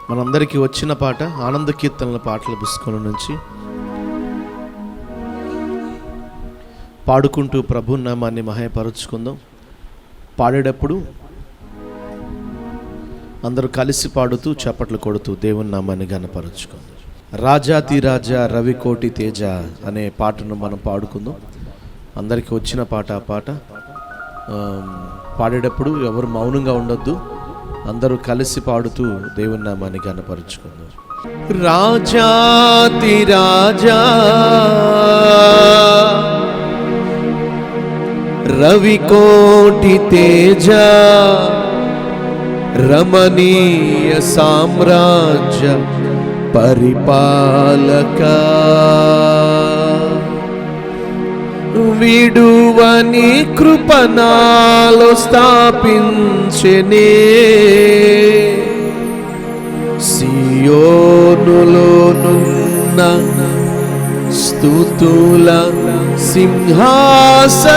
మనందరికీ వచ్చిన పాట ఆనంద కీర్తనల పాటల పుస్తకం నుంచి పాడుకుంటూ ప్రభు నామాన్ని మహిమపరుచుకుందాం. పాడేటప్పుడు అందరూ కలిసి పాడుతూ చప్పట్లు కొడుతూ దేవుని నామాన్ని ఘనపరుచుకుందాం. రాజాతి రాజా రవికోటి తేజ అనే పాటను మనం పాడుకుందాం. అందరికీ వచ్చిన పాట ఆ పాట. పాడేటప్పుడు ఎవరు మౌనంగా ఉండొద్దు, అందరూ కలిసి పాడుతూ దేవుని నామాన్ని ఘనపరుచుకుందాం. రాజాతి రాజా రవికోటి తేజ రమణీయ సామ్రాజ్య పరిపాలక విడువని కృపణాలో స్థాపించెనే సియోనులోనున్న స్తుతుల సింహాసనమును.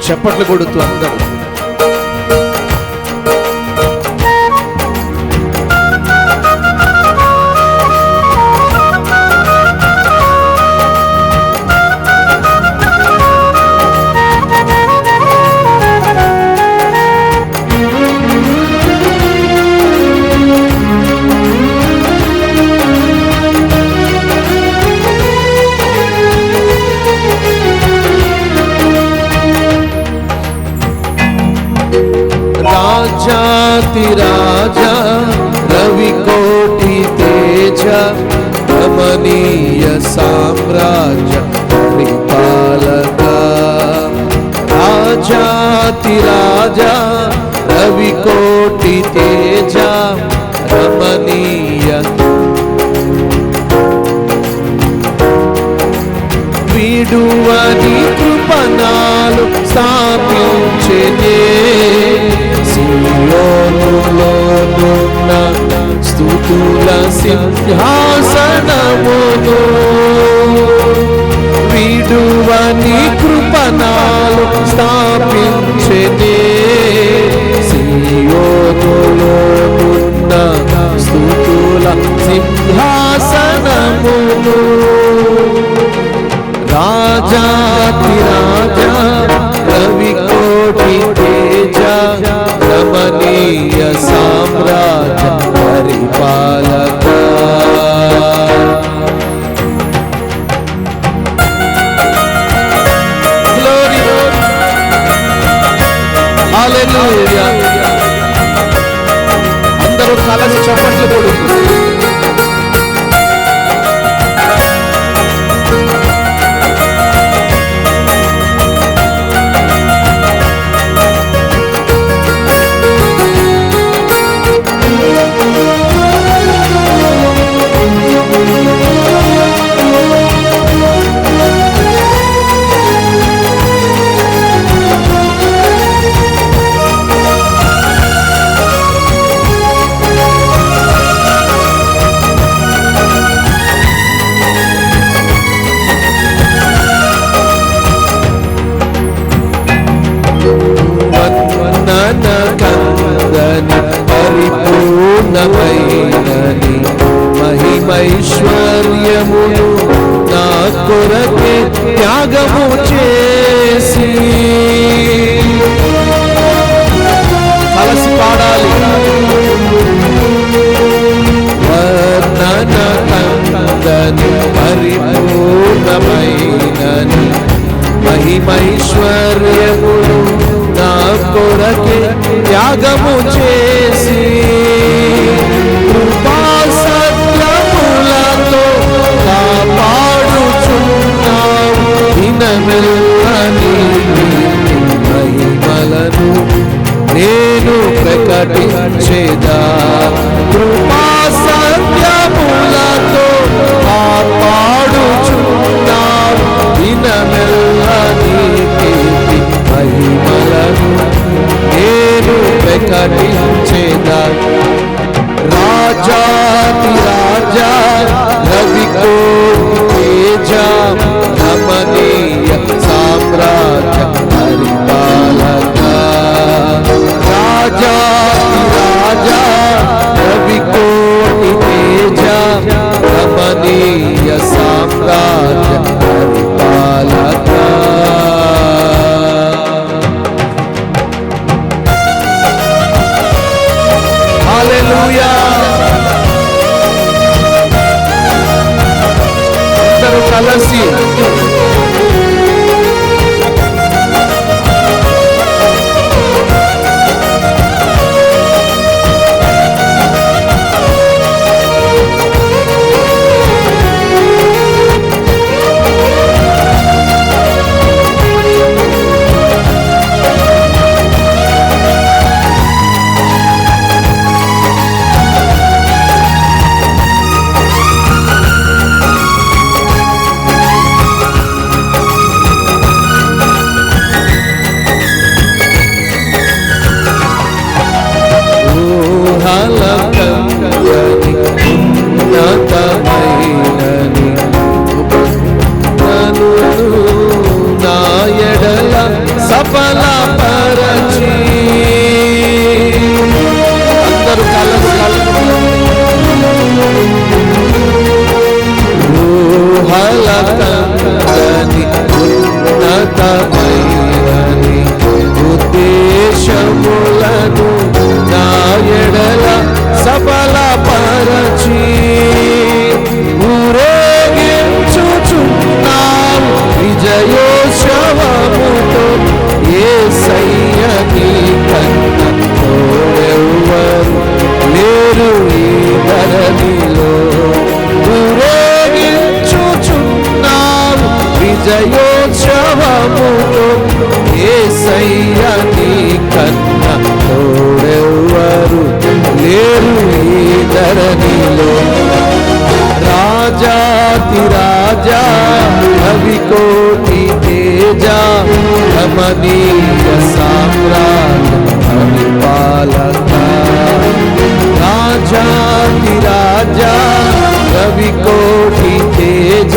చప్పట్లు కొడుతూ అందరూ రాజాతి రాజా రవికోటి తేజ రమణీయ సామ్రాజ్య పరిపాలక. రాజాతి రాజా రవికోటి తేజ రమణీయ విడువని కృపణాలు స్థాపించెనే సియోనులోనున్న స్తుతుల సింహాసనమును. విడువని కృపణాలు స్థాపించెనే సియోనులోనున్న స్తుతుల సింహాసనమును. రాజాతి రాజా రవికోటి తేజ రమణీయ సామ్రాజ్య పరిపాలక. గ్లోరీ హల్లెలూయా. అందరూ కలిసి చప్పట్లు కొడుతూ పరిపూర్ణమైనని మహిమైశ్వర్యమును నా కొరకే త్యాగము చేసి. కలిసి పాడాలి. వర్ణన కందని పరిపూర్ణమైనని మహిమైశ్వర్యమును నా కొరకే త్యాగము చేసి. కృపా సత్యములతో కాపాడుచున్నావు దినమెల్లని మహిమలను నేను ప్రకటించేదా. కృపా సత్యములతో కాపాడుచున్నావు దినమెల్లని మహిమలను నేను ప్రకటించేదా. రాజాతి రాజా రవికోటి తేజ రమణీయ సామ్రాజ్య పరిపాలక. రాజా రాజా రవి కోటి తేజ రమణీయ సామ్రాజ్య పరిపాలక. హల్లెలూయా. అందరూ కలిసి ఉన్నతమైనని నా ఎడల సఫల పరచి. అందరూ ఊహలకందని ఉన్నతమైనని ఉద్దేశములను నా ఎడల సఫల పరచి. ఊరేగించుచున్నావు విజయోత్సవముతో యేసయ్య నీ కన్న తోడెవ్వరు లేరు ఈ ధరణిలో. ఊరేగించుచున్నావు విజయోత్సవముతో యేసయ్య నీ కన్న తోడెవ్వరు లేరు ఈ ధరణిలో. రాజాతి రాజా రవి కోటి తేజ రమణీయ సామ్రాజ్య పరిపాలక. రాజాతి రాజా రవి కోటి తేజ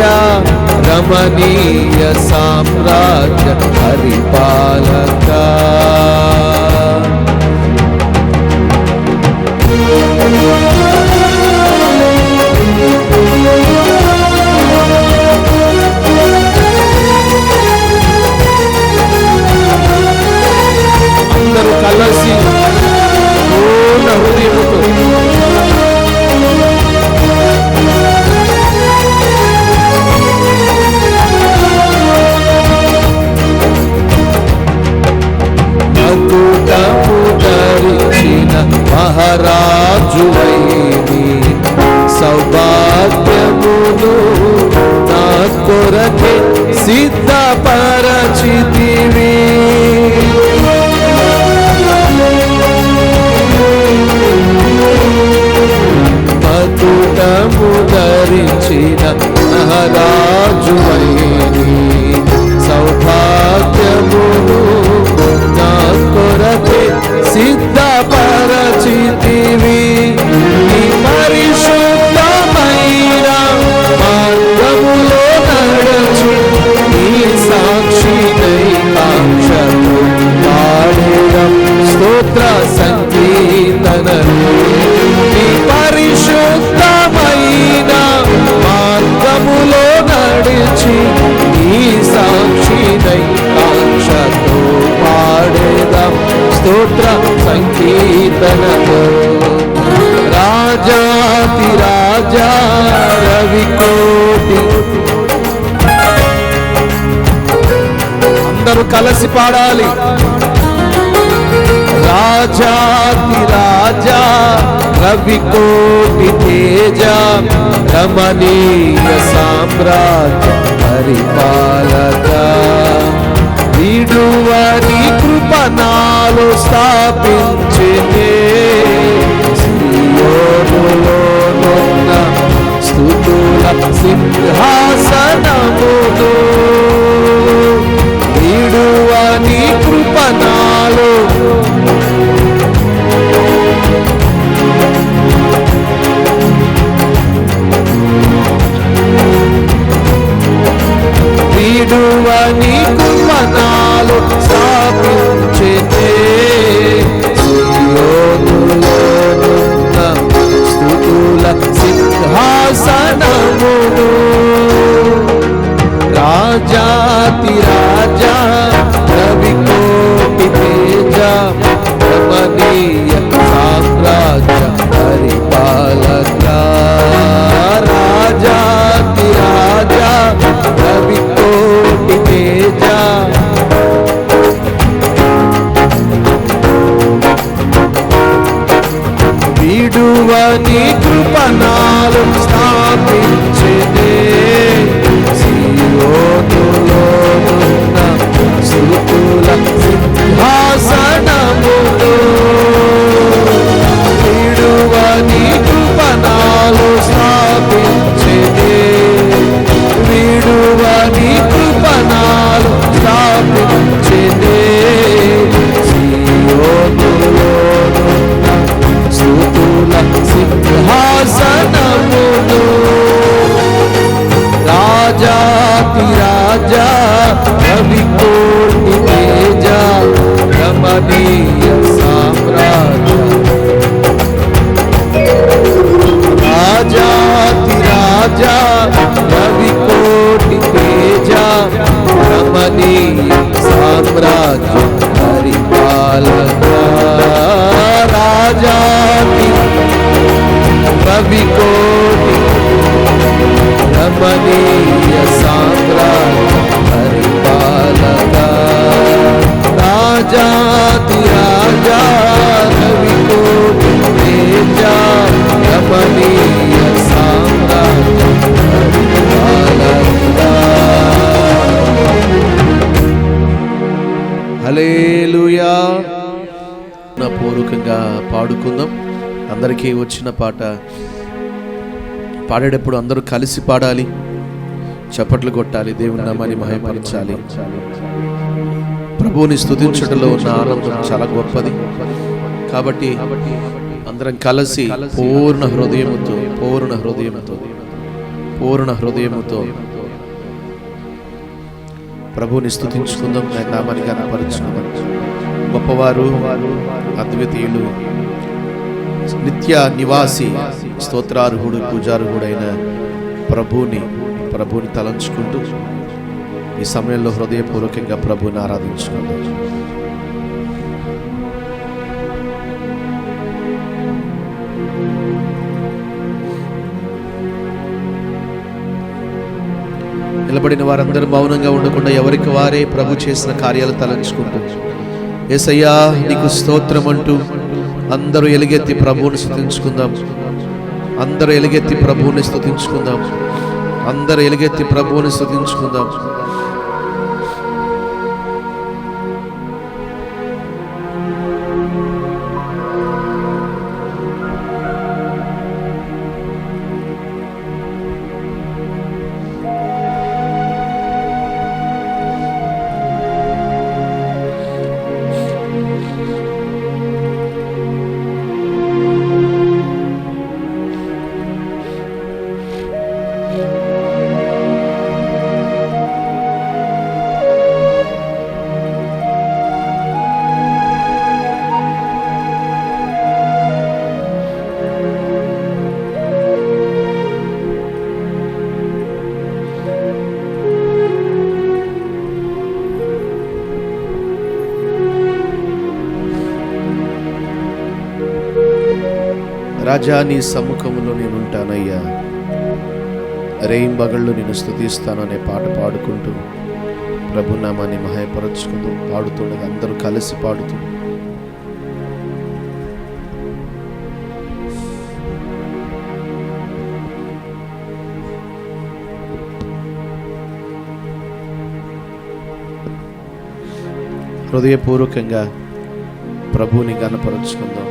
రమణీయ సామ్రాజ్య పరిపాలక. అందరూ కలిసి పూర్ణ హృదయముతో మకుటము ధరించిన మహారాజువైని సౌభాగ్యమును నా కొరకే సిద్ధపరచితివి. మకుటము ధరించిన మహారాజువైని సౌభాగ్యమును నా కొరకే సిద్ధపరచితివి. నీ పరిశుద్ధమైన మార్గములో నడచి నీ సాక్షినై కాంక్షతో పాడేదం స్తోత్ర సంకీర్తనలు. నీ పరిశుద్ధమైన మార్గములో నడిచి నీ సాక్షినై కాంక్షతో పాడేదం స్తోత్ర సంకీర్తనలు. రాజాతి రాజా రవి కోటి. అందరూ కలిసి పాడాలి. రాజాతి రాజా రవి కోటి తేజ రమణీయ సామ్రాజ్య పరిపాలక. విడువని కృప నాలో స్థాపించినే సియోనులోనున్న స్తుతుల సింహాసనమును. విడువని కృప నాలో విడువని కృప నాలో స్థాపించినే రమణీయ సామ్రాజ్య పరిపాలక రాజాతి రాజా రవికోటి తేజ విడువని కృపణాలు స్థాపించెనే సీయోనులోనున్న స్తుతుల సింహాసనములో విడువని కృపణాలు స్థాపించెనే విడువని కృపణాలు స్థాపించెనే సీయోనులోనున్న స్తుతుల సింహాసనములో రాజాతి రాజా రవికోటి తేజ రమణీయ సామ్రాజ్య రాజాతి రాజా రవికోటి తేజ రమణీయ సామ్రాజ్య పరిపాలక రాజాతి రవికోటి రమణీయ సామ్రాజ్య పరిపాలక రాజాతి రాజా రవికోటి తేజ రమణీయ సామ్రాజ్య పరిపాలక. హల్లెలూయా. పూర్వకంగా పాడుకుందాం. అందరికీ వచ్చిన పాట పాడేటప్పుడు అందరూ కలిసి పాడాలి, చప్పట్లు కొట్టాలి, దేవుని నామాన్ని మహిమపరచాలి. ప్రభువుని స్తుతించడంలో ఉన్న ఆనందం చాలా గొప్పది. కాబట్టి అందరం కలిసి పూర్ణ హృదయముతో ప్రభువుని స్తుతించుకుందాం, ఆయన నామాన్ని ఘనపరచుకుందాం. గొప్పవారు, అద్వితీయులు, నిత్య నివాసి, స్తోత్రార్హుడు, పూజార్హుడైన ప్రభువుని తలంచుకుంటూ ఈ సమయంలో హృదయపూర్వకంగా ప్రభువుని ఆరాధించుకుందాం. నిలబడిన వారందరూ మౌనంగా ఉండకుండా ఎవరికి వారే ప్రభు చేసిన కార్యాలు తలంచుకుంటూ యేసయ్యా నీకు స్తోత్రం అంటూ అందరూ ఎలుగెత్తి ప్రభువుని స్తుతించుకుందాం. అందరూ ఎలుగెత్తి ప్రభువుని స్తుతించుకుందాం. అందరూ ఎలుగెత్తి ప్రభువుని స్తుతించుకుందాం. రాజా, నీ సముఖంలో నేనుంటానయ్యా, రేయింబగళ్ళు నేను స్తుతిస్తాను అనే పాట పాడుకుంటూ ప్రభునామాన్ని మహిమపరచుకుంటూ పాడుతుండగా అందరూ కలిసి పాడుతూ హృదయపూర్వకంగా ప్రభువుని ఘనపరచుకుందాం.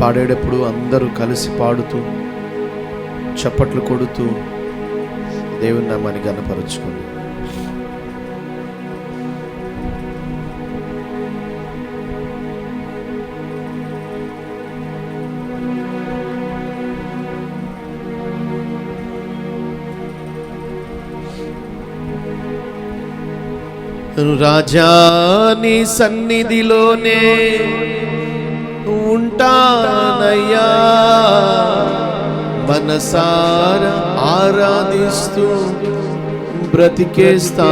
పాడేటప్పుడు అందరూ కలిసి పాడుతూ చప్పట్లు కొడుతూ దేవుని నామాన్ని ఘనపరచుకుందాం. రాజా నీ సన్నిధిలోనే ఉంటానయ్యా, మనసారా ఆరాధిస్తూ బ్రతికేస్తానయ్యా.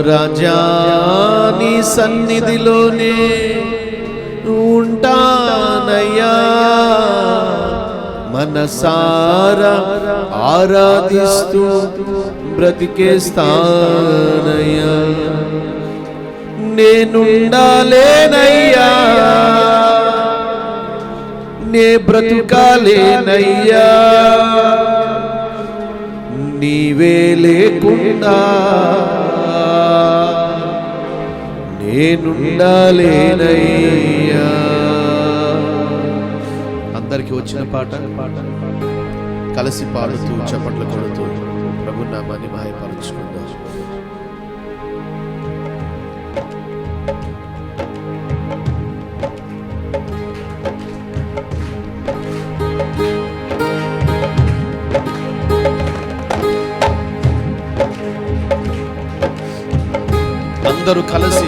రాజా నీ సన్నిధిలోనే ఉంటానయ్యా, మనసారా ఆరాధిస్తూ బ్రతికేస్తానయ్యా. నేనుండాలేనయ్యా, నే బ్రతుకాలేనయ్యా, నీవే లేకుండా నేనుండాలేనయ్యా. అందరికి వచ్చిన పాట కలిసి పాడుతూ చప్పట్లు కొడుతూ ప్రభు నామాన్ని మహిమపరచుకుందాం. అందరూ కలిసి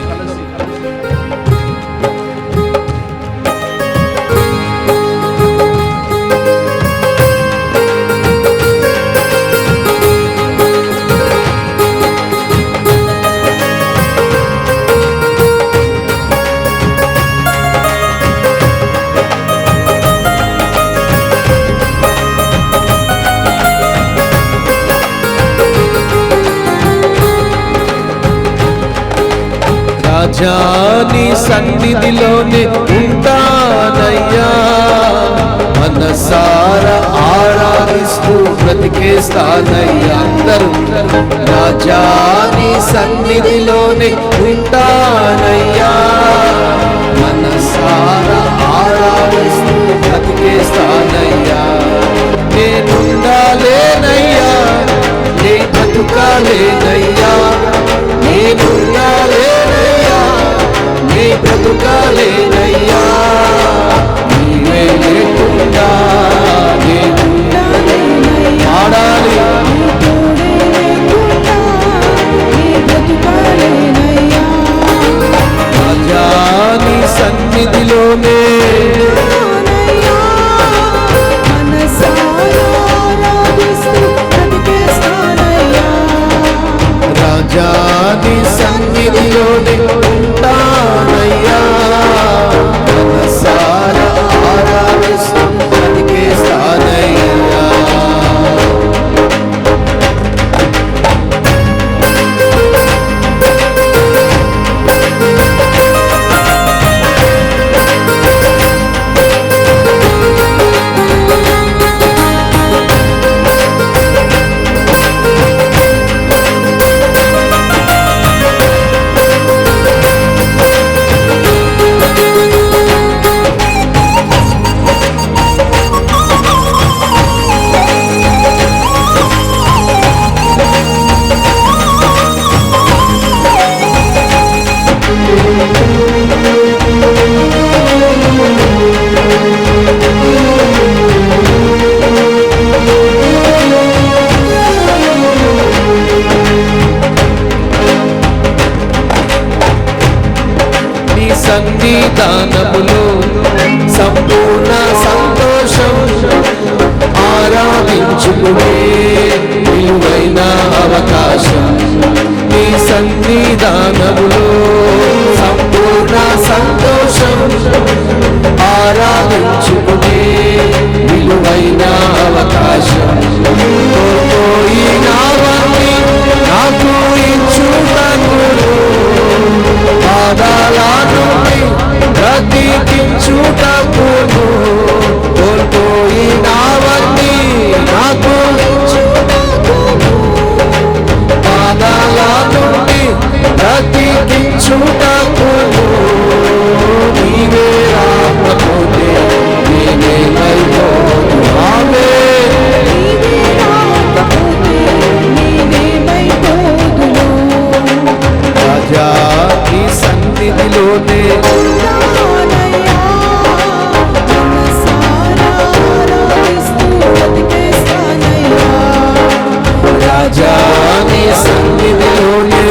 రాజా నీ సన్నిధిలోనే ఉంటానయ్యా, మనసారా ఆరాధిస్తూ బ్రతికేస్తానయ్యా. అందరూ రాజా నీ సన్నిధిలోనే ఉంటానయ్యా, మనసారా ఆరాధిస్తూ బ్రతికేస్తానయ్యా. నేనుండాలేనయ్యా, నే బ్రతుకాలేనయ్యా, నేనుండాలేనయ్యా, నే బ్రతుకాలేనయ్యా, నీవే లేకుండా పాడాలి. రాజా నీ సన్నిధిలోనే రాజా నీ సన్నిధిలోనే ఉంటానయ్యా, మనసారా ఆరాధిస్తూ బ్రతికేస్తానయ్యా. సన్నిధానములో సంపూర్ణ సంతోషం, ఆరాధించుకునే విలువైన అవకాశం. నీ సన్నిధానములో సంపూర్ణ సంతోషం, ఆరాధించుకునే విలువైన అవకాశం. కోల్పోయినవన్నీ నాకు ఇచ్చుటకు పాదాల నుండి బ్రతికించుటకును, కోల్పోయినవన్నీ నాకు పాదాల నుండి బ్రతికించుటకును, నీవే రాకపోతే నేనేమైపోదు. ఆమేన్. రాజా నీ సన్నిధిలోనే రాజా నీ సన్నిధిలోనే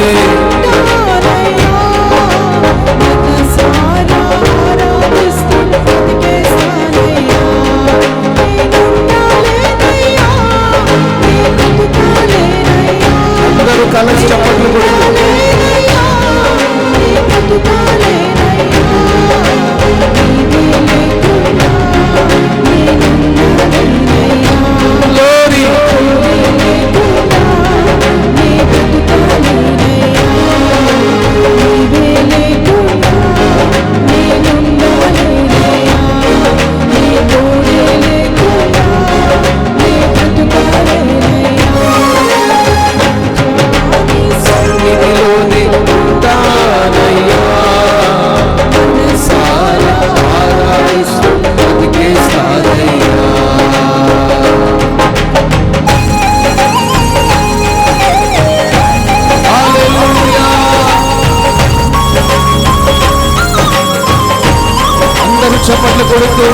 చప్పట్లు కొడుతూ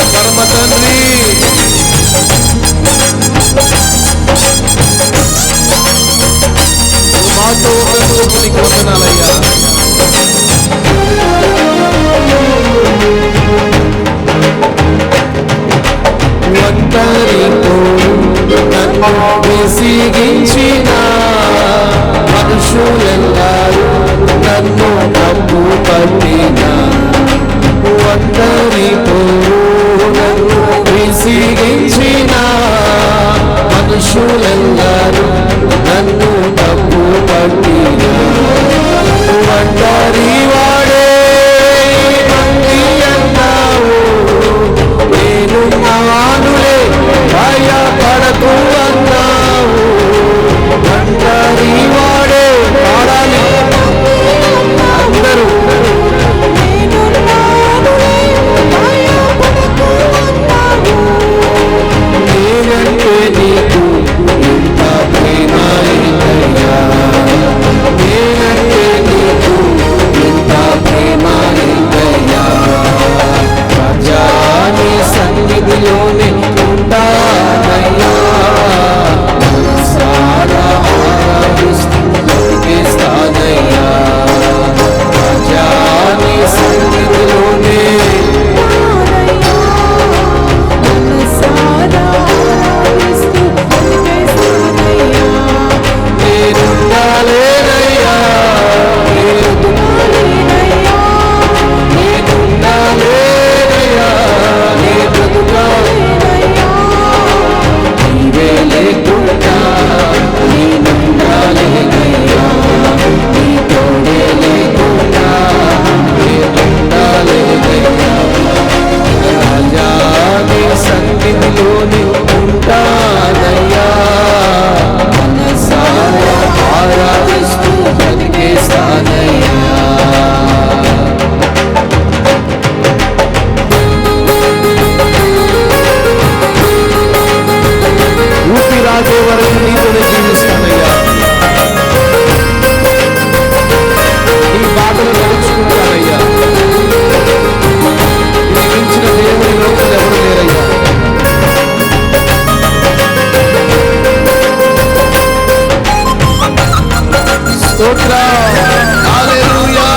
పరమ తండ్రి మాతో ఉన్నందుకు నీకు వందనాలయ్యా. ఒంటరితో నన్ను విసిగించిన మనుషులెల్లరూ నన్ను తప్పు పట్టిన ఒంటరితో నన్ను విసిగించిన మనుషులెల్లరూ నన్ను తప్పు పట్టిన ఒంటరి వాడే మంది అన్నావు నేను నానులే భయపడకు అన్నావు ఒంటరి వాడే పాడాలి అందరూ నేనంటే నీకు ఇంత ప్రేమ ఏంటయ్యా, నేనంటే నీకు ఇంత ప్రేమ ఏంటయ్యా, ప్రజాని సన్నిధిలోనే ఉంటానయ్యా, మనసారా ఆరాధిస్తూ బ్రతికేస్తానయ్యా, ప్రజాని సన్నిధిలోనే నేనుండాలేనయ్యా, నేనుండాలేనయ్యా, నీ బ్రతుకాలేనయ్యా, నీవే లేకుండా నేనుండాలేనయ్యా, నీ తోడే లేకుండా నేనుండాలేనయ్యా, రాజా నీ సన్నిధిలోనే ఉంటానయ్యా, మనసారా ఆరాధిస్తూ బ్రతికేస్తానయ్యా. ఊపిరాగే వరకు నీతోనే జీవిస్తానయ్యా, నీ బాటలు నడుచుకుంటానయ్యా, మించిన దేవుని లోపల ఎవరు లేరయ్యా. స్తోత్రం, హల్లెలూయా.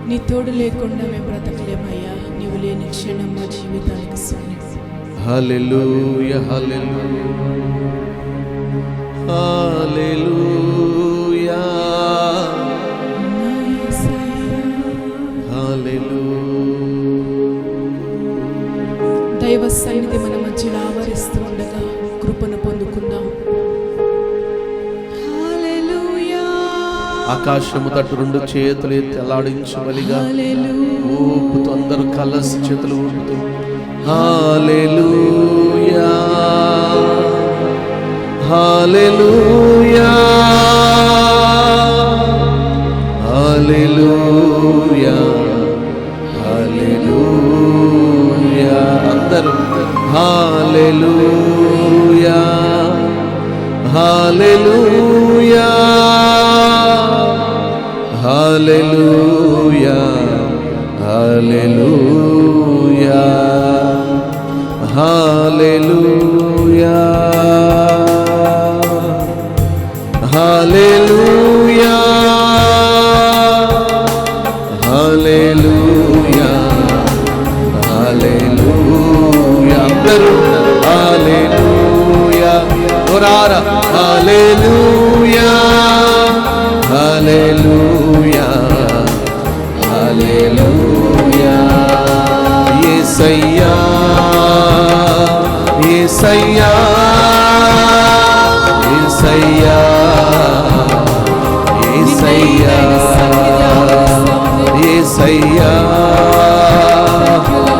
నీ తోడు లేకుండా మేము బ్రతకలేమయ్యా. నీవు లేని క్షణం మా జీవితానికి శూన్యం. హల్లెలూయా హల్లెలూయా హల్లెలూయా దైవ సన్నిధి మన మధ్యలో ఆవరిస్తూ ఉండగా కృపను పొందుకుందాం. ఆకాశము తట్టు రెండు చేతులు ఎత్తి అల్లాడించబలిగా ఊపుతూ అందరూ కలసి చేతులు ఊపుతూ హల్లెలూయా హల్లెలూయా హల్లెలూయా హల్లెలూయా అందరూ హల్లెలూయా హల్లెలూయా హల్లెలూయా హల్లెలూయా హల్లెలూయా హల్లెలూయా హల్లెలూయా హల్లెలూయా అందరూ హల్లెలూయా ఓరారా హల్లెలూయా హల్లెలూయా హల్లెలూయా యేసయ్యా యేసయ్యా యేసయ్యా యేసయ్యా యేసయ్యా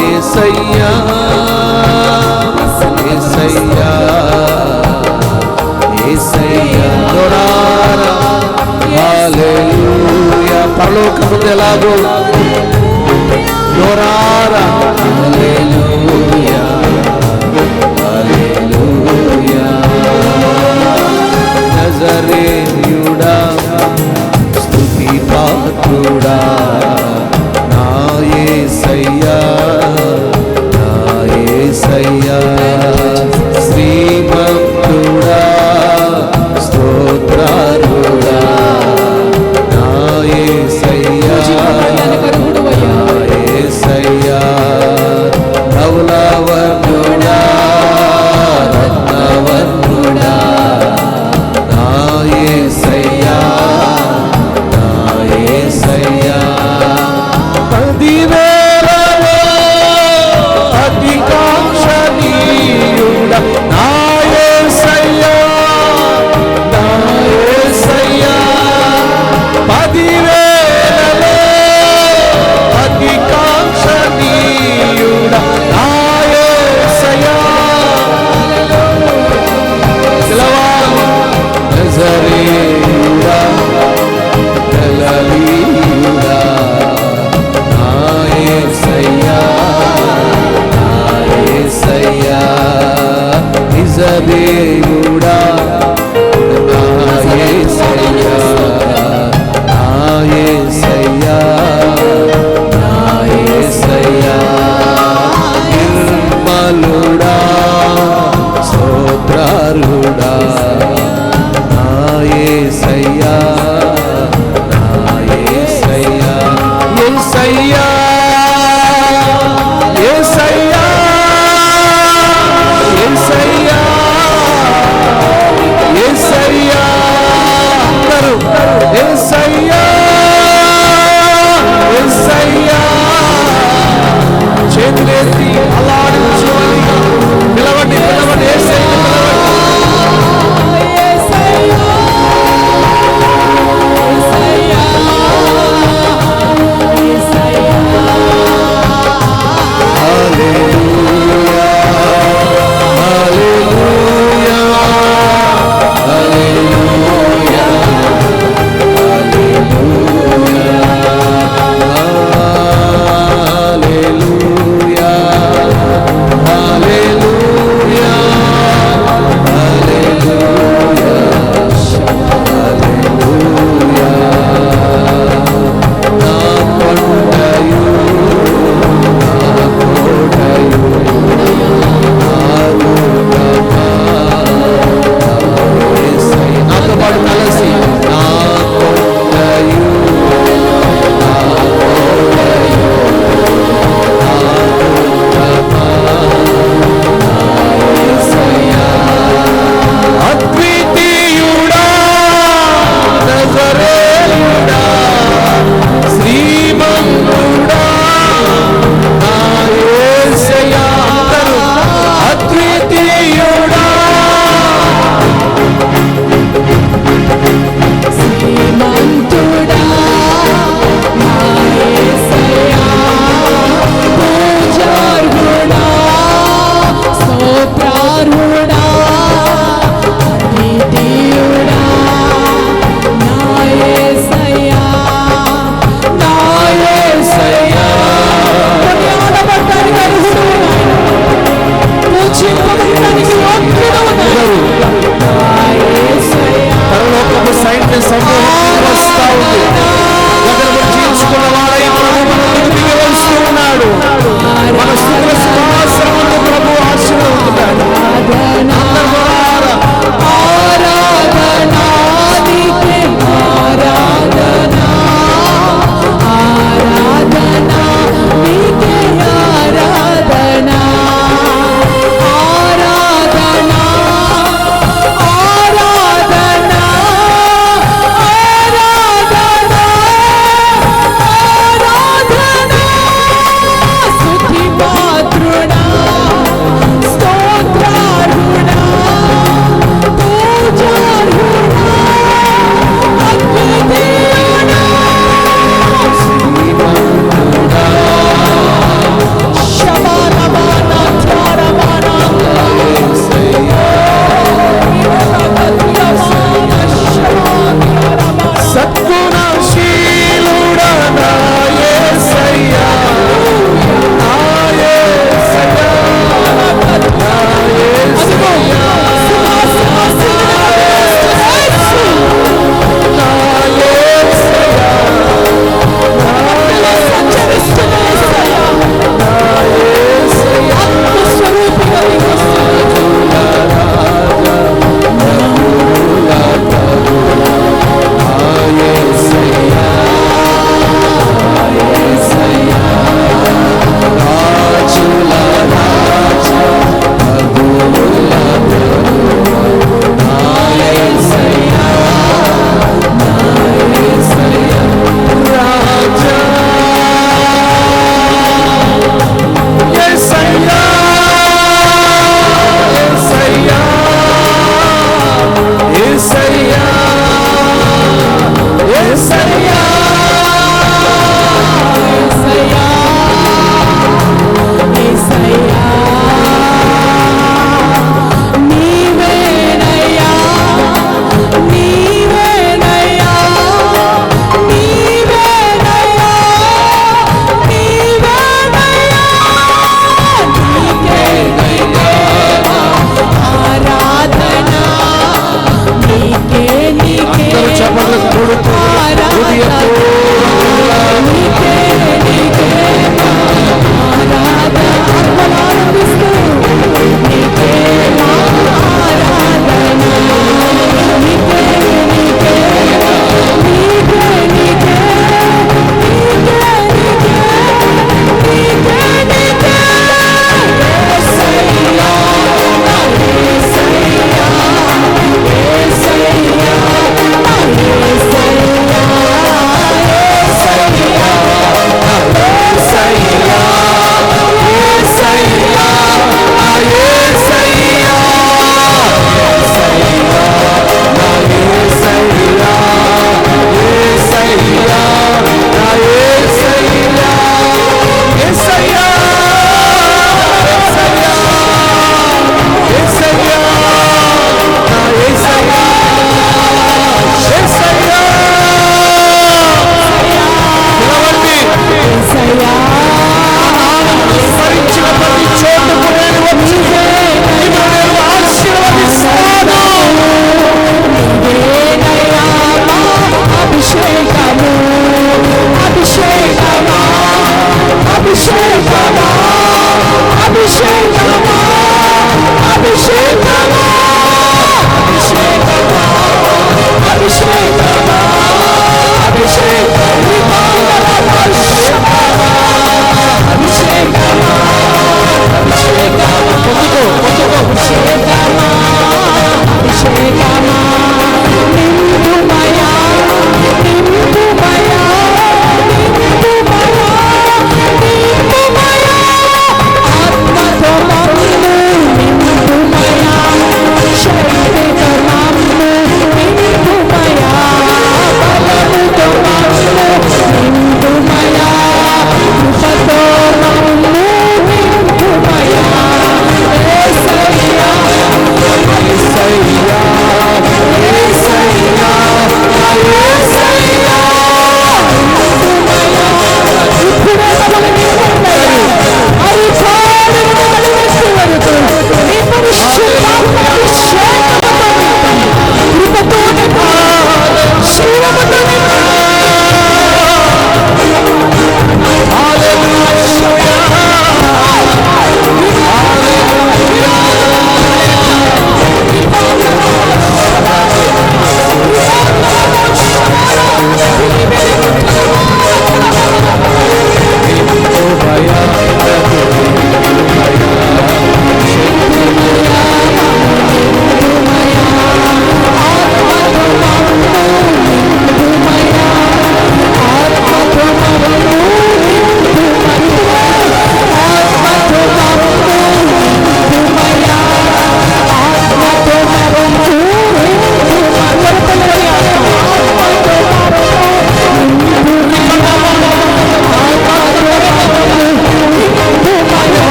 యేసయ్యా యేసయ్యా యేసయ్యా దొరారా హల్లెలూయా పరలోకముందు ఎలాగో దొరారా హల్లెలూయా హల్లెలూయా నజరేయుడా స్తుతి పాత్రుడా నా యేసయ్యా నా యేసయ్యా శ్రీమంతుడా స్తోత్రారుడా నా యేసయ్యా నా యేసయ్యా ధవలవర్ణుడా రత్నవర్ణుడా నా యేసయ్యా నా యేసయ్యా పదివేలలో అధికాంక్షణీయుడా నా యేసయ్యా నా యేసయ్యా పదివేలలో అధికాంక్షణీయుడా నా యేసయ్యా నజరేయుడా గలిలయుడా నా యేసయ్యా నా యేసయ్యా నిజదేవుడా నా యేసయ్యా నా యేసయ్యా నా యేసయ్యా నిర్మలుడా స్తోత్రారుడా నా యేసయ్యా నా యేసయ్యా యేసయ్యా యేసయ్యా యేసయ్యా యేసయ్యా అందరూ యేసయ్యా యేసయ్యా చేతులెత్తి అల్లాడించుకొని పిలవండి పిలవండి యేసయ్యా యేసయ్యా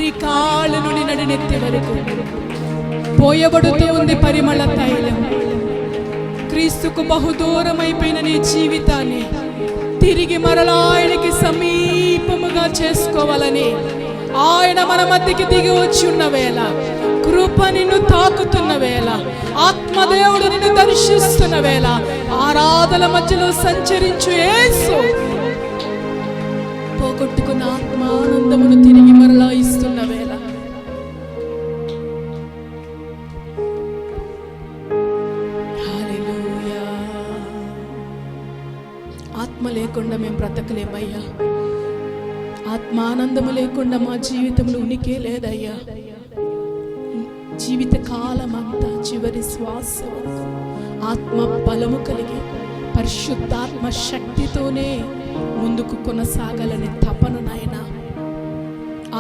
అరికాళ్ళ నుండి నడినెత్తి వరకు పోయబడుతూ ఉంది పరిమళ తైలం. క్రీస్తుకు బహుదూరమైపోయిన నీ జీవితాన్ని తిరిగి మరలా ఆయనకి సమీపముగా చేసుకోవాలని ఆయన మన మధ్యకి దిగి వచ్చి ఉన్న వేళ, కృప నిన్ను తాకుతున్న వేళ, ఆత్మదేవుడు నిన్ను దర్శిస్తున్న వేళ, ఆరాధన మధ్యలో సంచరించు యేసు పోగొట్టుకున్న ఆత్మానందమును తిరిగి మరలా ఇస్తున్న వేళ. హల్లెలూయా. ఆత్మ లేకుండా మేము బ్రతకలేమయ్యా. ఆత్మానందము లేకుండా మా జీవితంలో ఉనికి లేదయ్యా. జీవిత కాలం అంతా చివరి శ్వాస వరకు ఆత్మ బలము కలిగి పరిశుద్ధాత్మ శక్తితోనే ముందుకు కొనసాగాలని తపన నాయనా.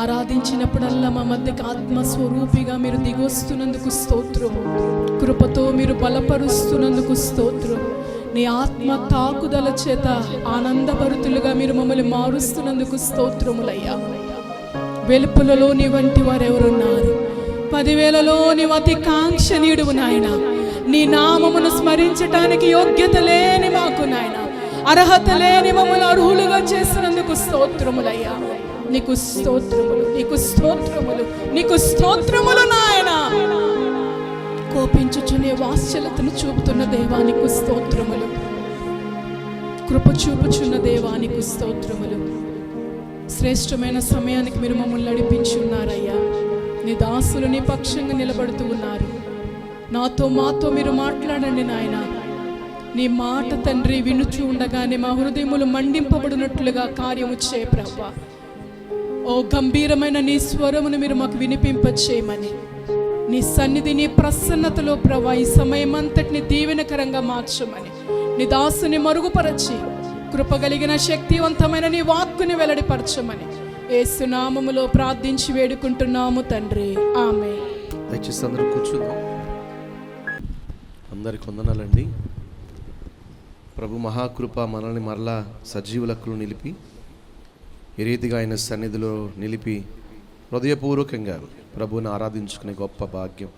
ఆరాధించినప్పుడల్లా మా మధ్యకి ఆత్మస్వరూపిగా మీరు దిగొస్తున్నందుకు స్తోత్రం. కృపతో మీరు బలపరుస్తున్నందుకు స్తోత్రం. నీ ఆత్మ తాకుదల చేత ఆనందభరితులుగా మీరు మమ్మల్ని మారుస్తున్నందుకు స్తోత్రములయ్యా. వెలుపులలో నీ వంటి వారు ఎవరున్నారు? 10,000లో నీవు అతి కాంక్షణీయుడువు నాయన. నీ నామమును స్మరించటానికి యోగ్యత లేని మాకు నాయన, అర్హత లేని మమ్మల్ని అర్హులుగా చేసినందుకు స్తోత్రములయ్యా. నీకు స్తోత్రములు, నీకు స్తోత్రములు, నీకు స్తోత్రములు నాయన. కోపించుచునే వాత్సల్యతను చూపుతున్న దేవానికి స్తోత్రములు, కృప చూపుచున్న దేవానికి స్తోత్రములు. శ్రేష్టమైన సమయానికి మీరు మమ్మల్ని నడిపించి ఉన్నారయ్యా. నీ దాసులు నీ పక్షంగా నిలబడుతూ ఉన్నారు. నాతో మాతో మీరు మాట్లాడండి నాయన. నీ మాట తండ్రి వినుచూ ఉండగానే మా హృదయములు మండింపబడినట్లుగా కార్యము చే ప్రభువా. ఓ గంభీరమైన నీ స్వరమును మీరు మాకు వినిపింపచేయమని, నీ సన్నిధి నీ ప్రసన్నతలో ప్రభా ఈ సమయం అంతటిని దీవెనకరంగా మార్చమని, నీ దాసుని మరుగుపరచి కృపగలిగిన శక్తివంతమైన నీ వాక్కుని వెల్లడిపరచమని యేసు నామములో ప్రార్థించి వేడుకుంటున్నాము తండ్రి, ఆమేన్. దయచేసి అందరూ కూర్చుందాం. అందరికి వందనాలండి. ప్రభు మహాకృప మనల్ని మరలా సజీవులకు నిలిపి ఈ రీతిగా ఆయన సన్నిధిలో నిలిపి హృదయపూర్వకంగా ప్రభువుని ఆరాధించుకునే గొప్ప భాగ్యం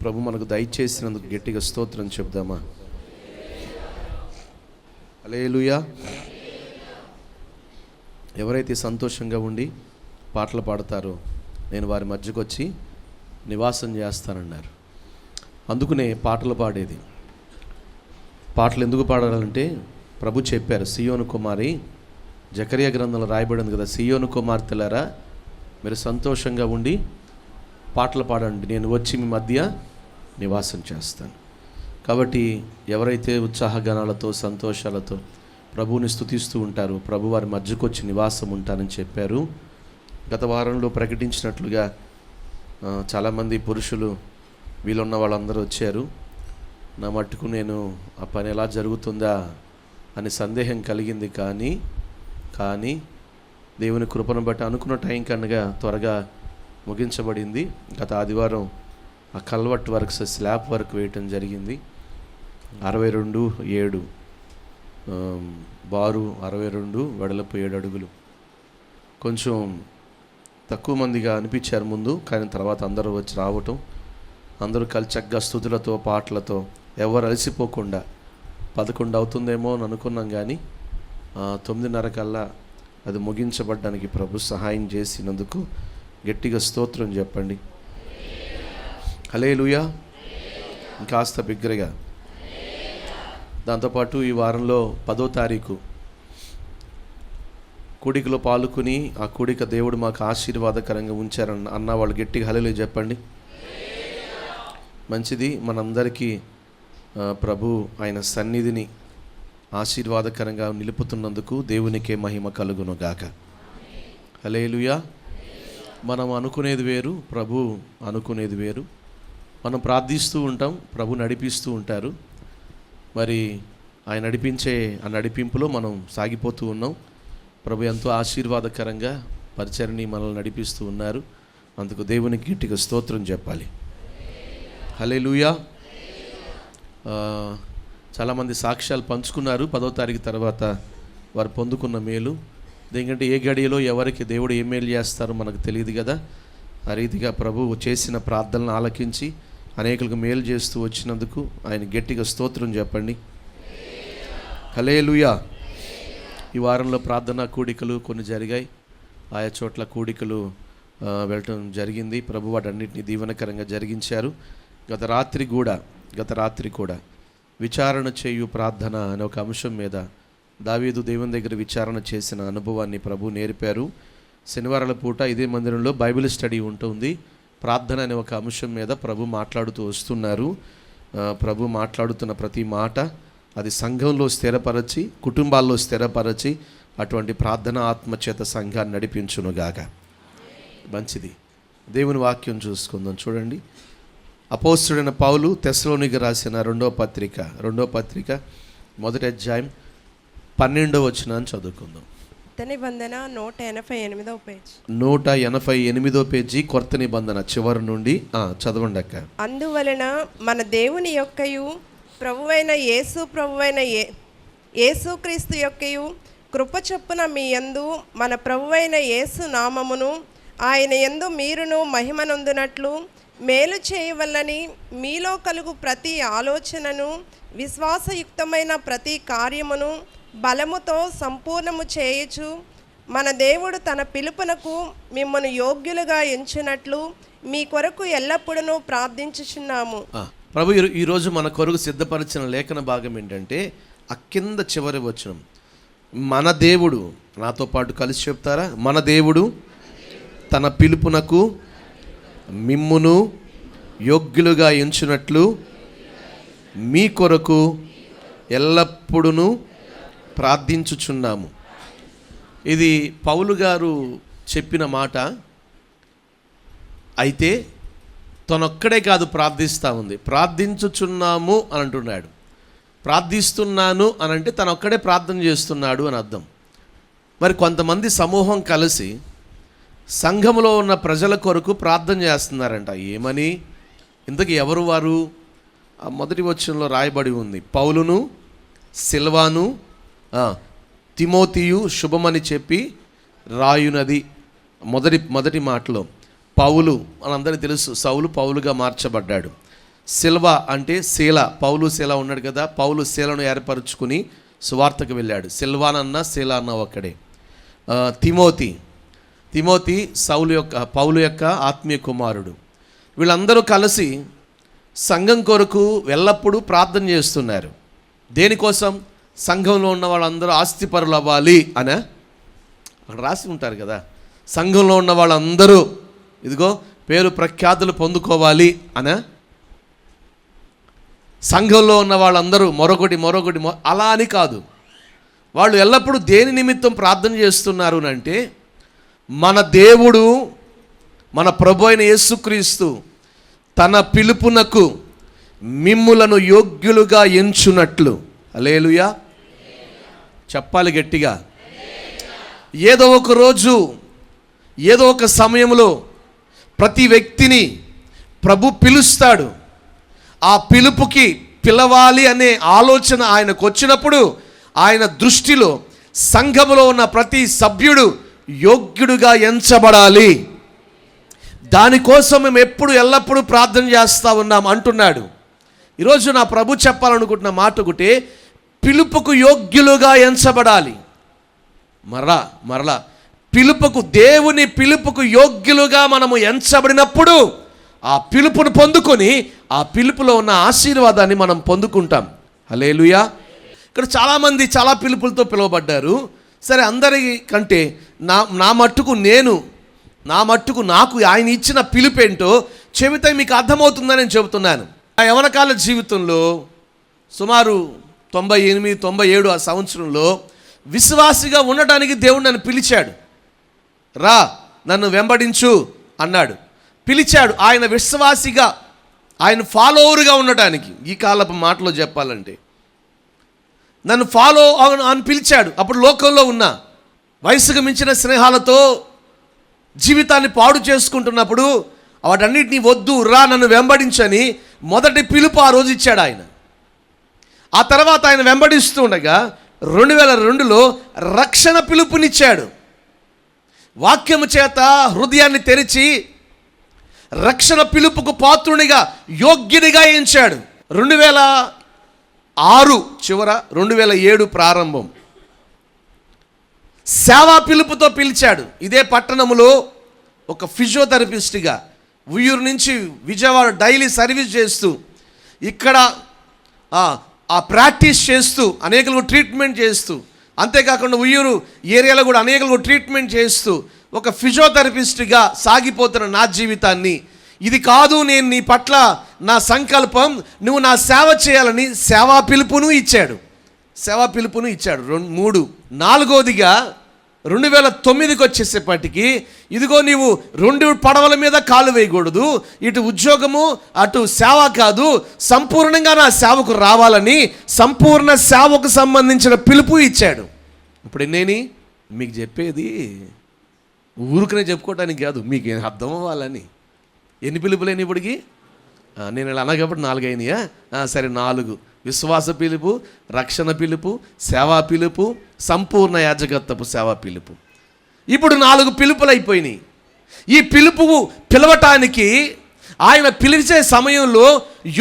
ప్రభు మనకు దయచేసినందుకు గట్టిగా స్తోత్రం చెప్దామా? హల్లెలూయా. ఎవరైతే సంతోషంగా ఉండి పాటలు పాడతారో నేను వారి మధ్యకు వచ్చి నివాసం చేస్తానన్నారు. అందుకనే పాటలు పాడేది. పాటలు ఎందుకు పాడాలంటే ప్రభు చెప్పారు, సియోను కుమారి, జకరియా గ్రంథంలో రాయబడింది కదా, సియోను కుమార్తెలారా మీరు సంతోషంగా ఉండి పాటలు పాడండి, నేను వచ్చి మీ మధ్య నివాసం చేస్తాను. కాబట్టి ఎవరైతే ఉత్సాహగానాలతో సంతోషాలతో ప్రభువుని స్తుతిస్తూ ఉంటారు, ప్రభు వారి మధ్యకు వచ్చి నివాసం ఉంటానని చెప్పారు. గత వారంలో ప్రకటించినట్లుగా చాలామంది పురుషులు వీలున్న వాళ్ళందరూ వచ్చారు. నా మట్టుకు నేను ఆ పని ఎలా జరుగుతుందా అని సందేహం కలిగింది. కానీ దేవుని కృపను బట్టి అనుకున్న టైం కన్నా త్వరగా ముగించబడింది. గత ఆదివారం ఆ కల్వర్ట్ వర్క్స్ స్లాబ్ వర్క్ వేయటం జరిగింది. 62.7 బారు, 62 వెడల్పు 7 అడుగులు. కొంచెం తక్కువ మందిగా అనిపించారు ముందు, కానీ తర్వాత అందరూ వచ్చి రావటం, అందరూ కలిసి చక్కగా స్తుతులతో పాటలతో ఎవరు అలసిపోకుండా 11 అవుతుందేమో అని అనుకున్నాం, కానీ 9:30 కల్లా అది ముగించబడ్డానికి ప్రభు సహాయం చేసినందుకు గట్టిగా స్తోత్రం చెప్పండి. హల్లెలూయా. ఇంకాస్త బిగ్గరగా. దాంతోపాటు ఈ వారంలో 10వ తారీఖు కూడికలో పాల్గొని ఆ కూడిక దేవుడు మాకు ఆశీర్వాదకరంగా ఉంచారన్న అన్న వాళ్ళు గట్టిగా హల్లెలూయా చెప్పండి. మంచిది. మనందరికీ ప్రభు ఆయన సన్నిధిని ఆశీర్వాదకరంగా నిలుపుతున్నందుకు దేవునికే మహిమ కలుగును గాక. హల్లెలూయా. మనం అనుకునేది వేరు, ప్రభు అనుకునేది వేరు. మనం ప్రార్థిస్తూ ఉంటాం, ప్రభు నడిపిస్తూ ఉంటారు. మరి ఆయన నడిపించే ఆ నడిపింపులో మనం సాగిపోతూ ఉన్నాం. ప్రభు ఎంతో ఆశీర్వాదకరంగా పరిచర్ని మనల్ని నడిపిస్తూ ఉన్నారు. అందుకు దేవునికి గట్టిగా స్తోత్రం చెప్పాలి. హల్లెలూయా. చాలామంది సాక్ష్యాలు పంచుకున్నారు 10వ తారీఖు తర్వాత వారు పొందుకున్న మేలు. ఎందుకంటే ఏ గడియలో ఎవరికి దేవుడు ఏ మేలు చేస్తారో మనకు తెలియదు కదా. ఆ రీతిగా ప్రభువు చేసిన ప్రార్థనలను ఆలకించి అనేకులకు మేలు చేస్తూ వచ్చినందుకు ఆయన గట్టిగా స్తోత్రం చెప్పండి. హల్లెలూయా. ఈ వారంలో ప్రార్థనా కూడికలు కొన్ని జరిగాయి. ఆయా చోట్ల కూడికలు వెళ్ళటం జరిగింది. ప్రభు వాటన్నిటిని దీవెనకరంగా జరిగించారు. గత రాత్రి కూడా విచారణ చేయు ప్రార్థన అనే ఒక అంశం మీద దావీదు దేవుని దగ్గర విచారణ చేసిన అనుభవాన్ని ప్రభు నేర్పారు. శనివారాల పూట ఇదే మందిరంలో బైబిల్ స్టడీ ఉంటుంది. ప్రార్థన అనే ఒక అంశం మీద ప్రభు మాట్లాడుతూ వస్తున్నారు. ప్రభు మాట్లాడుతున్న ప్రతి మాట అది సంఘంలో స్థిరపరచి, కుటుంబాల్లో స్థిరపరచి అటువంటి ప్రార్థన ఆత్మచేత సంఘాన్ని నడిపించునుగాక. మంచిది. దేవుని వాక్యం చూసుకుందాం. చూడండి, అపోస్తలుడైన పౌలు తెస్సలోనికి రాసిన రెండో పత్రిక 1వ అధ్యాయం 12వ వచనాన్ని చదువుకుందాం. కొత్త నిబంధన 188వ పేజీ. 188వ పేజీ కొత్త నిబంధన చివరి నుండి చదవండి అక్క. అందువలన మన దేవుని యొక్కయు ప్రభువైన యేసుక్రీస్తు యొక్కయు కృప చొప్పున మీ యందు మన ప్రభువైన యేసు నామమును ఆయన యందు మీరును మహిమనొందునట్లు మేలు చేయవల్లని మీలో కలుగు ప్రతి ఆలోచనను విశ్వాసయుక్తమైన ప్రతి కార్యమును బలముతో సంపూర్ణము చేయుచు మన దేవుడు తన పిలుపునకు మిమ్మల్ని యోగ్యులుగా ఎంచునట్లు మీ కొరకు ఎల్లప్పుడూ ప్రార్థించుచున్నాము. ప్రభు ఈరోజు మన కొరకు సిద్ధపరిచిన లేఖన భాగం ఏంటంటే ఆ కింద చివరి వచనం, మన దేవుడు, నాతో పాటు కలిసి చెప్తారా, మన దేవుడు తన పిలుపునకు మిమ్మును యోగ్యులుగా ఎంచునట్లు మీ కొరకు ఎల్లప్పుడూ ప్రార్థించుచున్నాము. ఇది పౌలు గారు చెప్పిన మాట. అయితే తనొక్కడే కాదు ప్రార్థిస్తూ ఉంది, ప్రార్థించుచున్నాము అని అంటున్నాడు. ప్రార్థిస్తున్నాను అని అంటే తనొక్కడే ప్రార్థన చేస్తున్నాడు అని అర్థం. మరి కొంతమంది సమూహం కలిసి సంఘములో ఉన్న ప్రజల కొరకు ప్రార్థన చేస్తున్నారంట. ఏమని? ఇంతకీ ఎవరు వారు? ఆ మొదటి వచనంలో రాయబడి ఉంది, పౌలును సిల్వాను తిమోతియు శుభమని చెప్పి రాయునది. మొదటి మాటలో పౌలు మనందరికీ తెలుసు, సౌలు పౌలుగా మార్చబడ్డాడు. సిల్వ అంటే శీల, పౌలు శీల ఉన్నాడు కదా, పౌలు శీలను ఏర్పరచుకుని సువార్తకు వెళ్ళాడు. సిల్వానన్నా శీల అన్న ఒక్కడే. తిమోతి పౌలు యొక్క ఆత్మీయ కుమారుడు. వీళ్ళందరూ కలిసి సంఘం కొరకు ఎల్లప్పుడూ ప్రార్థన చేస్తున్నారు. దేనికోసం? సంఘంలో ఉన్న వాళ్ళందరూ ఆస్తిపరులు అవ్వాలి అనే అక్కడ రాసి ఉంటారు కదా. సంఘంలో ఉన్న వాళ్ళందరూ ఇదిగో పేరు ప్రఖ్యాతులు పొందుకోవాలి అనే, సంఘంలో ఉన్న వాళ్ళందరూ మరొకటి అలా అని కాదు. వాళ్ళు ఎల్లప్పుడూ దేని నిమిత్తం ప్రార్థన చేస్తున్నారు అంటే, మన దేవుడు, మన ప్రభు అయిన యేసుక్రీస్తు తన పిలుపునకు మిమ్ములను యోగ్యులుగా ఎంచునట్లు. హల్లెలూయా చెప్పాలి గట్టిగా. ఏదో ఒక రోజు, ఏదో ఒక సమయంలో ప్రతి వ్యక్తిని ప్రభు పిలుస్తాడు. ఆ పిలుపుకి పిలవాలి అనే ఆలోచన ఆయనకు వచ్చినప్పుడు ఆయన దృష్టిలో సంఘములో ఉన్న ప్రతి సభ్యుడు యోగ్యుడుగా ఎంచబడాలి. దానికోసం మేము ఎల్లప్పుడూ ప్రార్థన చేస్తూ ఉన్నాం అంటున్నాడు. ఈరోజు నా ప్రభు చెప్పాలనుకుంటున్న మాట ఒకటే, పిలుపుకు యోగ్యులుగా ఎంచబడాలి. మరలా దేవుని పిలుపుకు యోగ్యులుగా మనము ఎంచబడినప్పుడు ఆ పిలుపును పొందుకొని ఆ పిలుపులో ఉన్న ఆశీర్వాదాన్ని మనం పొందుకుంటాం. హల్లెలూయా. ఇక్కడ చాలామంది చాలా పిలుపులతో పిలువబడ్డారు. సరే, అందరికంటే నా మట్టుకు నాకు ఆయన ఇచ్చిన పిలుపేంటో చెబితే మీకు అర్థమవుతుందని నేను చెబుతున్నాను. ఆ యవనకాల జీవితంలో సుమారు 98-97 ఆ సంవత్సరంలో విశ్వాసిగా ఉండటానికి దేవుడు నన్ను పిలిచాడు. రా, నన్ను వెంబడించు అన్నాడు. పిలిచాడు ఆయన విశ్వాసిగా, ఆయన ఫాలోవర్గా ఉండటానికి. ఈ కాలపు మాటలో చెప్పాలంటే నన్ను ఫాలో అని పిలిచాడు. అప్పుడు లోకంలో ఉన్న వయసుకు మించిన స్నేహాలతో జీవితాన్ని పాడు చేసుకుంటున్నప్పుడు వాటన్నిటిని వద్దు, రా నన్ను వెంబడించని మొదటి పిలుపు ఆ రోజు ఇచ్చాడు ఆయన. ఆ తర్వాత ఆయన వెంబడిస్తూ ఉండగా 2002లో రక్షణ పిలుపునిచ్చాడు. వాక్యము చేత హృదయాన్ని తెరిచి రక్షణ పిలుపుకు పాత్రునిగా, యోగ్యునిగా ఎంచాడు. 2006 చివర, 2007 ప్రారంభం సేవా పిలుపుతో పిలిచాడు. ఇదే పట్టణంలో ఒక ఫిజియోథెరపిస్ట్గా ఉయ్యూరు నుంచి విజయవాడ డైలీ సర్వీస్ చేస్తూ, ఇక్కడ ఆ ప్రాక్టీస్ చేస్తూ, అనేకులకు ట్రీట్మెంట్ చేస్తూ, అంతేకాకుండా ఉయ్యూరు ఏరియాలో కూడా అనేకులకు ట్రీట్మెంట్ చేస్తూ ఒక ఫిజియోథెరపిస్ట్గా సాగిపోతున్న నా జీవితాన్ని, ఇది కాదు నేను నీ పట్ల నా సంకల్పం, నువ్వు నా సేవ చేయాలని సేవా పిలుపును ఇచ్చాడు. 3. 4వదిగా 2009కి వచ్చేసేపటికి, ఇదిగో నీవు 2 పడవల మీద కాలు వేయకూడదు, ఇటు ఉద్యోగము అటు సేవ కాదు, సంపూర్ణంగా నా సేవకు రావాలని సంపూర్ణ సేవకు సంబంధించిన పిలుపు ఇచ్చాడు. ఇప్పుడు నేను మీకు చెప్పేది ఊరికనే చెప్పుకోవటానికి కాదు, మీకు అర్థం అవ్వాలని. ఎన్ని పిలుపులేని ఇప్పటికి? నేను ఇలా అనగప్పుడు 4 అయినాయా? సరే, 4. విశ్వాస పిలుపు, రక్షణ పిలుపు, సేవా పిలుపు, సంపూర్ణ యాజకత్వపు సేవా పిలుపు. ఇప్పుడు 4 పిలుపులు అయిపోయినాయి. ఈ పిలుపు పిలవటానికి ఆయన పిలిచే సమయంలో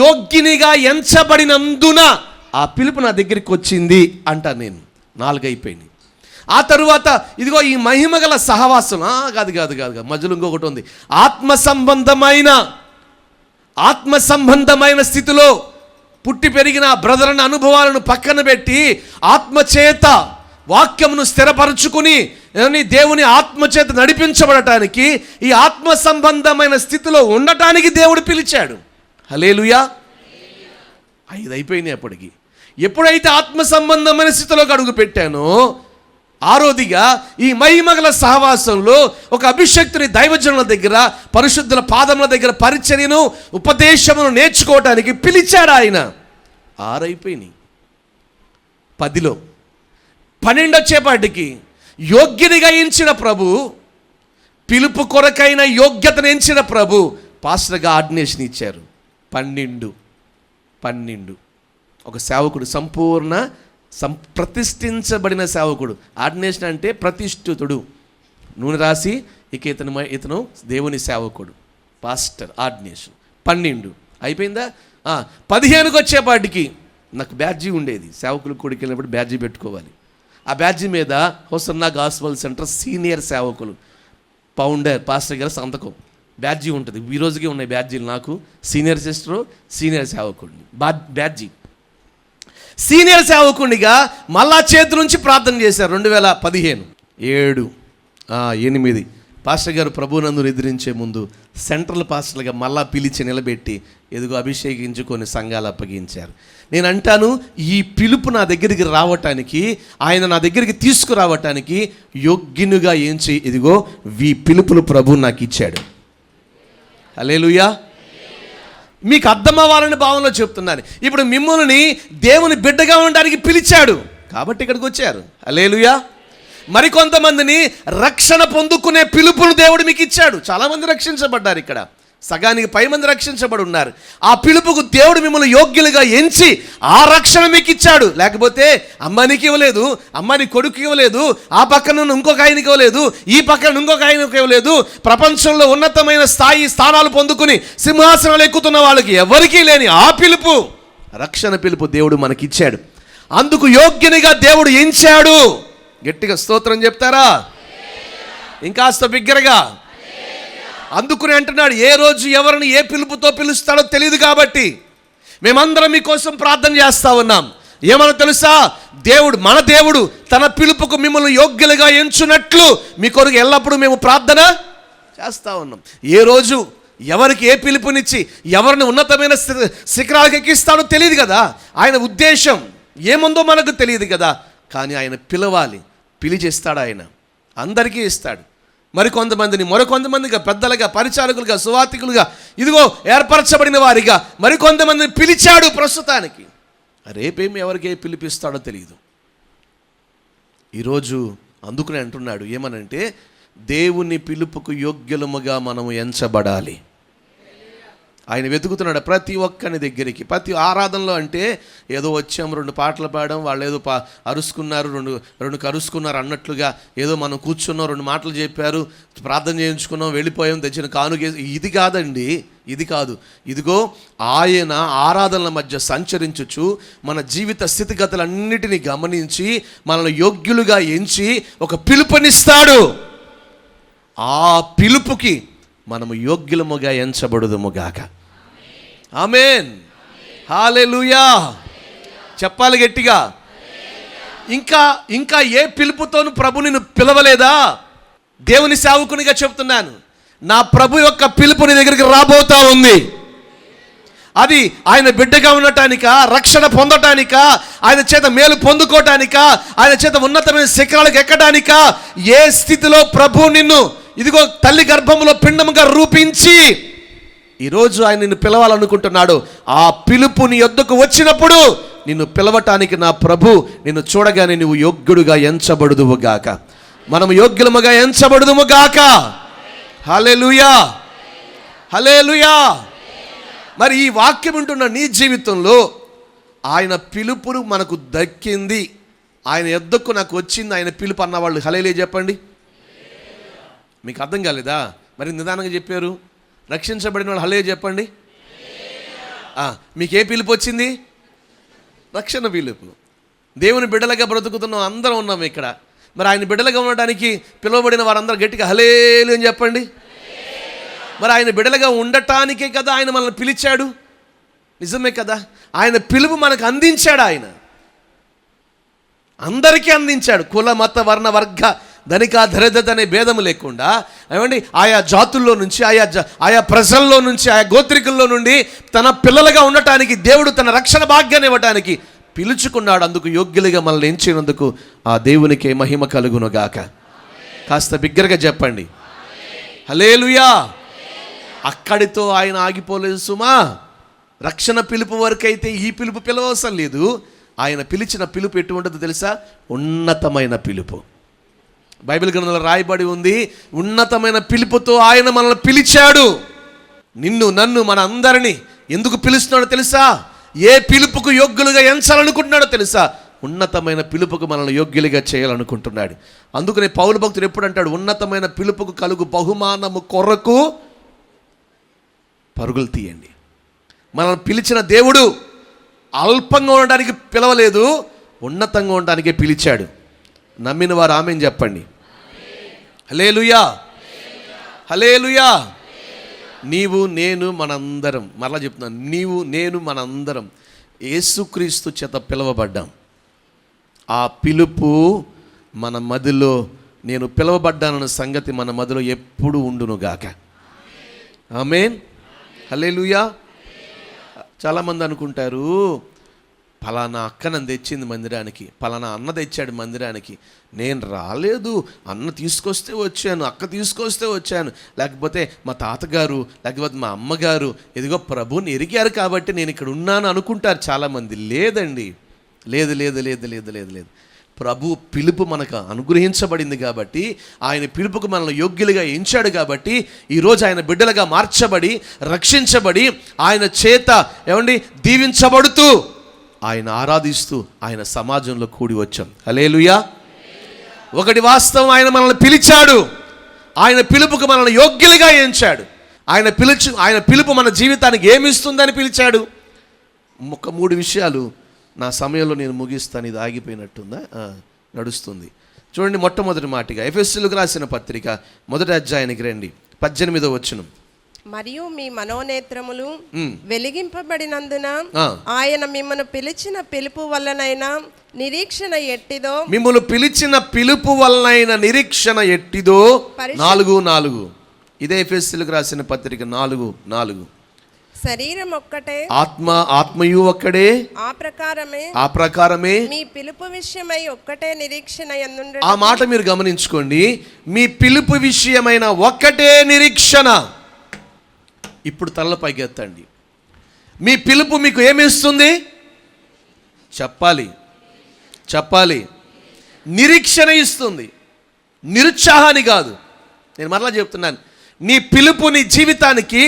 యోగ్యునిగా ఎంచబడినందున ఆ పిలుపు నా దగ్గరికి వచ్చింది అంటాను నేను. 4 అయిపోయినాయి. ఆ తరువాత ఇదిగో ఈ మహిమగల సహవాసం, కాదు మధ్యలో ఇంకొకటి ఉంది. ఆత్మ సంబంధమైన స్థితిలో పుట్టి పెరిగిన బ్రదర్ని అనుభవాలను పక్కన పెట్టి ఆత్మచేత వాక్యమును స్థిరపరచుకుని దేవుని ఆత్మచేత నడిపించబడటానికి, ఈ ఆత్మ సంబంధమైన స్థితిలో ఉండటానికి దేవుడు పిలిచాడు. హల్లెలూయా. 5 అయిపోయినాయి అప్పటికి. ఎప్పుడైతే ఆత్మ సంబంధమైన స్థితిలోకి అడుగు పెట్టానో, 6వదిగా ఈ మహిమగల సహవాసంలో ఒక అభిషక్తుని దైవజనుల దగ్గర, పరిశుద్ధుల పాదముల దగ్గర పరిచర్యను, ఉపదేశమును నేర్చుకోవటానికి పిలిచాడు ఆయన. 6 అయిపోయినాయి. 10లో 12 వచ్చేపాటికి యోగ్యునిగా ఎంచిన ప్రభు, పిలుపు కొరకైన యోగ్యతను ఎంచిన ప్రభు పాస్టర్గా ఆర్డినేషన్ ఇచ్చారు. 12 ఒక సేవకుడు, సంపూర్ణ ప్రతిష్ఠించబడిన సేవకుడు. ఆర్డినేషన్ అంటే ప్రతిష్ఠితుడు, నూనె రాసి ఇతను దేవుని సేవకుడు, పాస్టర్ ఆర్డినేషన్. 12 అయిపోయిందా? 15కి వచ్చేపాటికి నాకు బ్యాడ్జీ ఉండేది. సేవకులు కూడికి వెళ్ళినప్పుడు బ్యాడ్జీ పెట్టుకోవాలి. ఆ బ్యాడ్జీ మీద హోసన్నా గాస్పల్ సెంటర్ సీనియర్ సేవకులు, ఫౌండర్ పాస్టర్ గారు సంతకం, బ్యాడ్జీ ఉంటుంది. ఈ రోజుకి ఉన్నాయి బ్యాడ్జీలు నాకు. Senior sister, senior సేవకుడిని బ్యాడ్జీ. సీనియర్ సేవకునిగా మళ్ళా చేతి నుంచి ప్రార్థన చేశారు. 2015 7 8 పాస్టర్ గారు ప్రభునందు నిద్రించే ముందు సెంట్రల్ పాస్టర్గా మళ్ళా పిలిచి నిలబెట్టి ఎదుగు అభిషేకించుకొని సంఘాలు అప్పగించారు. నేను అంటాను, ఈ పిలుపు నా దగ్గరికి రావటానికి, ఆయన నా దగ్గరికి తీసుకురావటానికి యోగ్యునిగా ఏంచి ఇదిగో ఈ పిలుపులు ప్రభు నాకు ఇచ్చాడు. హల్లెలూయా. మీకు అర్థం అవ్వాలని భావనలో చెప్తున్నాను. ఇప్పుడు మిమ్మల్ని దేవుని బిడ్డగా ఉండడానికి పిలిచాడు కాబట్టి ఇక్కడికి వచ్చారు. హల్లెలూయా. మరికొంతమందిని రక్షణ పొందుకునే పిలుపును దేవుడు మీకు ఇచ్చాడు. చాలామంది రక్షించబడ్డారు. ఇక్కడ సగానికి పై మంది రక్షించబడి ఉన్నారు. ఆ పిలుపుకు దేవుడు మిమ్మల్ని యోగ్యులుగా ఎంచి ఆ రక్షణ మీకు ఇచ్చాడు. లేకపోతే అమ్మానికి ఇవ్వలేదు, అమ్మాని కొడుకు ఇవ్వలేదు, ఆ పక్కన ఇంకొక ఆయనకి ఇవ్వలేదు, ఈ పక్కన ఇంకొక ఆయనకి ఇవ్వలేదు. ప్రపంచంలో ఉన్నతమైన స్థానాలు పొందుకుని సింహాసనాలు ఎక్కుతున్న వాళ్ళకి ఎవరికీ లేని ఆ పిలుపు, రక్షణ పిలుపు దేవుడు మనకిచ్చాడు. అందుకు యోగ్యునిగా దేవుడు ఎంచాడు. గట్టిగా స్తోత్రం చెప్తారా? ఇంకాస్త బిగ్గరగా. అందుకుని అంటున్నాడు, ఏ రోజు ఎవరిని ఏ పిలుపుతో పిలుస్తాడో తెలియదు కాబట్టి మేమందరం మీకోసం ప్రార్థన చేస్తా ఉన్నాం. ఏమన్నా తెలుసా? మన దేవుడు తన పిలుపుకు మిమ్మల్ని యోగ్యులుగా ఎంచునట్లు మీ కొరకు ఎల్లప్పుడూ మేము ప్రార్థన చేస్తా ఉన్నాం. ఏ రోజు ఎవరికి ఏ పిలుపునిచ్చి ఎవరిని ఉన్నతమైన శిఖరాలకు ఎక్కిస్తాడో తెలియదు కదా. ఆయన ఉద్దేశం ఏముందో మనకు తెలియదు కదా. కానీ ఆయన పిలవాలి, పిలిచిస్తాడు. ఆయన అందరికీ ఇస్తాడు. మరికొంతమందిగా పెద్దలుగా, పరిచారకులుగా, సువార్థికులుగా, ఇదిగో ఏర్పరచబడిన వారిగా మరికొంతమందిని పిలిచాడు ప్రస్తుతానికి. రేపేమి ఎవరికి పిలిపిస్తాడో తెలియదు. ఈరోజు అందుకునే అంటున్నాడు ఏమనంటే, దేవుని పిలుపుకు యోగ్యులముగా మనము ఎంచబడాలి. ఆయన వెతుకుతున్నాడు ప్రతి ఒక్కని దగ్గరికి. ప్రతి ఆరాధనలో అంటే ఏదో వచ్చాం, 2 పాటలు పాడాం, వాళ్ళు ఏదో అరుసుకున్నారు, రెండు కరుసుకున్నారు అన్నట్లుగా ఏదో మనం కూర్చున్నాం, 2 మాటలు చెప్పారు, ప్రార్థన చేయించుకున్నాం, వెళ్ళిపోయాం, తెచ్చిన కానుక. ఇది కాదండి, ఇది కాదు. ఇదిగో ఆయన ఆరాధనల మధ్య సంచరించుచు మన జీవిత స్థితిగతులన్నిటినీ గమనించి మనల్ని యోగ్యులుగా ఎంచి ఒక పిలుపునిస్తాడు. ఆ పిలుపుకి మనము యోగ్యులముగా ఎంచబడుదుముగాక. ఆమేన్, హల్లెలూయా. చెప్పాలి గట్టిగా. ఇంకా ఏ పిలుపుతోను ప్రభు నిన్ను పిలవలేదా? దేవుని సేవకునిగా చెప్తున్నాను, నా ప్రభు యొక్క పిలుపు నీ దగ్గరికి రాబోతా ఉంది. అది ఆయన బిడ్డగా ఉండటానిక, రక్షణ పొందటానిక, ఆయన చేత మేలు పొందుకోవటానిక, ఆయన చేత ఉన్నతమైన శిఖరాలకు ఎక్కడానిక, ఏ స్థితిలో ప్రభు నిన్ను ఇదిగో తల్లి గర్భంలో పిండముగా రూపించి ఈరోజు ఆయన నిన్ను పిలవాలనుకుంటున్నాడు. ఆ పిలుపు నీ యొద్దకు వచ్చినప్పుడు నిన్ను పిలవటానికి నా ప్రభు నిన్ను చూడగానే నువ్వు యోగ్యుడుగా ఎంచబడుదువుగాక. మనం యోగ్యులముగా ఎంచబడుదుముగాక. హల్లెలూయా, హల్లెలూయా. మరి ఈ వాక్యం ఉంటున్న నీ జీవితంలో ఆయన పిలుపును మనకు దక్కింది, ఆయన యొద్దకు నాకు వచ్చింది ఆయన పిలుపు అన్నవాళ్ళు హల్లెలూయా చెప్పండి. మీకు అర్థం కాలేదా? మరి నిదానంగా చెప్పారు. రక్షించబడిన వాళ్ళు హల్లెలూయా చెప్పండి. మీకు ఏ పిలుపు వచ్చింది? రక్షణ పిలుపు. దేవుని బిడ్డలుగా బ్రతుకుతున్నాం, అందరం ఉన్నాం ఇక్కడ. మరి ఆయన బిడ్డలుగా ఉండడానికి పిలువబడిన వారందరూ గట్టిగా హల్లెలూయా అని చెప్పండి. మరి ఆయన బిడ్డలుగా ఉండటానికే కదా ఆయన మనల్ని పిలిచాడు. నిజమే కదా, ఆయన పిలుపు మనకు అందించాడు. ఆయన అందరికీ అందించాడు. కుల మత వర్ణ వర్గ ధనిక దరిద్రత అనే భేదము లేకుండా, ఏమండి, ఆయా జాతుల్లో నుంచి, ఆయా ప్రజల్లో నుంచి, ఆయా గోత్రికుల్లో నుండి తన పిల్లలుగా ఉండటానికి దేవుడు తన రక్షణ భాగ్యాన్ని ఇవ్వటానికి పిలుచుకున్నాడు. అందుకు యోగ్యులుగా మనల్ని ఎంచినందుకు ఆ దేవునికి మహిమ కలుగునుగాక. కాస్త బిగ్గరగా చెప్పండి హల్లెలూయా. అక్కడితో ఆయన ఆగిపోలేదు సుమా. రక్షణ పిలుపు వరకైతే ఈ పిలుపు పిలవవసరం లేదు. ఆయన పిలిచిన పిలుపు ఎటువంటిదో తెలుసా? ఉన్నతమైన పిలుపు. బైబిల్ గ్రంథంలో రాయబడి ఉంది, ఉన్నతమైన పిలుపుతో ఆయన మనల్ని పిలిచాడు. నిన్ను నన్ను మన అందరినీ ఎందుకు పిలుస్తున్నాడో తెలుసా? ఏ పిలుపుకు యోగ్యులుగా ఎంచాలనుకుంటున్నాడో తెలుసా? ఉన్నతమైన పిలుపుకు మనల్ని యోగ్యులుగా చేయాలనుకుంటున్నాడు. అందుకనే పౌలు భక్తుడు ఎప్పుడు అంటాడు, ఉన్నతమైన పిలుపుకు కలుగు బహుమానము కొరకు పరుగులు తీయండి. మనల్ని పిలిచిన దేవుడు అల్పంగా ఉండడానికి పిలవలేదు, ఉన్నతంగా ఉండడానికే పిలిచాడు. నమ్మిన వారు ఆమేన్ చెప్పండి. హల్లెలూయా, హల్లెలూయా. నీవు నేను మనందరం, మరలా చెప్తున్నాను, నీవు నేను మనందరం యేసుక్రీస్తు చేత పిలవబడ్డాం. ఆ పిలుపు మన మదిలో, నేను పిలవబడ్డానన్న సంగతి మన మదిలో ఎప్పుడు ఉండునుగాక. ఆమేన్, హల్లెలూయా. చాలామంది అనుకుంటారు, పలానా అక్క నన్ను తెచ్చింది మందిరానికి, పలానా అన్న తెచ్చాడు మందిరానికి, నేను రాలేదు, అన్న తీసుకొస్తే వచ్చాను, అక్క తీసుకొస్తే వచ్చాను, లేకపోతే మా తాతగారు, లేకపోతే మా అమ్మగారు ఇదిగో ప్రభుని ఎరిగారు కాబట్టి నేను ఇక్కడ ఉన్నాను అనుకుంటారు చాలామంది. లేదండి, లేదు లేదు లేదు లేదు లేదు లేదు. ప్రభు పిలుపు మనకు అనుగ్రహించబడింది కాబట్టి, ఆయన పిలుపుకు మనల్ని యోగ్యులుగా ఎంచాడు కాబట్టి ఈరోజు ఆయన బిడ్డలుగా మార్చబడి, రక్షించబడి, ఆయన చేత ఏమండి దీవించబడుతూ, ఆయన ఆరాధిస్తూ ఆయన సమాజంలో కూడి వచ్చాం. హల్లెలూయా. ఒకటి వాస్తవం, ఆయన మనల్ని పిలిచాడు, ఆయన పిలుపుకు మనల్ని యోగ్యులుగా ఎంచాడు. ఆయన పిలుపు మన జీవితానికి ఏమిస్తుందని పిలిచాడు. ఒక 3 విషయాలు నా సమయంలో నేను ముగిస్తాను. ఇది ఆగిపోయినట్టుందా? నడుస్తుంది. చూడండి, మొట్టమొదటి మాటిగా ఎఫెసీయులకు రాసిన పత్రిక 1వ అధ్యాయానికి రండి, 18వ వచనం. మరియు మీ మనోనేత్రములు వెలిగింపబడినందున ఆయన మిమ్మల్ని పిలిచిన పిలుపు వల్లనైనా నిరీక్షణ ఎట్టిదో, మిమ్మల్ని పిలిచిన పిలుపు వల్లనైన నిరీక్షణ ఎట్టిదో. 4:4. ఇదే ఎఫెసీయులకు రాసిన పత్రిక 4:4. శరీరం ఒక్కటే, ఆత్మయు ఒక్కడే, ఆ ప్రకారమే మీ పిలుపు విషయమై ఒక్కటే నిరీక్షణ యందుండుట. ఆ మాట మీరు గమనించుకోండి. మీ పిలుపు విషయమైన ఒక్కటే నిరీక్షణ. ఇప్పుడు తలల పైకి ఎత్తండి. మీ పిలుపు మీకు ఏమిస్తుంది? చెప్పాలి. నిరీక్షణ ఇస్తుంది, నిరుత్సాహాన్ని కాదు. నేను మరలా చెప్తున్నాను, నీ పిలుపు నీ జీవితానికి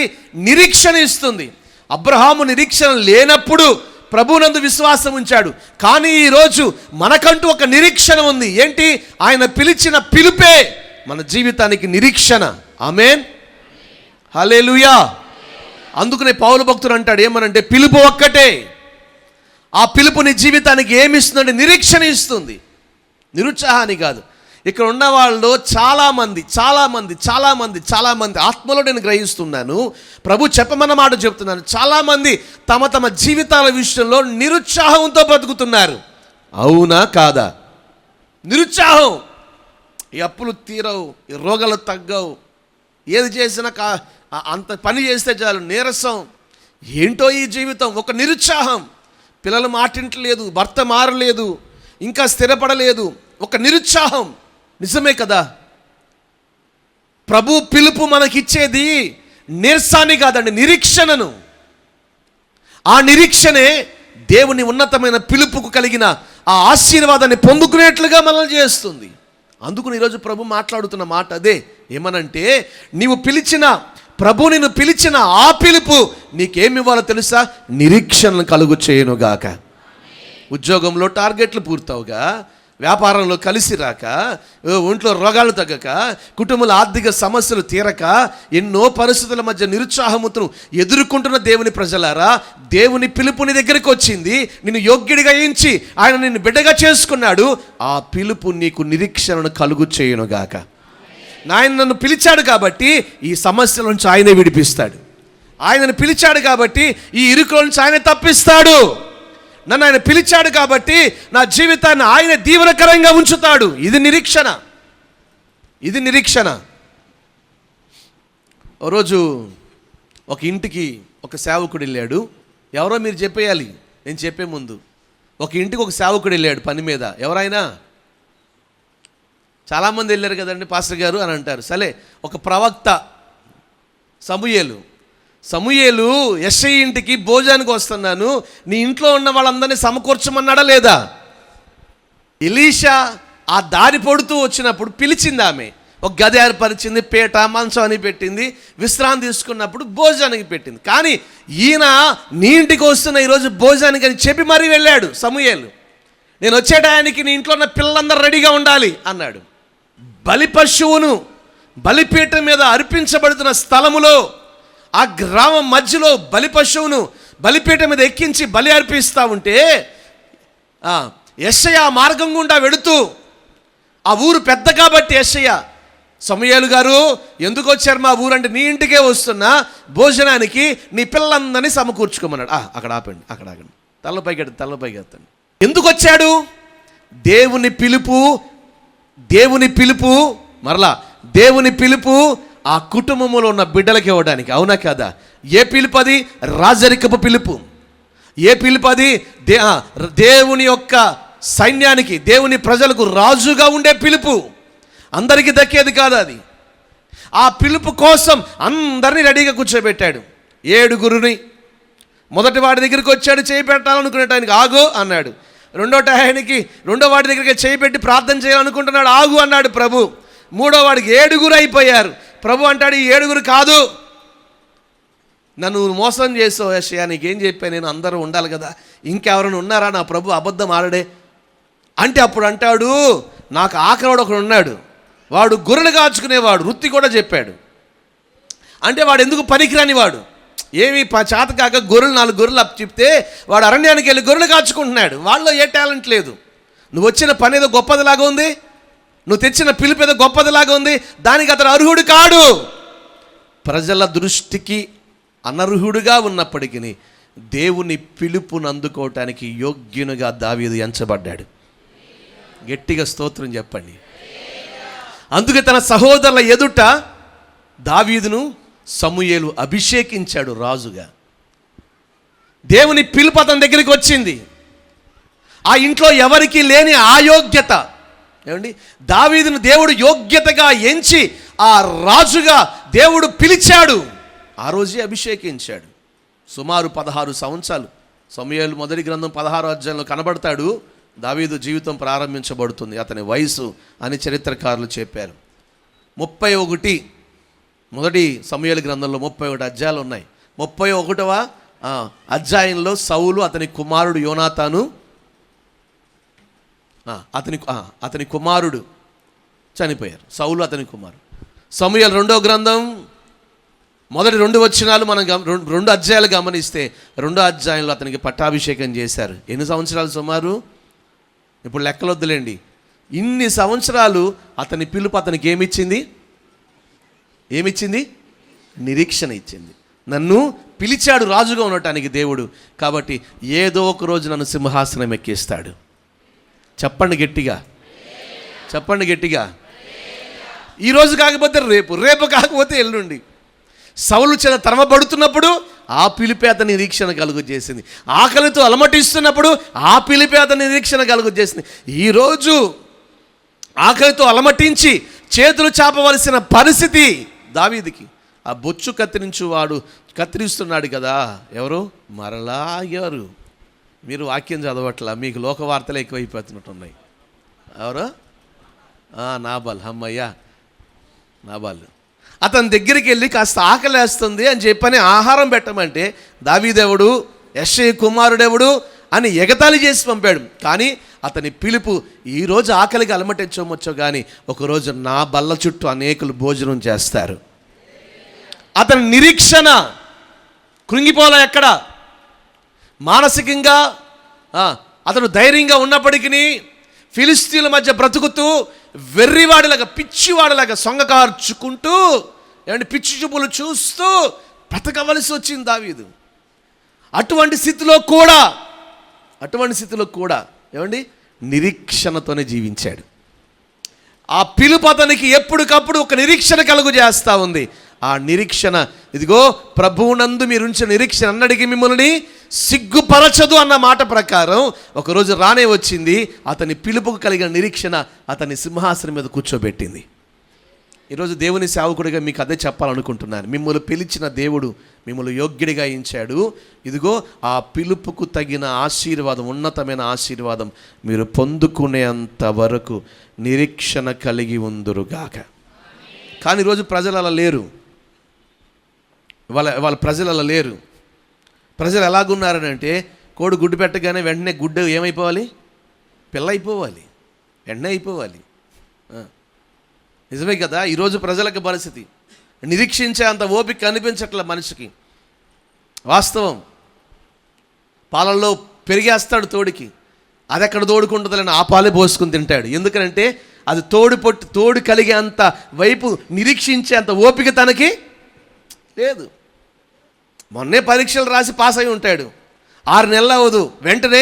నిరీక్షణ ఇస్తుంది. అబ్రహాము నిరీక్షణ లేనప్పుడు ప్రభువునందు విశ్వాసం ఉంచాడు. కానీ ఈరోజు మనకంటూ ఒక నిరీక్షణ ఉంది. ఏంటి? ఆయన పిలిచిన పిలుపే మన జీవితానికి నిరీక్షణ. ఆమేన్, హల్లెలూయా. అందుకనే పౌలు భక్తుడు అంటాడు ఏమనంటే, పిలుపు ఒక్కటే. ఆ పిలుపు నీ జీవితానికి ఏమి ఇస్తుందంటే నిరీక్షణ ఇస్తుంది, నిరుత్సాహాన్ని కాదు. ఇక్కడ ఉన్న వాళ్ళు చాలామంది ఆత్మలో నేను గ్రహిస్తున్నాను, ప్రభు చెప్పమన్న మాట చెప్తున్నాను. చాలామంది తమ జీవితాల విషయంలో నిరుత్సాహంతో బతుకుతున్నారు. అవునా కాదా? నిరుత్సాహం. ఈ అప్పులు తీరవు, ఈ రోగాలు తగ్గవు, ఏది చేసినా అంత పని చేస్తే చాలు నీరసం. ఏంటో ఈ జీవితం, ఒక నిరుత్సాహం. పిల్లలు మాటింటలేదు, భర్త మారలేదు, ఇంకా స్థిరపడలేదు, ఒక నిరుత్సాహం. నిజమే కదా? ప్రభు పిలుపు మనకిచ్చేది నీరసాన్ని కాదండి, నిరీక్షణను. ఆ నిరీక్షణే దేవుని ఉన్నతమైన పిలుపుకు కలిగిన ఆ ఆశీర్వాదాన్ని పొందుకునేట్లుగా మనల్ని చేస్తుంది. అందుకు ఈరోజు ప్రభు మాట్లాడుతున్న మాట అదే. ఏమనంటే, ప్రభు నిన్ను పిలిచిన ఆ పిలుపు నీకేమి ఇవ్వాలో తెలుసా? నిరీక్షణను కలుగు చేయనుగాక. ఉద్యోగంలో టార్గెట్లు పూర్తవుగా, వ్యాపారంలో కలిసి రాక, ఒంట్లో రోగాలు తగ్గక, కుటుంబంలో ఆర్థిక సమస్యలు తీరక, ఎన్నో పరిస్థితుల మధ్య నిరుత్సాహముతో ఎదుర్కొంటున్న దేవుని ప్రజలారా, దేవుని పిలుపు నీ దగ్గరికి వచ్చింది. నిన్ను యోగ్యుడిగా ఎంచి ఆయన నిన్ను బిడ్డగా చేసుకున్నాడు. ఆ పిలుపు నీకు నిరీక్షణను కలుగు చేయనుగాక. ఆయన నన్ను పిలిచాడు కాబట్టి ఈ సమస్యల నుంచి ఆయనే విడిపిస్తాడు. ఆయనను పిలిచాడు కాబట్టి ఈ ఇరుకుల నుంచి ఆయన తప్పిస్తాడు. నన్ను ఆయన పిలిచాడు కాబట్టి నా జీవితాన్ని ఆయన దీవెనకరంగా ఉంచుతాడు. ఇది నిరీక్షణ. ఓ రోజు ఒక ఇంటికి ఒక సేవకుడు వెళ్ళాడు. ఎవరో మీరు చెప్పేయాలి, నేను చెప్పే ముందు. ఒక ఇంటికి ఒక సేవకుడు వెళ్ళాడు పని మీద. ఎవరైనా? చాలామంది వెళ్ళారు కదండి పాస్టర్ గారు అని అంటారు. సరే, ఒక ప్రవక్త సమూయేలు యెషై ఇంటికి భోజనానికి వస్తున్నాను, నీ ఇంట్లో ఉన్న వాళ్ళందరినీ సమకూర్చమన్నాడా లేదా? ఎలీషా ఆ దారి పొడుతూ వచ్చినప్పుడు పిలిచింది ఆమె. ఒక గది ఏర్పరిచింది, పీట మంచం అని పెట్టింది, విశ్రాంతి తీసుకున్నప్పుడు భోజనానికి పెట్టింది. కానీ ఈయన నీ ఇంటికి వస్తున్న ఈరోజు భోజనానికి అని చెప్పి మరీ వెళ్ళాడు సమూయేలు. నేను వచ్చే టయానికి నీ ఇంట్లో ఉన్న పిల్లలందరూ రెడీగా ఉండాలి అన్నాడు. బలి పశువును బలిపీఠం మీద అర్పించబడుతున్న స్థలములో, ఆ గ్రామం మధ్యలో బలి పశువును బలిపీఠం మీద ఎక్కించి బలి అర్పిస్తూ ఉంటే యెషయా మార్గం గుండా వెడుతూ, ఆ ఊరు పెద్ద కాబట్టి యెషయా, సమూయేలు గారు ఎందుకు వచ్చారు మా ఊరు అంటే, నీ ఇంటికే వస్తున్నా భోజనానికి, నీ పిల్లలందరినీ సమకూర్చుకోమన్నాడు. అక్కడ ఆపండి, అక్కడ ఆగండి, తలపైకి ఎత్తండి. ఎందుకు వచ్చాడు? దేవుని పిలుపు ఆ కుటుంబంలో ఉన్న బిడ్డలకి ఇవ్వడానికి. అవునా కదా? ఏ పిలుపు అది? రాజరికపు పిలుపు. ఏ పిలుపు అది? దేవుని యొక్క సైన్యానికి, దేవుని ప్రజలకు రాజుగా ఉండే పిలుపు. అందరికీ దక్కేది కాదు అది. ఆ పిలుపు కోసం అందరినీ రెడీగా కూర్చోబెట్టాడు. 7 మొదటి వాడి దగ్గరికి వచ్చాడు, చేయి పెట్టాలనుకునేటానికి ఆగు అన్నాడు. రెండో వాడి దగ్గరికి చేయి పెట్టి ప్రార్థన చేయాలనుకుంటున్నాడు, ఆగు అన్నాడు ప్రభు. 3వ వాడికి 7 అయిపోయారు. ప్రభు అంటాడు, ఈ 7 కాదు, నన్ను మోసం చేసావు యెషయా, నీకేం చెప్పా నేను, అందరూ ఉండాలి కదా, ఇంకెవరైనా ఉన్నారా? నా ప్రభు అబద్ధం ఆడడే అంటే అప్పుడు అంటాడు, నాకు ఆఖరివాడు ఒకడు ఉన్నాడు, వాడు గొర్రెలు కాచుకునేవాడు, వృత్తి కూడా చెప్పాడు. అంటే వాడు ఎందుకు పనికిరాని వాడు, ఏమి చేత కాక 4 గొర్రెలు అప్పు చెప్తే వాడు అరణ్యానికి వెళ్ళి గొర్రెలు కాచుకుంటున్నాడు. వాళ్ళలో ఏ టాలెంట్ లేదు. నువ్వు వచ్చిన పని ఏదో గొప్పదిలాగా ఉంది, నువ్వు తెచ్చిన పిలుపు ఏదో గొప్పదిలాగా ఉంది, దానికి అతను అర్హుడు కాడు. ప్రజల దృష్టికి అనర్హుడుగా ఉన్నప్పటికీ దేవుని పిలుపును అందుకోవటానికి యోగ్యునిగా దావీదు ఎంచబడ్డాడు. గట్టిగా స్తోత్రం చెప్పండి. అందుకే తన సహోదరుల ఎదుట దావీదును సమూయేలు అభిషేకించాడు రాజుగా. దేవుని పిలుపు అతని దగ్గరికి వచ్చింది. ఆ ఇంట్లో ఎవరికి లేని ఆయోగ్యత, ఏమండి, దావీదును దేవుడు యోగ్యతగా ఎంచి ఆ రాజుగా దేవుడు పిలిచాడు. ఆ రోజే అభిషేకించాడు. సుమారు 16 సంవత్సరాలు సమూయేలు మొదటి గ్రంథం 16వ అధ్యాయంలో కనబడతాడు. దావీదు జీవితం ప్రారంభించబడుతుంది. అతని వయసు అని చరిత్రకారులు చెప్పారు. మొదటి సమూయేలు గ్రంథంలో 31 అధ్యాయాలు ఉన్నాయి. 31వ అధ్యాయంలో సౌలు, అతని కుమారుడు యోనాతాను, అతని కుమారుడు చనిపోయారు. సౌలు అతని కుమారుడు. సమూయేలు 2వ గ్రంథం మొదటి 2 వచనాలు మనం 2 అధ్యాయాలు గమనిస్తే 2వ అధ్యాయంలో అతనికి పట్టాభిషేకం చేశారు. ఎన్ని సంవత్సరాలు సుమారు? ఇప్పుడు లెక్కలొద్దులేండి. ఇన్ని సంవత్సరాలు అతని పిలుపు అతనికి ఏమిచ్చింది? నిరీక్షణ ఇచ్చింది. నన్ను పిలిచాడు రాజుగా ఉండటానికి దేవుడు, కాబట్టి ఏదో ఒక రోజు నన్ను సింహాసనం ఎక్కిస్తాడు. చెప్పండి గట్టిగా. ఈరోజు కాకపోతే రేపు కాకపోతే ఎల్లుండి. సౌలు చేత తరమబడుతున్నప్పుడు ఆ పిలిపే అతని నిరీక్షణ కలుగు చేసింది. ఆకలితో అలమటిస్తున్నప్పుడు ఆ పిలిపే అతని నిరీక్షణ కలుగు చేసింది. ఈరోజు ఆకలితో అలమటించి చేతులు చాపవలసిన పరిస్థితి దావీదుకి. ఆ బొచ్చు వాడు కత్తిరిస్తున్నాడు కదా, ఎవరు? మరలా ఎవరు? మీరు వాక్యం చదవట్లా, మీకు లోక వార్తలు ఎక్కువైపోతున్నట్టున్నాయి. ఎవరు? నాబాల్. అమ్మయ్యా, నాబాల్. అతని దగ్గరికి వెళ్ళి కాస్త ఆకలేస్తుంది అని చెప్పని ఆహారం పెట్టమంటే దావీదెవడు, యెష్షయి కుమారుడెవడు అని ఎగతాళి చేసి పంపాడు. కానీ అతని పిలుపు ఈరోజు ఆకలికి అలమటించవచ్చో కానీ ఒకరోజు నా బల్ల చుట్టూ అనేకులు భోజనం చేస్తారు. అతని నిరీక్షణ కృంగిపోలే. ఎక్కడ మానసికంగా అతను ధైర్యంగా ఉన్నప్పటికీ ఫిలిస్తీన్ల మధ్య బ్రతుకుతూ వెర్రివాడిలాగా, పిచ్చివాడిలాగా సొంగకార్చుకుంటూ, ఏమంటే పిచ్చి చూపులు చూస్తూ బ్రతకవలసి వచ్చింది దావీదు. అటువంటి స్థితిలో కూడా ఏమండి నిరీక్షణతోనే జీవించాడు. ఆ పిలుపు అతనికి ఎప్పటికప్పుడు ఒక నిరీక్షణ కలుగు చేస్తూ ఉంది. ఆ నిరీక్షణ, ఇదిగో ప్రభువునందు మీరుంచిన నిరీక్షణ అన్నడికి మిమ్మల్ని సిగ్గుపరచదు అన్న మాట ప్రకారం ఒకరోజు రానే వచ్చింది. అతని పిలుపుకు కలిగిన నిరీక్షణ అతని సింహాసనం మీద కూర్చోబెట్టింది. ఈరోజు దేవుని సేవకుడిగా మీకు అదే చెప్పాలనుకుంటున్నాను. మిమ్మల్ని పిలిచిన దేవుడు మిమ్మల్ని యోగ్యుడిగా ఎంచాడు. ఇదిగో ఆ పిలుపుకు తగిన ఆశీర్వాదం, ఉన్నతమైన ఆశీర్వాదం మీరు పొందుకునేంత వరకు నిరీక్షణ కలిగి ఉందురుగాక. కానీ ఈరోజు ప్రజలు అలా లేరు. వాళ్ళ ప్రజలు అలా లేరు. ప్రజలు ఎలాగున్నారనంటే, కోడి గుడ్డు పెట్టగానే వెంటనే గుడ్డు ఏమైపోవాలి? పిల్ల అయిపోవాలి, వెంటనే అయిపోవాలి. నిజమే కదా ఈరోజు ప్రజలకు పరిస్థితి. నిరీక్షించే అంత ఓపిక కనిపించట్లే మనిషికి. వాస్తవం. పాలల్లో పెరిగేస్తాడు తోడికి, అది ఎక్కడ తోడుకుంటుందని ఆ పాలే పోసుకుని తింటాడు. ఎందుకంటే అది తోడు కలిగే అంత వైపు నిరీక్షించే అంత ఓపిక తనకి లేదు. మొన్నే పరీక్షలు రాసి పాస్ అయి ఉంటాడు, 6 నెలలు అవ్వదు, వెంటనే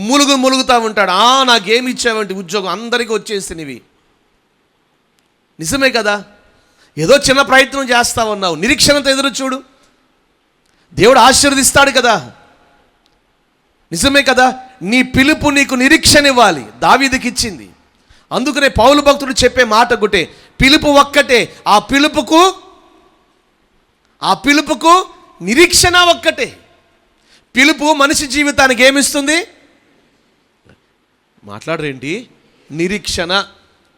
ములుగుతూ ఉంటాడు. నాకేమి ఇచ్చావంటే ఉద్యోగం అందరికీ వచ్చేసినవి. నిజమే కదా, ఏదో చిన్న ప్రయత్నం చేస్తా ఉన్నావు, నిరీక్షణతో ఎదురు చూడు, దేవుడు ఆశీర్వదిస్తాడు కదా. నిజమే కదా, నీ పిలుపు నీకు నిరీక్షణ ఇవ్వాలి. దావీదుకి ఇచ్చింది. అందుకనే పౌలు భక్తుడు చెప్పే మాట ఒకటే, పిలుపు ఒక్కటే, ఆ పిలుపుకు నిరీక్షణ ఒక్కటే. పిలుపు మనిషి జీవితానికి ఏమిస్తుంది? మాట్లాడరేంటి? నిరీక్షణ.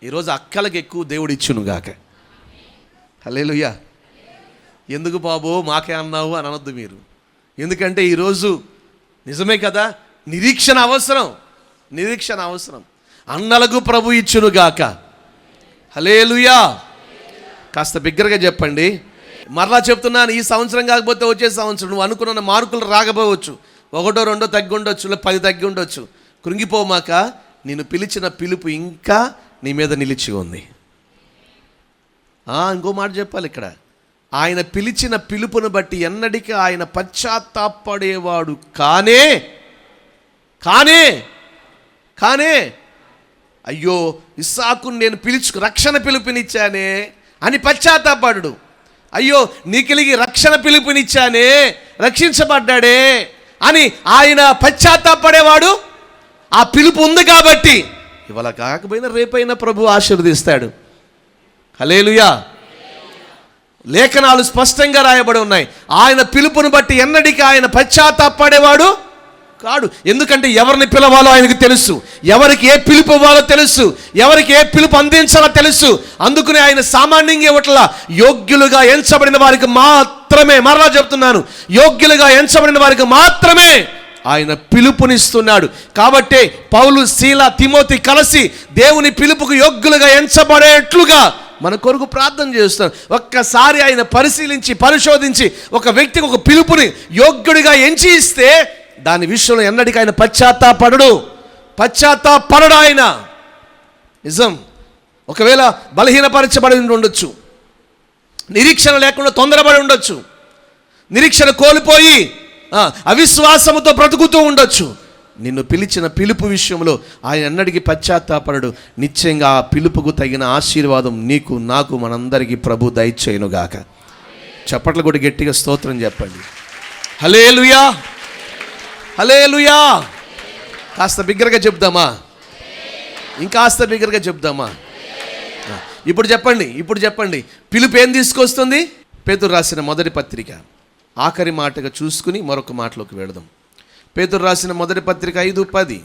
ఈరోజు అక్కలకి ఎక్కువ దేవుడు ఇచ్చునుగాక. హల్లెలూయా. ఎందుకు బాబు మాకే అన్నావు అని అనొద్దు మీరు. ఎందుకంటే ఈరోజు నిజమే కదా, నిరీక్షణ అవసరం. అన్నలకు ప్రభు ఇచ్చునుగాక. హల్లెలూయా. కాస్త బిగ్గరగా చెప్పండి. మరలా చెప్తున్నాను, ఈ సంవత్సరం కాకపోతే వచ్చే సంవత్సరం నువ్వు అనుకున్న మార్కులు రాకపోవచ్చు, 1, 2 తగ్గి ఉండొచ్చు, 10 తగ్గి ఉండొచ్చు. కృంగిపోమాక, నేను పిలిచిన పిలుపు ఇంకా నీ మీద నిలిచి ఉంది. ఇంకో మాట చెప్పాలి ఇక్కడ, ఆయన పిలిచిన పిలుపును బట్టి ఎన్నటికీ ఆయన పశ్చాత్తాపడేవాడు కానే అయ్యో ఇస్సాకును నేను రక్షణ పిలుపునిచ్చానే అని పశ్చాత్తాపడు. అయ్యో నీకెలిగి రక్షణ పిలుపునిచ్చానే, రక్షించబడ్డాడే అని ఆయన పశ్చాత్తాపడేవాడు. ఆ పిలుపు ఉంది కాబట్టి ఇవాళ కాకపోయినా రేపైనా ప్రభు ఆశీర్వదిస్తాడు. హల్లెలూయా. లేఖనాలు స్పష్టంగా రాయబడి ఉన్నాయి, ఆయన పిలుపును బట్టి ఎన్నటికీ ఆయన పశ్చాత్తాపడేవాడు కాడు. ఎందుకంటే ఎవరిని పిలవాలో ఆయనకు తెలుసు, ఎవరికి ఏ పిలుపు ఇవ్వాలో తెలుసు, ఎవరికి ఏ పిలుపు అందించాలో తెలుసు. అందుకనే ఆయన సామాన్యంగా ఇవ్వట్లా, యోగ్యులుగా ఎంచబడిన వారికి మాత్రమే, మరలా చెప్తున్నాను, యోగ్యులుగా ఎంచబడిన వారికి మాత్రమే ఆయన పిలుపునిస్తున్నాడు. కాబట్టే పౌలు, శీల, తిమోతి కలిసి దేవుని పిలుపుకు యోగ్యులుగా ఎంచబడేట్లుగా మన కొరకు ప్రార్థన చేస్తాడు. ఒక్కసారి ఆయన పరిశీలించి పరిశోధించి ఒక వ్యక్తికి ఒక పిలుపుని యోగ్యుడిగా ఎంచి ఇస్తే దాని విషయంలో ఎన్నటికీ ఆయన పశ్చాత్తాపడడు ఆయన. నిజం. ఒకవేళ బలహీనపరచబడి ఉండొచ్చు, నిరీక్షణ లేకుండా తొందరపడి ఉండొచ్చు, నిరీక్షణ కోల్పోయి అవిశ్వాసముతో బ్రతుకుతూ ఉండొచ్చు. నిన్ను పిలిచిన పిలుపు విషయంలో ఆయన ఎన్నటికీ పశ్చాత్తాపడడు. నిశ్చయంగా ఆ పిలుపుకు తగిన ఆశీర్వాదం నీకు, నాకు, మనందరికీ ప్రభు దయచేయునుగాక. చప్పట్లు కూడా గట్టిగా స్తోత్రం చెప్పండి. హల్లెలూయా, హల్లెలూయా. కాస్త బిగ్గరగా చెప్దామా? ఇంకాస్త బిగ్గరగా చెప్దామా? ఇప్పుడు చెప్పండి. పిలుపు ఏం తీసుకొస్తుంది? పేతురు రాసిన మొదటి పత్రిక ఆఖరి మాటగా చూసుకుని మరొక మాటలోకి వెళదాం. పేతురు రాసిన మొదటి పత్రిక 5:10.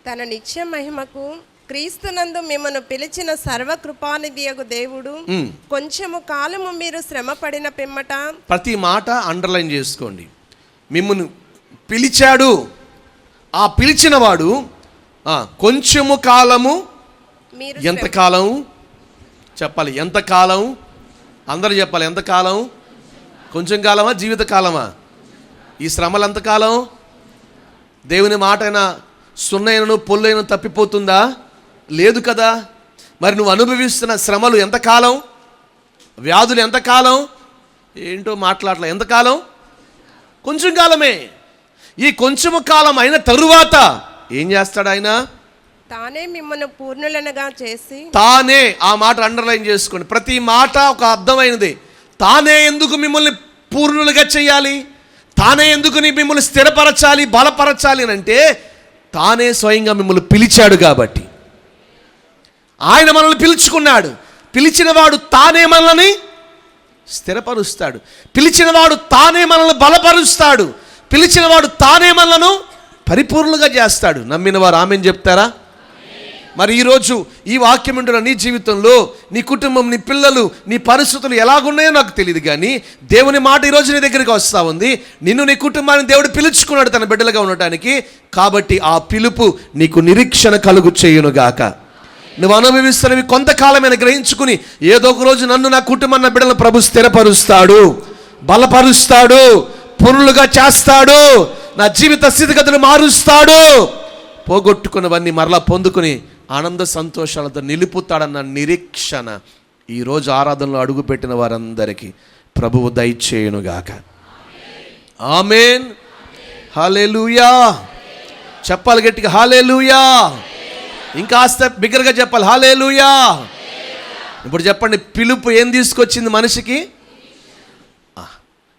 తన నిత్య మహిమకు క్రీస్తునందు మిమ్మను పిలిచిన సర్వకృపానిధియగు దేవుడు కొంచెము కాలము మీరు శ్రమ పడిన పిమ్మట, ప్రతి మాట అండర్లైన్ చేసుకోండి. మిమ్మల్ని పిలిచాడు, ఆ పిలిచిన వాడు కొంచెము కాలము, మీరు ఎంతకాలం చెప్పాలి? ఎంతకాలం? అందరూ చెప్పాలి. ఎంతకాలం? కొంచెం కాలమా, జీవిత కాలమా? ఈ శ్రమలు ఎంతకాలం? దేవుని మాట అయినా సున్నైనను పొల్లైన తప్పిపోతుందా? లేదు కదా. మరి నువ్వు అనుభవిస్తున్న శ్రమలు ఎంతకాలం? వ్యాధులు ఎంతకాలం? ఏంటో మాట్లాడలే. ఎంతకాలం? కొంచెం కాలమే. ఈ కొంచెము కాలం అయిన తరువాత ఏం చేస్తాడు ఆయన? తానే మిమ్మల్ని పూర్ణులనుగా చేసి. తానే, ఆ మాట అండర్లైన్ చేసుకోండి. ప్రతి మాట ఒక అర్థమైనది. తానే ఎందుకు మిమ్మల్ని పూర్ణులుగా చేయాలి? తానే ఎందుకు మిమ్మల్ని స్థిరపరచాలి, బలపరచాలి అని అంటే తానే స్వయంగా మిమ్మల్ని పిలిచాడు కాబట్టి. ఆయన మనల్ని పిలుచుకున్నాడు. పిలిచినవాడు తానే మనల్ని స్థిరపరుస్తాడు. పిలిచినవాడు తానే మనల్ని బలపరుస్తాడు. పిలిచినవాడు తానే మనలను పరిపూర్ణంగా చేస్తాడు. నమ్మిన వారు ఆమేన్ చెప్తారా? మరి ఈరోజు ఈ వాక్యం ఉంటున్న నీ జీవితంలో నీ కుటుంబం, నీ పిల్లలు, నీ పరిస్థితులు ఎలాగున్నాయో నాకు తెలియదు, కానీ దేవుని మాట ఈరోజు నీ దగ్గరికి వస్తూ ఉంది. నిన్ను, నీ కుటుంబాన్ని దేవుడు పిలుచుకున్నాడు తన బిడ్డలుగా ఉండటానికి. కాబట్టి ఆ పిలుపు నీకు నిరీక్షణ కలుగు చేయునుగాక. నువ్వు అనుభవిస్తున్నవి కొంతకాలమైన గ్రహించుకుని ఏదో ఒక రోజు నన్ను, నా కుటుంబం, నా బిడ్డలను ప్రభు స్థిరపరుస్తాడు, బలపరుస్తాడు, పూర్ణులుగా చేస్తాడు, నా జీవిత స్థితిగతులు మారుస్తాడు, పోగొట్టుకున్నవన్నీ మరలా పొందుకుని ఆనంద సంతోషాలతో నిలుపుతాడన్న నిరీక్షణ ఈరోజు ఆరాధనలో అడుగుపెట్టిన వారందరికీ ప్రభువు దయచేయునుగాక. ఆమేన్. హల్లెలూయా. చెప్పాలి గట్టిగా, హల్లెలూయా. ఇంకాస్త బిగ్గరగా చెప్పాలి, హల్లెలూయా. ఇప్పుడు చెప్పండి, పిలుపు ఏం తీసుకొచ్చింది మనిషికి?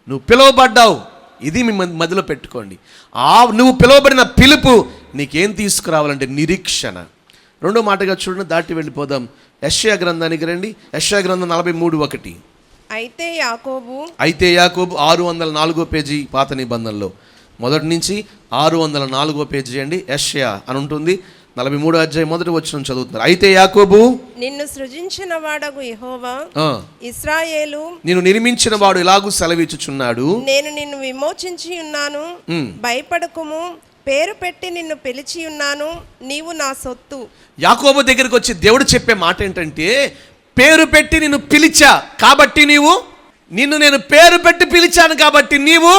నువ్వు పిలువబడ్డావు. ఇది మీ మధ్యలో పెట్టుకోండి. నువ్వు పిలువబడిన పిలుపు నీకేం తీసుకురావాలంటే నిరీక్షణ. రెండో మాటగా చూడండి, దాటి వెళ్ళిపోదాం. యెషయా గ్రంథానికి రండి. యెషయా గ్రంథం 43:1. అయితే యాకోబు 604 పేజీ పాత నిబంధనలో మొదటి నుంచి 604 పేజీ అండి. యెషయా అని ఉంటుంది. 43వ అధ్యాయం మొదటి వచనం చదువుతున్నారు. అయితే యాకోబు, నిన్ను సృజించిన వాడగు యెహోవా, ఇశ్రాయేలు, నిన్ను నిర్మించిన వాడు ఇలాగూ సెలవిచ్చుచున్నాడు, నేను నిన్ను విమోచించి ఉన్నాను, భయపడకుము, పేరు పెట్టి నిన్ను పిలిచి ఉన్నాను, నీవు నా సొత్తు. యాకోబు దగ్గరికి వచ్చి దేవుడు చెప్పే మాట ఏంటంటే, పేరు పెట్టి నిన్ను పిలిచా కాబట్టి నిన్ను నేను పేరు పెట్టి పిలిచాను కాబట్టి నీవు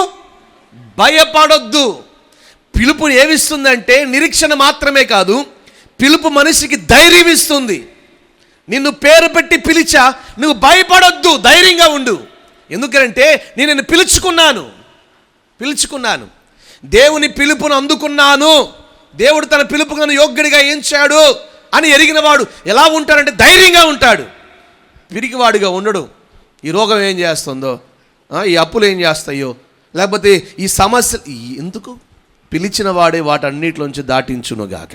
భయపడొద్దు. పిలుపు ఏమిస్తుందంటే నిరీక్షణ మాత్రమే కాదు, పిలుపు మనిషికి ధైర్యం ఇస్తుంది. నిన్ను పేరు పెట్టి పిలిచా, నువ్వు భయపడొద్దు, ధైర్యంగా ఉండు. ఎందుకంటే నేను నిన్ను పిలుచుకున్నాను, దేవుని పిలుపును అందుకున్నాను, దేవుడు తన పిలుపుకు నన్ను యోగ్యుడిగా ఎంచాడు అని ఎరిగిన వాడు ఎలా ఉంటాడంటే ధైర్యంగా ఉంటాడు, పిరికివాడిగా ఉండడు. ఈ రోగం ఏం చేస్తుందో, ఈ అప్పులు ఏం చేస్తాయో, లేకపోతే ఈ సమస్య ఎందుకు, పిలిచిన వాడే వాటన్నిటిలోంచి దాటించునుగాక.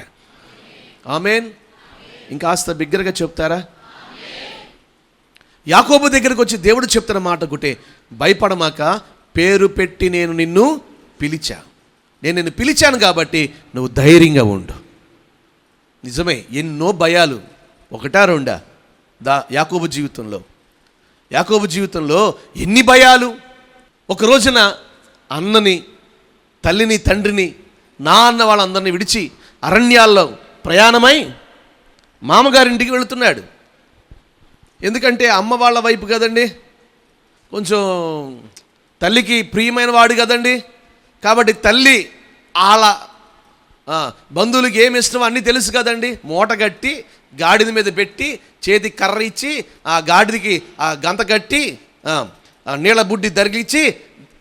ఆమేన్. ఇంకాస్త బిగ్గరగా చెప్తారా? యాకోబు దగ్గరికి వచ్చి దేవుడు చెప్తున్న మాట ఒకటే, భయపడమాక, పేరు పెట్టి నేను నిన్ను పిలిచా. నేను నిన్ను పిలిచాను కాబట్టి నువ్వు ధైర్యంగా ఉండు. నిజమే, ఎన్నో భయాలు, ఒకటా రెండా యాకోబు జీవితంలో ఎన్ని భయాలు. ఒక రోజున అన్నని, తల్లిని, తండ్రిని, నా అన్న వాళ్ళందరినీ విడిచి అరణ్యాల్లో ప్రయాణమై మామగారింటికి వెళుతున్నాడు. ఎందుకంటే అమ్మ వాళ్ళ వైపు కదండి, కొంచెం తల్లికి ప్రియమైన వాడు కదండి. కాబట్టి తల్లి వాళ్ళ బంధువులకి ఏమి ఇష్టమో అన్నీ తెలుసు కదండి. మూట కట్టి గాడిద మీద పెట్టి చేతికి కర్ర ఇచ్చి ఆ గాడిదకి ఆ గంత కట్టి నీళ్ళ బుడ్డి దరిగిచ్చి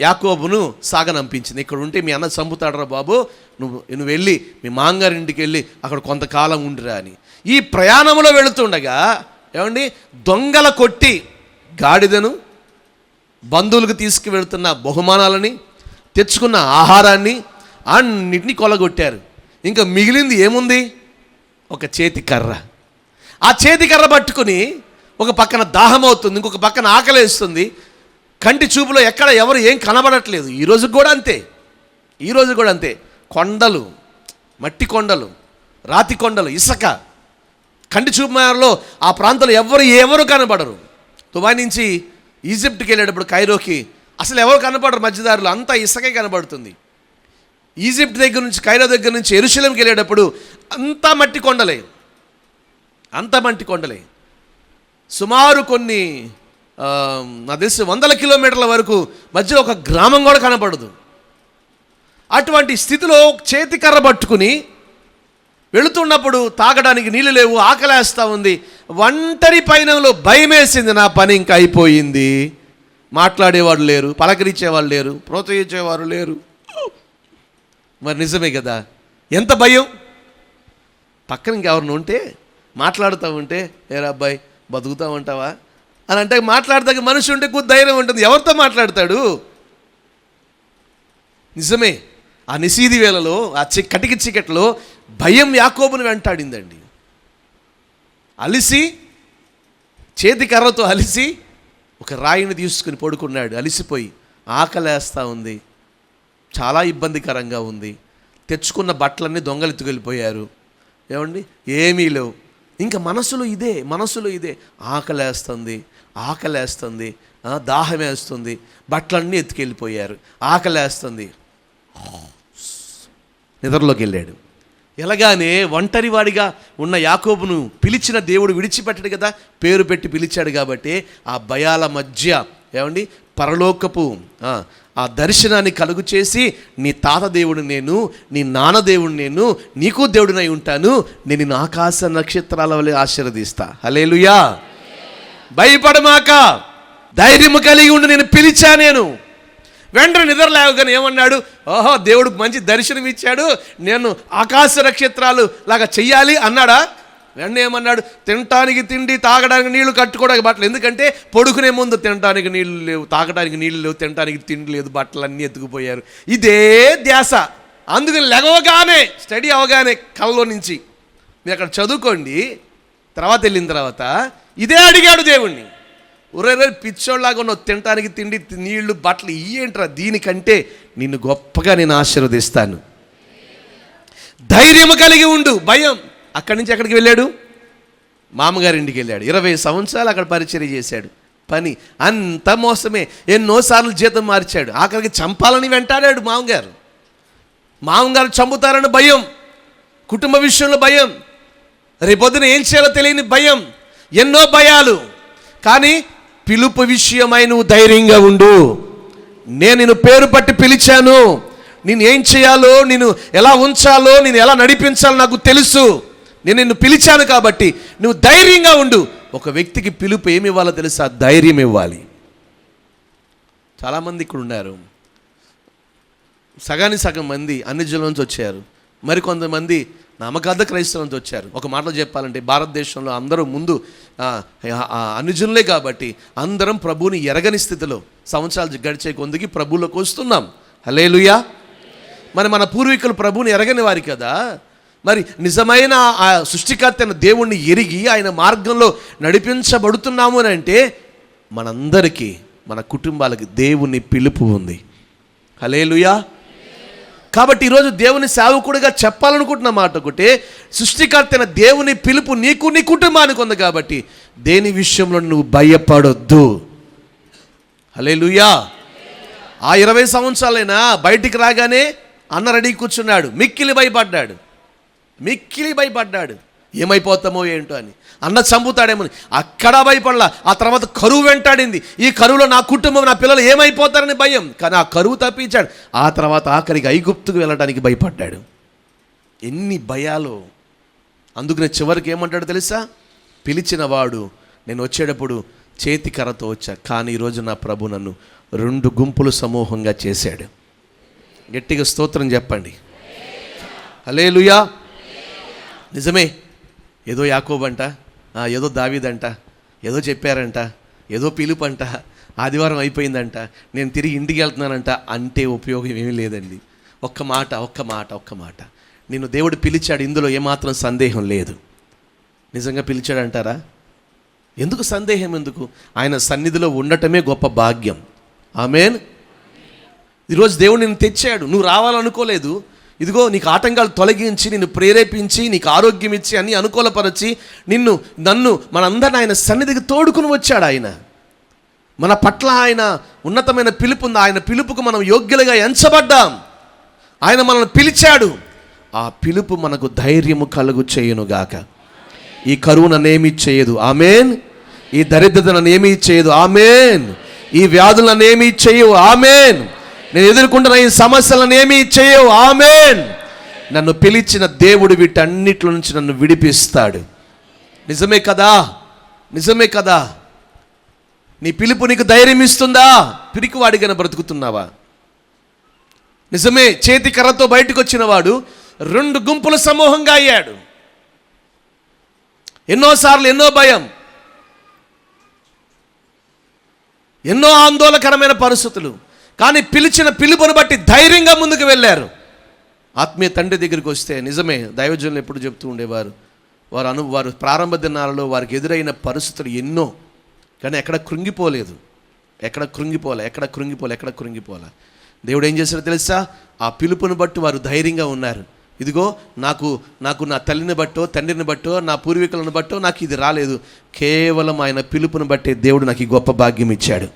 యాకోబును సాగనంపించింది. ఇక్కడ ఉంటే మీ అన్న చంపుతాడరా బాబు, నువ్వు వెళ్ళి మీ మాంగారింటికి వెళ్ళి అక్కడ కొంతకాలం ఉండిరా అని. ఈ ప్రయాణంలో వెళుతుండగా ఏమండి, దొంగల కొట్టి గాడిదను, బంధువులకు తీసుకువెళ్తున్న బహుమానాలని, తెచ్చుకున్న ఆహారాన్ని అన్నిటినీ కొలగొట్టారు. ఇంకా మిగిలింది ఏముంది? ఒక చేతి కర్ర. ఆ చేతి కర్ర పట్టుకుని ఒక పక్కన దాహం అవుతుంది, ఇంకొక పక్కన ఆకలేస్తుంది. కంటి చూపులో ఎక్కడ ఎవరు ఏం కనబడట్లేదు. ఈరోజు కూడా అంతే. కొండలు, మట్టి కొండలు, రాతి కొండలు, ఇసుక. కంటి చూపు మేరలో ఆ ప్రాంతంలో ఎవరు కనబడరు. దుబాయ్ నుంచి ఈజిప్ట్కి వెళ్ళేటప్పుడు కైరోకి అసలు ఎవరు కనబడరు, మధ్యదారులు అంతా ఇసుకే కనబడుతుంది. ఈజిప్ట్ దగ్గర నుంచి, కైరో దగ్గర నుంచి యెరూషలేంకి వెళ్ళేటప్పుడు అంతా మట్టి కొండలే. సుమారు కొన్ని నాకు తెలిసి 100 కిలోమీటర్ల వరకు మధ్యలో ఒక గ్రామం కూడా కనపడదు. అటువంటి స్థితిలో చేతి కర్ర పట్టుకుని వెళుతున్నప్పుడు తాగడానికి నీళ్ళు లేవు, ఆకలేస్తూ ఉంది. ఒంటరి పయనంలో భయమేసింది, నా పని ఇంకా అయిపోయింది. మాట్లాడేవాడు లేరు, పలకరించేవాళ్ళు లేరు, ప్రోత్సహించేవారు లేరు. మరి నిజమే కదా, ఎంత భయం. పక్కన ఇంకెవరిని ఉంటే మాట్లాడుతూ ఉంటే, ఏరా అబ్బాయి బతుకుతా ఉంటావా అని అంటే మాట్లాడతాక మనిషి ఉంటే కొద్ది ధైర్యం ఉంటుంది. ఎవరితో మాట్లాడతాడు? నిజమే, ఆ నిశీది వేళలో, ఆ కటికి చీకట్లో భయం యాకోబుని వెంటాడిందండి. అలిసి, చేతి కర్రతో అలిసి ఒక రాయిని తీసుకుని పడుకున్నాడు. అలిసిపోయి ఆకలేస్తూ ఉంది, చాలా ఇబ్బందికరంగా ఉంది. తెచ్చుకున్న బట్టలన్నీ దొంగలు ఎత్తుకెళ్ళిపోయారు. ఏమండి, ఏమీ లేవు. ఇంకా మనసులో ఇదే ఆకలేస్తుంది, దాహం వేస్తుంది, బట్టలన్నీ ఎత్తుకెళ్ళిపోయారు, ఆకలేస్తుంది. నిద్రలోకి వెళ్ళాడు. ఎలాగానే ఒంటరివాడిగా ఉన్న యాకోబును పిలిచిన దేవుడు విడిచిపెట్టాడు కదా, పేరు పెట్టి పిలిచాడు కాబట్టి ఆ భయాల మధ్య ఏమండి పరలోకపు ఆ దర్శనాన్ని కలుగు చేసి, నీ తాత దేవుడు నేను, నీ నాన్న దేవుడు నేను, నీకు దేవుడినై ఉంటాను, నేను నిన్ను ఆకాశ నక్షత్రాల వలె ఆశీర్వదిస్తా. హల్లెలూయా. భయపడమాక, ధైర్యము కలిగి ఉండి, నేను పిలిచా. నేను వెంటనే నిద్ర లేవగానే ఏమన్నాడు? ఓహో, దేవుడు మంచి దర్శనం ఇచ్చాడు, నేను ఆకాశ నక్షత్రాలు లాగా చెయ్యాలి అన్నాడా? వెంటనే ఏమన్నాడు? తినటానికి తిండి, తాగడానికి నీళ్లు, కట్టుకోవడానికి బట్టలు. ఎందుకంటే పడుకునే ముందు తినడానికి నీళ్లు లేవు, తాగడానికి నీళ్లు లేవు, తినడానికి తిండి లేదు, బట్టలు అన్నీ ఎత్తుకుపోయారు. ఇదే ధ్యాస. అందుకని లెగవగానే, స్టడీ అవగానే కళ్ళలో నుంచి మీరు అక్కడ చదువుకోండి, తర్వాత వెళ్ళిన తర్వాత ఇదే అడిగాడు దేవుణ్ణి. ఒరే పిచ్చోళ్ళలాగా ఉన్నావు, తినటానికి తిండి, నీళ్లు, బట్టలు ఇయ్యేంట్రా, దీనికంటే నిన్ను గొప్పగా నేను ఆశీర్వదిస్తాను. ధైర్యము కలిగి ఉండు. భయం. అక్కడి నుంచి ఎక్కడికి వెళ్ళాడు? మామగారింటికి వెళ్ళాడు. 20 సంవత్సరాలు అక్కడ పరిచర్య చేశాడు. పని అంత మోసమే. ఎన్నోసార్లు జీతం మార్చాడు. ఆఖరికి చంపాలని వెంటాడాడు మామగారు చంపుతారని భయం, కుటుంబ విషయంలో భయం, రేపొద్దున ఏం చేయాలో తెలియని భయం, ఎన్నో భయాలు. కానీ పిలుపు విషయమై నువ్వు ధైర్యంగా ఉండు. నేను నిన్ను పేరు పట్టి పిలిచాను, నేను ఏం చేయాలో, నేను ఎలా ఉంచాలో, నేను ఎలా నడిపించాలో నాకు తెలుసు. నేను నిన్ను పిలిచాను కాబట్టి నువ్వు ధైర్యంగా ఉండు. ఒక వ్యక్తికి పిలుపు ఏమి ఇవ్వాలో తెలుసా? ధైర్యం ఇవ్వాలి. చాలామంది ఇక్కడ ఉన్నారు, సగం మంది అన్ని జిల్లాల నుంచి వచ్చారు, మరికొంతమంది నామకార్థ క్రైస్తవుల నుంచి వచ్చారు. ఒక మాటలో చెప్పాలంటే భారతదేశంలో అందరూ ముందు అనుజనులే కాబట్టి అందరం ప్రభువుని ఎరగని స్థితిలో సంవత్సరాలు గడిచే కొందికి ప్రభువులోకి వస్తున్నాం. హల్లెలూయా. మరి మన పూర్వీకులు ప్రభువుని ఎరగని వారి కదా. మరి నిజమైన ఆ సృష్టికర్త అయిన దేవుణ్ణి ఎరిగి ఆయన మార్గంలో నడిపించబడుతున్నాము అని అంటే మనందరికీ, మన కుటుంబాలకి దేవుని పిలుపు ఉంది. హల్లెలూయా. కాబట్టి ఈరోజు దేవుని సేవకుడిగా చెప్పాలనుకుంటున్న మాట ఒకటే, సృష్టికర్త అయిన దేవుని పిలుపు నీకు నీ కుటుంబానికి ఉంది. కాబట్టి దేని విషయంలో నువ్వు భయపడొద్దు. హల్లెలూయా. ఆ 20 సంవత్సరాలైనా బయటికి రాగానే అన్న రెడీ కూర్చున్నాడు. మిక్కిలి భయపడ్డాడు ఏమైపోతామో ఏంటో అని, అన్న చంపుతాడేమో. అక్కడ భయపడలా. ఆ తర్వాత కరువు వెంటాడింది. ఈ కరువులో నా కుటుంబం, నా పిల్లలు ఏమైపోతారని భయం. కానీ ఆ కరువు తప్పించాడు. ఆ తర్వాత ఆఖరికి ఐగుప్తుకు వెళ్ళడానికి భయపడ్డాడు. ఎన్ని భయాలు. అందుకనే చివరికి ఏమంటాడు తెలుసా? పిలిచిన వాడు నేను వచ్చేటప్పుడు చేతి కర్రతో వచ్చా, కానీ ఈరోజు నా ప్రభు నన్ను 2 గుంపులు సమూహంగా చేశాడు. గట్టిగా స్తోత్రం చెప్పండి. హల్లెలూయా. నిజమే. ఏదో యాకోబు అంట, ఏదో దావీదంట, ఏదో చెప్పారంట, ఏదో పిలుపంట, ఆదివారం అయిపోయిందంట, నేను తిరిగి ఇంటికి వెళ్తున్నానంట అంటే ఉపయోగం ఏమీ లేదండి. ఒక్క మాట నిన్ను దేవుడు పిలిచాడు. ఇందులో ఏమాత్రం సందేహం లేదు. నిజంగా పిలిచాడంటారా? ఎందుకు సందేహం ఎందుకు? ఆయన సన్నిధిలో ఉండటమే గొప్ప భాగ్యం. ఆమేన్. ఈరోజు దేవుడు నిన్ను తెచ్చాడు. నువ్వు రావాలనుకోలేదు. ఇదిగో నీకు ఆటంకాలు తొలగించి, నిన్ను ప్రేరేపించి, నీకు ఆరోగ్యం ఇచ్చి, అన్ని అనుకూలపరిచి, నన్ను మనందరిని ఆయన సన్నిధికి తోడుకుని వచ్చాడు. ఆయన మన పట్ల ఆయన ఉన్నతమైన పిలుపు ఉంది. ఆయన పిలుపుకు మనం యోగ్యులుగా ఎంచబడ్డాం. ఆయన మనల్ని పిలిచాడు. ఆ పిలుపు మనకు ధైర్యము కలుగు చేయునుగాక. ఈ కరువు నన్నేమీ చేయదు. ఆమేన్. ఈ దరిద్రత నన్నేమీ చేయదు. ఆమేన్. ఈ వ్యాధులు నన్నేమీ చేయవు. ఆమేన్. నేను ఎదుర్కొంటున్న ఈ సమస్యలను ఏమీ చేయవు. ఆమేన్. నన్ను పిలిచిన దేవుడు వీటన్నిటి నుంచి నన్ను విడిపిస్తాడు. నిజమే కదా? నీ పిలుపు నీకు ధైర్యం ఇస్తుందా? పిరికివాడిగా బ్రతుకుతున్నావా? నిజమే. చేతి కర్రతో బయటకు వచ్చిన వాడు 2 గుంపుల సమూహంగా అయ్యాడు. ఎన్నోసార్లు ఎన్నో భయం, ఎన్నో ఆందోళనకరమైన పరిస్థితులు, కానీ పిలిచిన పిలుపును బట్టి ధైర్యంగా ముందుకు వెళ్ళారు. ఆత్మీయ తండ్రి దగ్గరికి వస్తే నిజమే, దైవజనులు ఎప్పుడు చెప్తూ ఉండేవారు, వారు ప్రారంభ దినాలలో వారికి ఎదురైన పరిస్థితులు ఎన్నో, కానీ ఎక్కడ కృంగిపోలే. దేవుడు ఏం చేశాడో తెలుసా? ఆ పిలుపుని బట్టి వారు ధైర్యంగా ఉన్నారు. ఇదిగో నాకు నా తల్లిని బట్టో, తండ్రిని బట్టో, నా పూర్వీకులను బట్టో నాకు ఇది రాలేదు. కేవలం ఆయన పిలుపుని బట్టే దేవుడు నాకు ఈ గొప్ప భాగ్యం ఇచ్చాడు.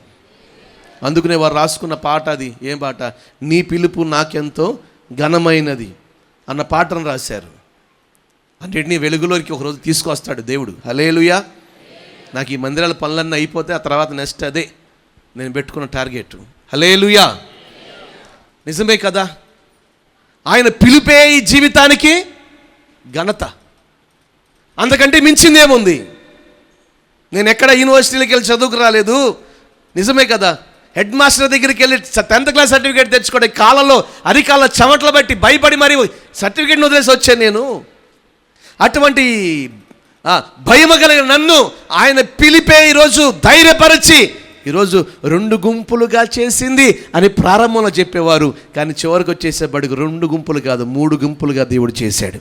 అందుకనే వారు రాసుకున్న పాట అది. ఏం పాట? నీ పిలుపు నాకెంతో ఘనమైనది అన్న పాటను రాశారు. అన్నిటినీ వెలుగులోకి ఒకరోజు తీసుకొస్తాడు దేవుడు. హల్లెలూయా. నాకు ఈ మందిరాల పనులన్నీ అయిపోతే ఆ తర్వాత నెక్స్ట్ అదే నేను పెట్టుకున్న టార్గెట్. హల్లెలూయా. నిజమే కదా? ఆయన పిలుపే ఈ జీవితానికి ఘనత. అంతకంటే మించిందేముంది? నేను ఎక్కడ యూనివర్సిటీలకు వెళ్ళి చదువుకు రాలేదు. నిజమే కదా? హెడ్ మాస్టర్ దగ్గరికి వెళ్ళి 10th క్లాస్ సర్టిఫికేట్ తెచ్చుకోవడం కాలంలో అరికాళ్ళ చెమటలు బట్టి భయపడి మరి సర్టిఫికేట్ని వదిలేసి వచ్చాను నేను. అటువంటి భయము కలిగిన నన్ను ఆయన పిలిపే ఈరోజు ధైర్యపరిచి ఈరోజు 2 గుంపులుగా చేసింది అని ప్రారంభంలో చెప్పేవారు. కానీ చివరికి వచ్చేసేపటికి 2 గుంపులు కాదు, 3 గుంపులుగా దేవుడు చేశాడు.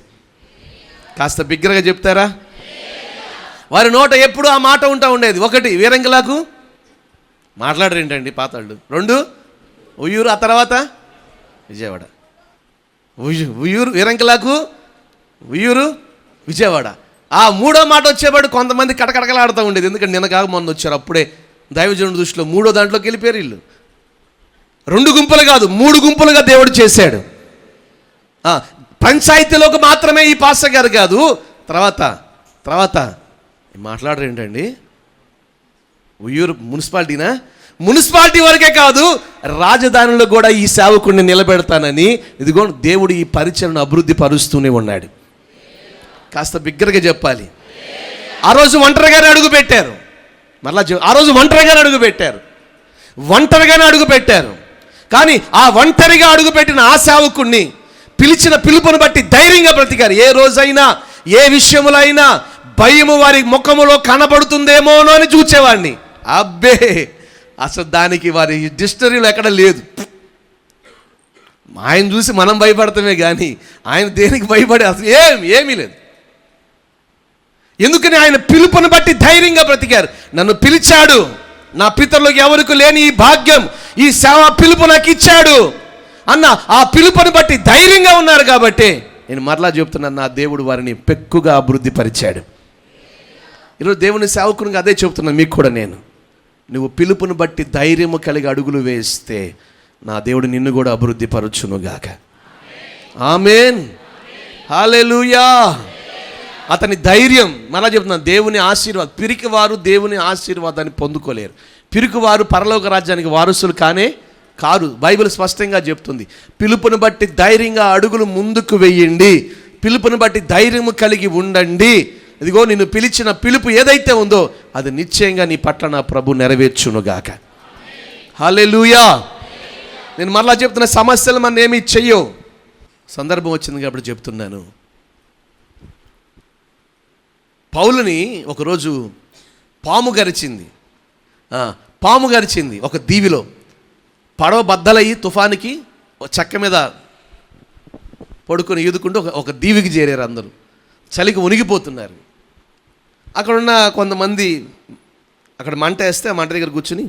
కాస్త బిగ్గరగా చెప్తారా? వారి నోట ఎప్పుడు ఆ మాట ఉంటా ఉండేది. 1 వీరంగలాకు మాట్లాడరేంటండి పాతాళ్ళు. 2 ఉయ్యూరు, ఆ తర్వాత విజయవాడ. ఉయ్యూరు వీరంగలాకు, ఉయ్యూరు విజయవాడ. ఆ 3వ మాట వచ్చేవాడు కొంతమంది కటకటకలాడుతూ ఉండేది. ఎందుకంటే నిన్న కాక మొన్న వచ్చారు. అప్పుడే దైవజనుడి దృష్టిలో 3వ దాంట్లోకి వెళ్ళిపోయారు వీళ్ళు. 2 గుంపులు కాదు, 3 గుంపులుగా దేవుడు చేశాడు. పంచాయతీలోకి మాత్రమే ఈ పాస్టర్ గారు కాదు, తర్వాత మాట్లాడరు ఏంటండి? ఉయ్యూరు మున్సిపాలిటీనా? మున్సిపాలిటీ వరకే కాదు, రాజధానిలో కూడా ఈ సేవకుడిని నిలబెడతానని ఇదిగో దేవుడు ఈ పరిచయను అభివృద్ధి పరుస్తూనే ఉన్నాడు. కాస్త బిగ్గరగా చెప్పాలి. ఆ రోజు ఒంటరిగానే అడుగు పెట్టారు. ఆ రోజు ఒంటరిగానే అడుగు పెట్టారు. కానీ ఆ ఒంటరిగా అడుగుపెట్టిన ఆ సేవకుణ్ణి పిలిచిన పిలుపును బట్టి ధైర్యంగా బ్రతికారు. ఏ రోజైనా ఏ విషయములో అయినా భయము వారి ముఖములో కనబడుతుందేమోనో అని చూచేవాడిని. అబ్బే, అసలు దానికి వారి డిక్షనరీలో ఎక్కడ లేదు. ఆయన చూసి మనం భయపడతామే కానీ ఆయన దేనికి భయపడే అసలు ఏమీ లేదు. ఎందుకని ఆయన పిలుపును బట్టి ధైర్యంగా బ్రతికారు. నన్ను పిలిచాడు, నా పితరులకు ఎవరికి లేని ఈ భాగ్యం, ఈ సేవ పిలుపు నాకు ఇచ్చాడు. అన్న ఆ పిలుపుని బట్టి ధైర్యంగా ఉన్నారు కాబట్టి నేను మరలా చెప్తున్నాను, నా దేవుడు వారిని పెక్కుగా అభివృద్ధి పరిచాడు. ఈరోజు దేవుని సేవకునిగా అదే చెప్తున్నాను మీకు కూడా నేను. నువ్వు పిలుపుని బట్టి ధైర్యము కలిగి అడుగులు వేస్తే నా దేవుడు నిన్ను కూడా అభివృద్ధి పరచునుగాక. ఆమేన్, హల్లెలూయా. అతని ధైర్యం, మళ్ళా చెప్తున్నాను, దేవుని ఆశీర్వాదం. పిరికివారు దేవుని ఆశీర్వాదాన్ని పొందుకోలేరు. పిరికివారు పరలోక రాజ్యానికి వారసులు కారు. బైబిల్ స్పష్టంగా చెప్తుంది. పిలుపుని బట్టి ధైర్యంగా అడుగులు ముందుకు వెయ్యండి, పిలుపుని బట్టి ధైర్యము కలిగి ఉండండి. ఇదిగో నిన్ను పిలిచిన పిలుపు ఏదైతే ఉందో అది నిశ్చయంగా నీ పట్ల నా ప్రభు నెరవేర్చునుగాక. హల్లెలూయా. నేను మరలా చెప్తున్న, సమస్యలు మన ఏమీ చెయ్యవు. సందర్భం వచ్చింది కాబట్టి చెప్తున్నాను. పౌలుని ఒకరోజు పాము గరిచింది ఒక దీవిలో. పడవ బద్దలయ్యి తుఫానికి చెక్క మీద పడుకొని ఈదుకుంటూ ఒక దీవికి చేరారు. అందరూ చలికి ఉనిగిపోతున్నారు. అక్కడున్న కొంతమంది అక్కడ మంట వేస్తే ఆ మంట దగ్గర కూర్చుని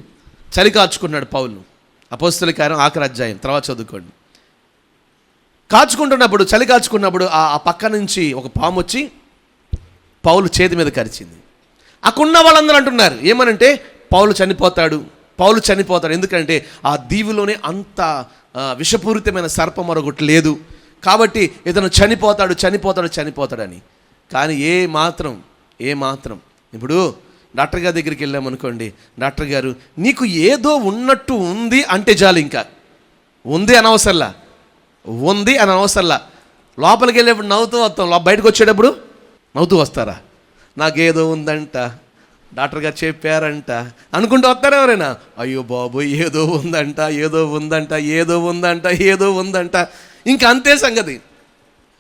చలి కాచుకున్నాడు పౌలు. అపోస్తలుల కార్యం 8వ అధ్యాయం, తర్వాత చదువుకోండి. చలి కాచుకున్నప్పుడు ఆ పక్క నుంచి ఒక పాము వచ్చి పౌలు చేతి మీద కరిచింది. అక్కడున్న వాళ్ళందరూ అంటున్నారు ఏమనంటే, పౌలు చనిపోతాడు. ఎందుకంటే ఆ దీవిలోనే అంత విషపూరితమైన సర్పం మరొకటి లేదు కాబట్టి ఇతను చనిపోతాడని. కానీ ఏ మాత్రం ఇప్పుడు డాక్టర్ గారి దగ్గరికి వెళ్ళామనుకోండి, డాక్టర్ గారు నీకు ఏదో ఉన్నట్టు ఉంది అంటే చాలు, ఇంకా ఉంది అని అవసరంలా. లోపలికి వెళ్ళేప్పుడు నవ్వుతూ వస్తాం, బయటకు వచ్చేటప్పుడు నవ్వుతూ వస్తారా? నాకేదో ఉందంట, డాక్టర్ గారు చెప్పారంట అనుకుంటూ వస్తారా ఎవరైనా? అయ్యో బాబు ఏదో ఉందంట. ఇంకా అంతే సంగతి.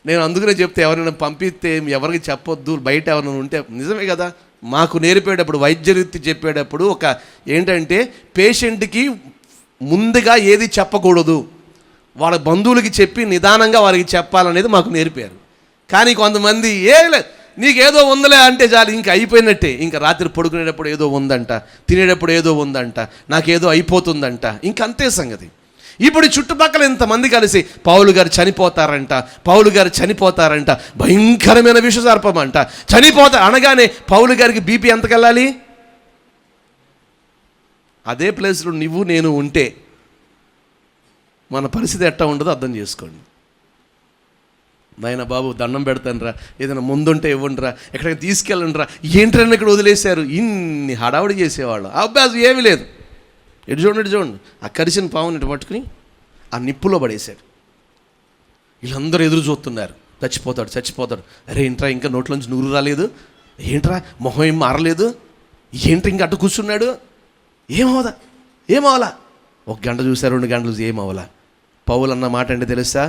నేను అందుకనే చెప్తే, ఎవరైనా పంపిస్తే ఎవరికి చెప్పొద్దు, బయట ఎవరైనా ఉంటే. నిజమే కదా, మాకు నేర్పేటప్పుడు వైద్య వృత్తి చెప్పేటప్పుడు ఏంటంటే పేషెంట్కి ముందుగా ఏది చెప్పకూడదు, వాళ్ళ బంధువులకి చెప్పి నిదానంగా వారికి చెప్పాలనేది మాకు నేర్పారు. కానీ కొంతమంది లేదు, నీకేదో ఉందలే అంటే చాలు, ఇంకా అయిపోయినట్టే. ఇంకా రాత్రి పడుకునేటప్పుడు ఏదో ఉందంట, తినేటప్పుడు ఏదో ఉందంట, నాకేదో అయిపోతుందంట, ఇంకంతే సంగతి. ఇప్పుడు చుట్టుపక్కల ఇంతమంది కలిసి పౌలు గారు చనిపోతారంట, భయంకరమైన విషసర్పం అంట, అనగానే పౌలు గారికి బీపీ ఎంతకెళ్ళాలి? అదే ప్లేస్లో నువ్వు నేను ఉంటే మన పరిస్థితి ఎట్టా ఉండదో అర్థం చేసుకోండి. నాయన బాబు దండం పెడతానురా, ఏదైనా ముందుంటే ఇవ్వండిరా, ఎక్కడికి తీసుకెళ్ళండిరా, ఏంటని ఇక్కడ వదిలేశారు, ఇన్ని హడావుడి చేసేవాళ్ళు. అభ్యాసం ఏమీ లేదు. ఎటు చూడండి, ఆ కరిసిన పావుని ఇటు పట్టుకుని ఆ నిప్పులో పడేశాడు. వీళ్ళందరూ ఎదురు చూస్తున్నారు, చచ్చిపోతాడు. అరే ఏంట్రా ఇంకా నోట్లోంచి నూరు రాలేదు, ఏంట్రా మొహం ఏం మారలేదు, ఏంట్రా ఇంకా అట్టు కూర్చున్నాడు, ఏమవలా? 1 గంట చూశారు, 2 గంటలు చూసి ఏమవలా. పౌలు అన్న మాట అంటే తెలుసా?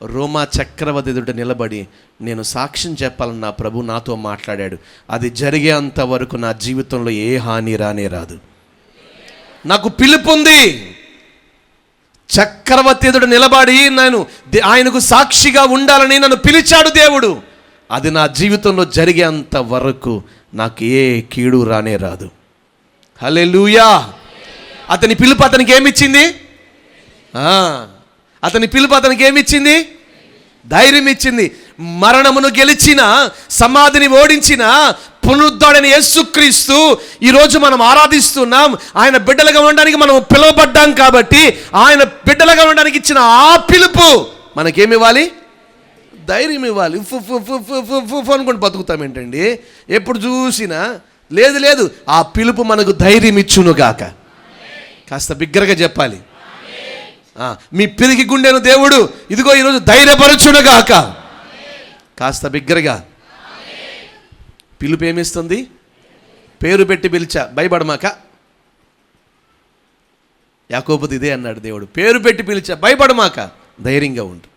రోమా చక్రవర్తి ఎదుట నిలబడి నేను సాక్ష్యం చెప్పాలని నా ప్రభు నాతో మాట్లాడాడు. అది జరిగేంత వరకు నా జీవితంలో ఏ హాని రాదు. నాకు పిలుపు ఉంది. చక్రవర్తి ఎదుట నిలబడి నేను ఆయనకు సాక్షిగా ఉండాలని నన్ను పిలిచాడు దేవుడు. అది నా జీవితంలో జరిగేంత వరకు నాకు ఏ కీడు రాదు. హల్లెలూయా. అతని పిలుపు అతనికి ఏమిచ్చింది? ధైర్యం ఇచ్చింది. మరణమును గెలిచిన, సమాధిని ఓడించిన పునరుద్ధరణ యేసుక్రీస్తు ఈరోజు మనం ఆరాధిస్తున్నాం. ఆయన బిడ్డలుగా ఉండడానికి మనం పిలువబడ్డాం కాబట్టి ఆయన బిడ్డలుగా ఉండడానికి ఇచ్చిన ఆ పిలుపు మనకేమివ్వాలి? ధైర్యం ఇవ్వాలి. అనుకుంటూ బతుకుతాం ఏంటండి? ఎప్పుడు చూసినా లేదు, ఆ పిలుపు మనకు ధైర్యం ఇచ్చునుగాక. కాస్త బిగ్గరగా చెప్పాలి. మీ పిరికి గుండెను దేవుడు ఇదిగో ఈరోజు ధైర్యపరచునుగాక. కాస్త బిగ్గరగా. పిలుపు ఏమిస్తుంది? పేరు పెట్టి పిలిచా, భయపడమాక. యాకోబుది ఇదే అన్నాడు దేవుడు, పేరు పెట్టి పిలిచా, భయపడమాక, ధైర్యంగా ఉండు.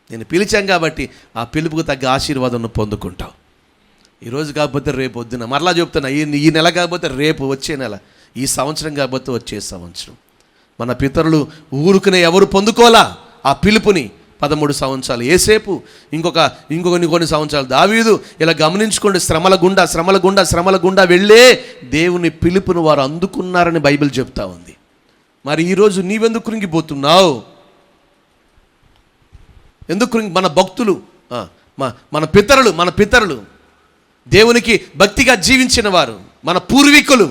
నేను పిలిచాం కాబట్టి ఆ పిలుపుకు తగ్గ ఆశీర్వాదం పొందుకుంటావు. ఈరోజు కాకపోతే రేపు వద్దున, మరలా చెప్తున్నా, ఈ నెల కాకపోతే రేపు వచ్చే నెల, ఈ సంవత్సరం కాకపోతే వచ్చే సంవత్సరం. మన పితరులు ఊరుకునే ఎవరు పొందుకోలా ఆ పిలుపుని. 13 సంవత్సరాలు యేసేపు, కొన్ని సంవత్సరాలు దావీదు. ఇలా గమనించుకోండి, శ్రమల గుండా వెళ్ళే దేవుని పిలుపును వారు అందుకున్నారని బైబిల్ చెప్తా ఉంది. మరి ఈరోజు నీవెందుకు కృంగిపోతున్నావు? ఎందుకు మన భక్తులు, మన పితరులు దేవునికి భక్తిగా జీవించిన వారు, మన పూర్వీకులు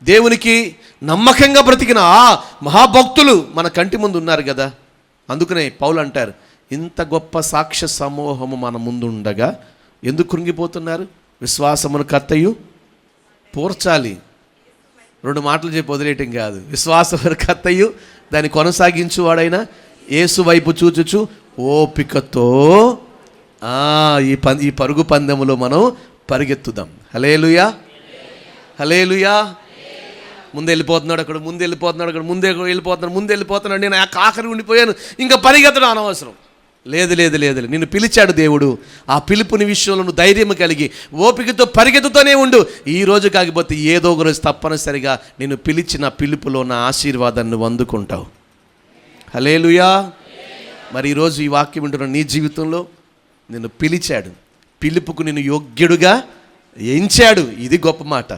దేవునికి నమ్మకంగా బ్రతికిన ఆ మహాభక్తులు మన కంటి ముందు ఉన్నారు కదా. అందుకనే పౌలు అంటారు, ఇంత గొప్ప సాక్ష్య సమూహము మన ముందు ఉండగా ఎందుకు కృంగిపోతున్నారు? విశ్వాసమును కర్తయు పూర్చాలి. 2 మాటలు చెప్పి వదిలేయటం కాదు. విశ్వాసమును కర్తయు దాన్ని కొనసాగించువాడైనా యేసు వైపు చూచుచు ఓపికతో ఈ పరుగు పందెములో మనం పరిగెత్తుదాం. హల్లెలూయా, హల్లెలూయా. ముందు వెళ్ళిపోతున్నాడు, ముందు వెళ్ళిపోతున్నాడు. నేను ఆఖరి ఉండిపోయాను, ఇంకా పరిగెత్తడం అనవసరం. లేదు, నిన్ను పిలిచాడు దేవుడు. ఆ పిలుపుని విషయంలో నువ్వు ధైర్యం కలిగి ఓపికతో పరిగెత్తుతూనే ఉండు. ఈ రోజు కాకపోతే ఏదో ఒక రోజు తప్పనిసరిగా నిన్ను పిలిచిన పిలుపులో ఉన్న ఆశీర్వాదాన్ని నువ్వు అందుకుంటావు. హల్లెలూయా. మరి ఈరోజు ఈ వాక్యం వింటున్న నీ జీవితంలో నిన్ను పిలిచాడు, పిలుపుకు నిన్ను యోగ్యుడుగా ఎంచాడు. ఇది గొప్ప మాట.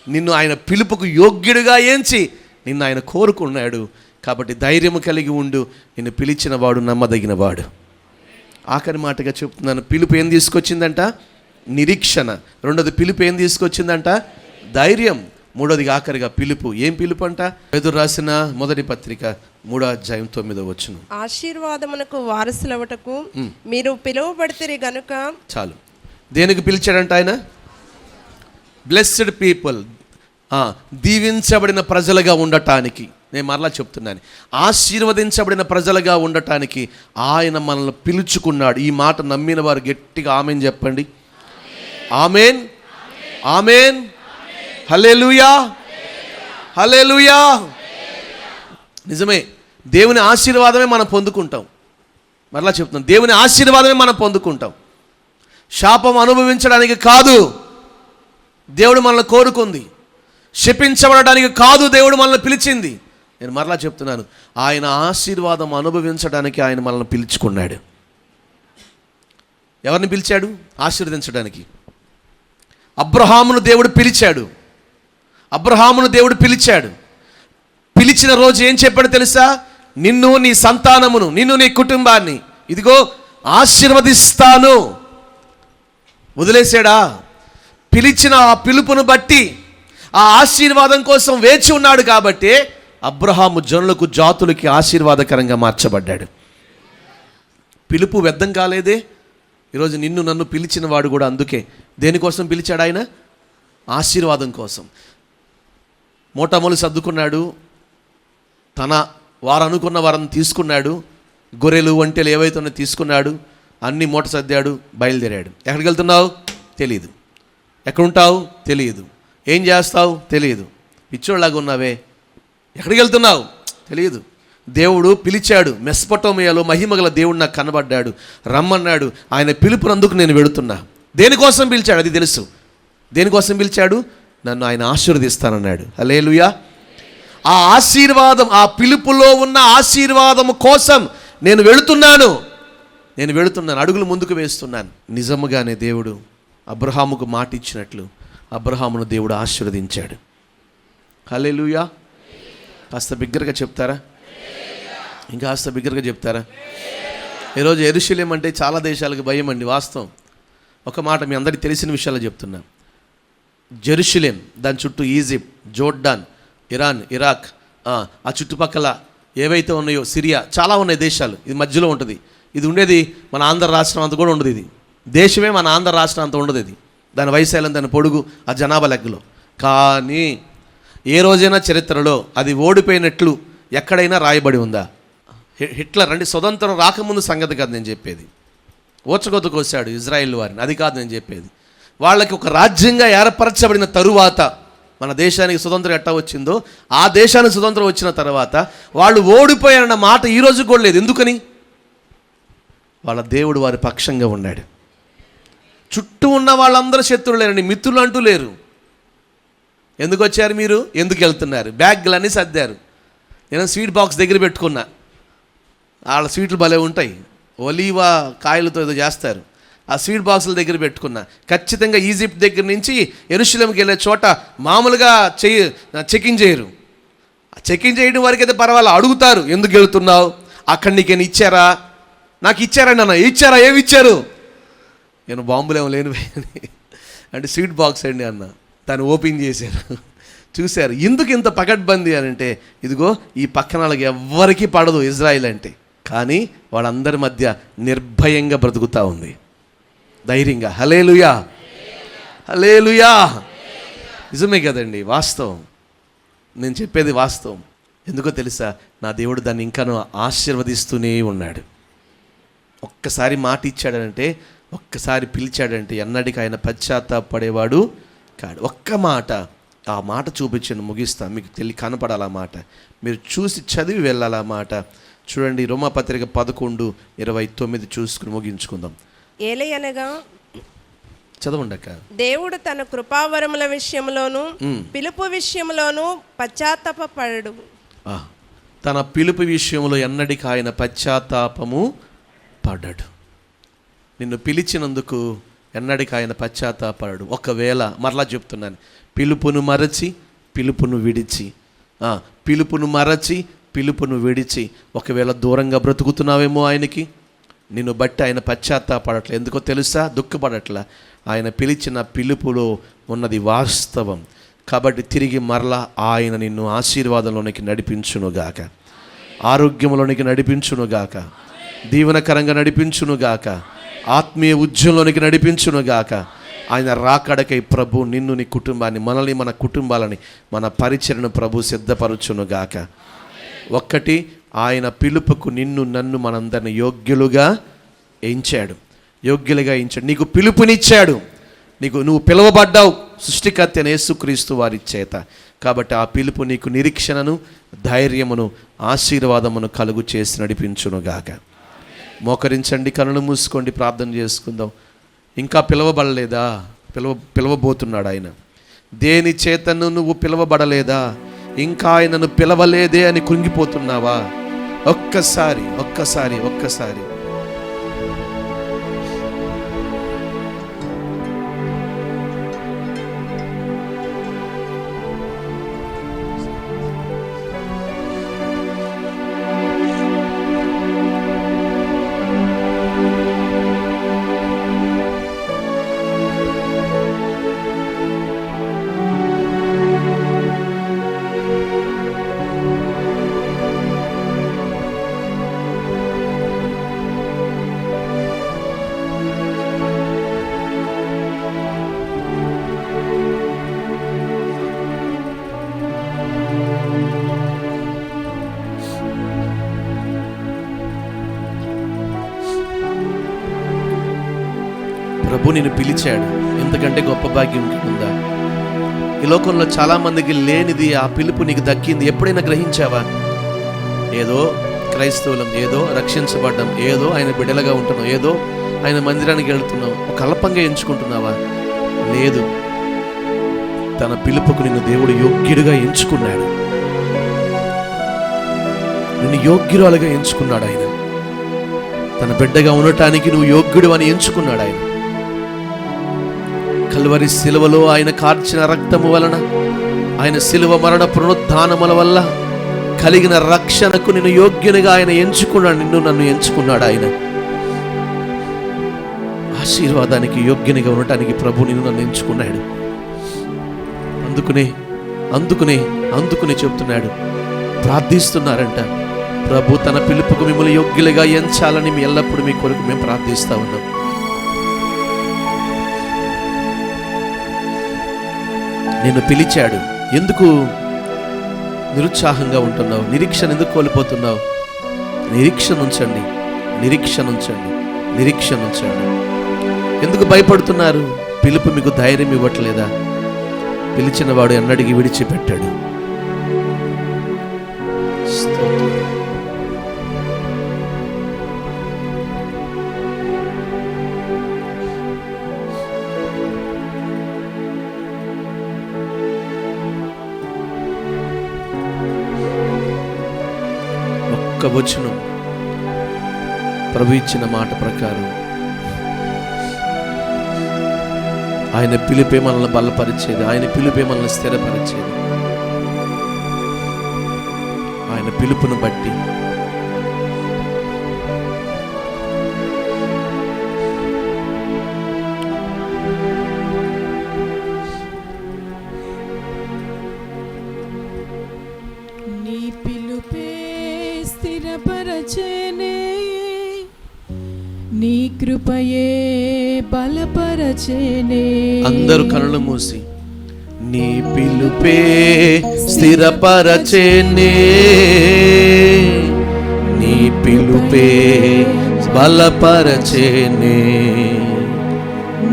నిన్ను ఆయన పిలుపుకు యోగ్యుడిగా ఎంచి నిన్ను ఆయన కోరుకున్నాడు. కాబట్టి ధైర్యం కలిగి ఉండు. నిన్ను పిలిచిన వాడు నమ్మదగిన వాడు. ఆఖరి మాటగా చెప్తున్నాను, పిలుపు ఏం తీసుకొచ్చిందంట? నిరీక్షణ. 2వది పిలుపు ఏం తీసుకొచ్చిందంట? ధైర్యం. 3వది ఆఖరిగా పిలుపు. ఏం పిలుపు అంట? పేతురు రాసిన మొదటి పత్రిక 3వ అధ్యాయం 9వ వచనం. ఆశీర్వాదమునకు వారసులవటకు మీరు పిలువబడితిరి గనుక. చాలు. దేనికి పిలిచాడంట ఆయన? బ్లెస్డ్ పీపుల్, దీవించబడిన ప్రజలుగా ఉండటానికి. నేను మరలా చెప్తున్నాను, ఆశీర్వదించబడిన ప్రజలుగా ఉండటానికి ఆయన మనల్ని పిలుచుకున్నాడు. ఈ మాట నమ్మిన వారు గట్టిగా ఆమెన్ చెప్పండి. ఆమెన్, ఆమెన్, హల్లెలూయా, హల్లెలూయా. నిజమే, దేవుని ఆశీర్వాదమే మనం పొందుకుంటాం. మరలా చెప్తున్నాను, దేవుని ఆశీర్వాదమే మనం పొందుకుంటాం. శాపం అనుభవించడానికి కాదు దేవుడు మనల్ని కోరుకుంది. శపించబడడానికి కాదు దేవుడు మనల్ని పిలిచింది. నేను మరలా చెప్తున్నాను, ఆయన ఆశీర్వాదం అనుభవించడానికి ఆయన మనల్ని పిలుచుకున్నాడు. ఎవరిని పిలిచాడు? ఆశీర్వదించడానికి. అబ్రహామును దేవుడు పిలిచాడు. పిలిచిన రోజు ఏం చెప్పాడు తెలుసా? నిన్ను, నీ సంతానమును, నిన్ను, నీ కుటుంబాన్ని ఇదిగో ఆశీర్వదిస్తాను. వదిలేశాడా? పిలిచిన ఆ పిలుపును బట్టి ఆ ఆశీర్వాదం కోసం వేచి ఉన్నాడు. కాబట్టి అబ్రహాము జనులకు, జాతులకి ఆశీర్వాదకరంగా మార్చబడ్డాడు. పిలుపు వ్యర్థం కాలేదే. ఈరోజు నిన్ను నన్ను పిలిచిన వాడు కూడా అందుకే. దేనికోసం పిలిచాడు ఆయన? ఆశీర్వాదం కోసం. మూటములు సర్దుకున్నాడు, వారు అనుకున్న వారిని తీసుకున్నాడు. గొర్రెలు, ఒంటెలు ఏవైతే ఉన్నాయో తీసుకున్నాడు, అన్ని మూట సర్దాడు, బయలుదేరాడు. ఎక్కడికి వెళ్తున్నావు తెలియదు, ఎక్కడుంటావు తెలియదు, ఏం చేస్తావు తెలియదు, పిచ్చోళ్ళలాగా ఉన్నావే, ఎక్కడికి వెళ్తున్నావు తెలియదు. దేవుడు పిలిచాడు. మెస్పటోమియాలో మహిమగల దేవుడు నాకు కనబడ్డాడు, రమ్మన్నాడు. ఆయన పిలుపునందుకు నేను వెళుతున్నా. దేనికోసం పిలిచాడు అది తెలుసు. దేనికోసం పిలిచాడు? నన్ను ఆయన ఆశీర్వదిస్తానన్నాడు. హల్లెలూయా. ఆ ఆశీర్వాదం, ఆ పిలుపులో ఉన్న ఆశీర్వాదం కోసం నేను వెళుతున్నాను. అడుగులు ముందుకు వేస్తున్నాను. నిజముగానే దేవుడు అబ్రహాముకు మాట ఇచ్చినట్లు అబ్రహామును దేవుడు ఆశీర్వదించాడు. హల్లెలూయా. కాస్త బిగ్గరగా చెప్తారా? ఇంకా కాస్త బిగ్గరగా చెప్తారా? ఈరోజు యెరూషలేం అంటే చాలా దేశాలకు భయం అండి. వాస్తవం. ఒక మాట మీ అందరికీ తెలిసిన విషయాలు చెప్తున్నా. జెరూషలేం, దాని చుట్టూ ఈజిప్ట్, జోర్డాన్, ఇరాన్, ఇరాక్, ఆ చుట్టుపక్కల ఏవైతే ఉన్నాయో, సిరియా, చాలా ఉన్నాయి దేశాలు. ఇది మధ్యలో ఉంటుంది. ఇది ఉండేది మన ఆంధ్ర రాష్ట్రం అంత కూడా ఉండదు. ఇది దేశమే మన ఆంధ్ర రాష్ట్రం అంత ఉండదు. ఇది దాని వైశాల్యం, దాని పొడుగు, ఆ జనాభా లెక్కలో. కానీ ఏ రోజైనా చరిత్రలో అది ఓడిపోయినట్లు ఎక్కడైనా రాయబడి ఉందా? హిట్లర్ అంటే స్వతంత్రం రాకముందు సంగతి కాదు నేను చెప్పేది. ఓచకొత కోసాడు ఇజ్రాయిల్ వారిని, అది కాదు నేను చెప్పేది. వాళ్ళకి ఒక రాజ్యంగా ఏర్పరచబడిన తరువాత మన దేశానికి స్వతంత్రం ఎట్టా వచ్చిందో, ఆ దేశానికి స్వతంత్రం వచ్చిన తర్వాత వాళ్ళు ఓడిపోయారన్న మాట ఈరోజు కూడా లేదు. ఎందుకని? వాళ్ళ దేవుడు వారి పక్షంగా ఉన్నాడు. చుట్టూ ఉన్న వాళ్ళందరూ శత్రువులేరండి, మిత్రులు అంటూ లేరు. ఎందుకు వచ్చారు మీరు? ఎందుకు వెళ్తున్నారు? బ్యాగ్లన్నీ సర్దారు. నేను స్వీట్ బాక్స్ దగ్గర పెట్టుకున్నా. వాళ్ళ స్వీట్లు భలే ఉంటాయి, ఒలీవా కాయలతో ఏదో చేస్తారు. ఆ స్వీట్ బాక్సుల దగ్గర పెట్టుకున్నా. ఖచ్చితంగా ఈజిప్ట్ దగ్గర నుంచి యెరూషలేంకి వెళ్ళే చోట మామూలుగా చెకింగ్ చేయరు. చెకింగ్ చేయడం వరకు అయితే పర్వాలేదు, అడుగుతారు ఎందుకు వెళ్తున్నావు, అక్కడ నీకేం ఇచ్చారా, నాకు ఇచ్చారండి అన్న. ఇచ్చారా, ఏమి ఇచ్చారు? నేను బాంబులేమో లేని అంటే స్వీట్ బాక్స్ అండి అన్న. దాన్ని ఓపెన్ చేశారు, చూశారు. ఎందుకు ఇంత పకడ్బందీ అని అంటే, ఇదిగో ఈ పక్కన వాళ్ళకి ఎవ్వరికీ పడదు ఇజ్రాయిల్ అంటే, కానీ వాళ్ళందరి మధ్య నిర్భయంగా బ్రతుకుతూ ఉంది, ధైర్యంగా. హల్లెలూయా, హల్లెలూయా. నిజమే కదండి, వాస్తవం. నేను చెప్పేది వాస్తవం. ఎందుకో తెలుసా, నా దేవుడు దాన్ని ఇంకాను ఆశీర్వదిస్తూనే ఉన్నాడు. ఒక్కసారి మాట ఇచ్చాడంటే, ఒక్కసారి పిలిచాడంటే ఎన్నటికి ఆయన పశ్చాత్తాపడేవాడు కాడు. ఒక్క మాట, ఆ మాట చూపించండి, ముగిస్తాను. మీకు కనపడాలి ఆ మాట, మీరు చూసి చదివి వెళ్ళాలి ఆ మాట. చూడండి, రోమాపత్రిక 11:29 చూసుకుని ముగించుకుందాం. ఏలయనగా చదవండక. దేవుడు తన కృపావరముల విషయంలోను పిలుపు విషయంలోను పశ్చాత్తాపపడడు. తన పిలుపు విషయంలో ఎన్నటికి ఆయన పశ్చాత్తాపము పడ్డాడు. నిన్ను పిలిచినందుకు ఎన్నటికి ఆయన పశ్చాత్తాపడడు. ఒకవేళ మరలా చెప్తున్నాను, పిలుపును మరచి పిలుపును విడిచి, పిలుపును మరచి పిలుపును విడిచి ఒకవేళ దూరంగా బ్రతుకుతున్నావేమో ఆయనకి, నిన్ను బట్టి ఆయన పశ్చాత్తాపడట్లే. ఎందుకో తెలుసా, దుఃఖపడట్లా. ఆయన పిలిచిన పిలుపులో ఉన్నది వాస్తవం. కాబట్టి తిరిగి మరలా ఆయన నిన్ను ఆశీర్వాదంలోనికి నడిపించునుగాక, ఆరోగ్యంలోనికి నడిపించునుగాక, దీవెనకరంగా నడిపించునుగాక, ఆత్మీయ ఉద్యమంలోనికి నడిపించునుగాక. ఆయన రాకడకై ప్రభు నిన్ను, నీ కుటుంబాన్ని, మనల్ని, మన కుటుంబాలని, మన పరిచర్ను ప్రభు సిద్ధపరచునుగాక. ఒక్కటి, ఆయన పిలుపుకు నిన్ను, నన్ను, మనందరిని యోగ్యులుగా ఎంచాడు, యోగ్యులుగా ఎంచాడు. నీకు పిలుపునిచ్చాడు, నువ్వు పిలువబడ్డావు సృష్టికర్త అయిన యేసుక్రీస్తు వారి చేత. కాబట్టి ఆ పిలుపు నీకు నిరీక్షణను, ధైర్యమును, ఆశీర్వాదమును కలుగు చేసి నడిపించునుగాక. మోకరించండి, కనులు మూసుకోండి, ప్రార్థన చేసుకుందాం. ఇంకా పిలవబడలేదా? పిలవబోతున్నాడు ఆయన. దేని చేతను నువ్వు పిలవబడలేదా? ఇంకా ఆయనను పిలవలేదే అని కృంగిపోతున్నావా? ఒక్కసారి ప్రభు నిన్ను పిలిచాడు. ఎంతకంటే గొప్ప భాగ్యం ఉందా? ఈ లోకంలో చాలామందికి లేనిది ఆ పిలుపు నీకు దక్కింది. ఎప్పుడైనా గ్రహించావా? ఏదో క్రైస్తవులం, ఏదో రక్షించబడ్డం, ఏదో ఆయన బిడ్డలుగా ఉంటున్నాం, ఏదో ఆయన మందిరానికి వెళ్తున్నాం, ఒక అల్పంగా ఎంచుకుంటున్నావా? లేదు, తన పిలుపుకు నిన్ను దేవుడు యోగ్యుడిగా ఎంచుకున్నాడు, నిన్ను యోగ్యురాలుగా ఎంచుకున్నాడు ఆయన. తన బిడ్డగా ఉండటానికి నువ్వు యోగ్యుడు అని ఎంచుకున్నాడు ఆయన. కల్వరి శిలువలో ఆయన కార్చిన రక్తము వలన, ఆయన శిలువ మరణ పునరుద్ధానముల వల్ల కలిగిన రక్షణకు నిన్ను యోగ్యునిగా ఆయన ఎంచుకున్నాడు, నిన్ను నన్ను ఎంచుకున్నాడు ఆయన. ఆశీర్వాదానికి యోగ్యునిగా ఉండటానికి ప్రభు నిన్ను నన్ను ఎంచుకున్నాడు. అందుకునే చెప్తున్నాడు, ప్రార్థిస్తున్నారంట, ప్రభు తన పిలుపుకు మిమ్మల్ని యోగ్యులుగా ఎంచాలని ఎల్లప్పుడూ మీ కొరకు మేము ప్రార్థిస్తా ఉన్నాం. నిన్ను పిలిచాడు. ఎందుకు నిరుత్సాహంగా ఉంటున్నావు? నిరీక్షణ ఎందుకు కోల్పోతున్నావు? నిరీక్షణ ఉంచండి. ఎందుకు భయపడుతున్నారు? పిలుపు మీకు ధైర్యం ఇవ్వట్లేదా? పిలిచిన వాడు ఎన్నడికి విడిచిపెట్టాడు. ఒక్క వచనం, ప్రభు ఇచ్చిన మాట ప్రకారం ఆయన పిలుపే మనల్ని బలపరిచేది, ఆయన పిలుపే మనల్ని స్థిరపరిచేది. ఆయన పిలుపును బట్టి. నీ పిలుపే స్థిరపరచేనే, నీ కృపయే బలపరచేనే. అందరూ కనులు మూసి, నీ పిలుపే స్థిరపరచేనే, నీ పిలుపే బలపరచేనే,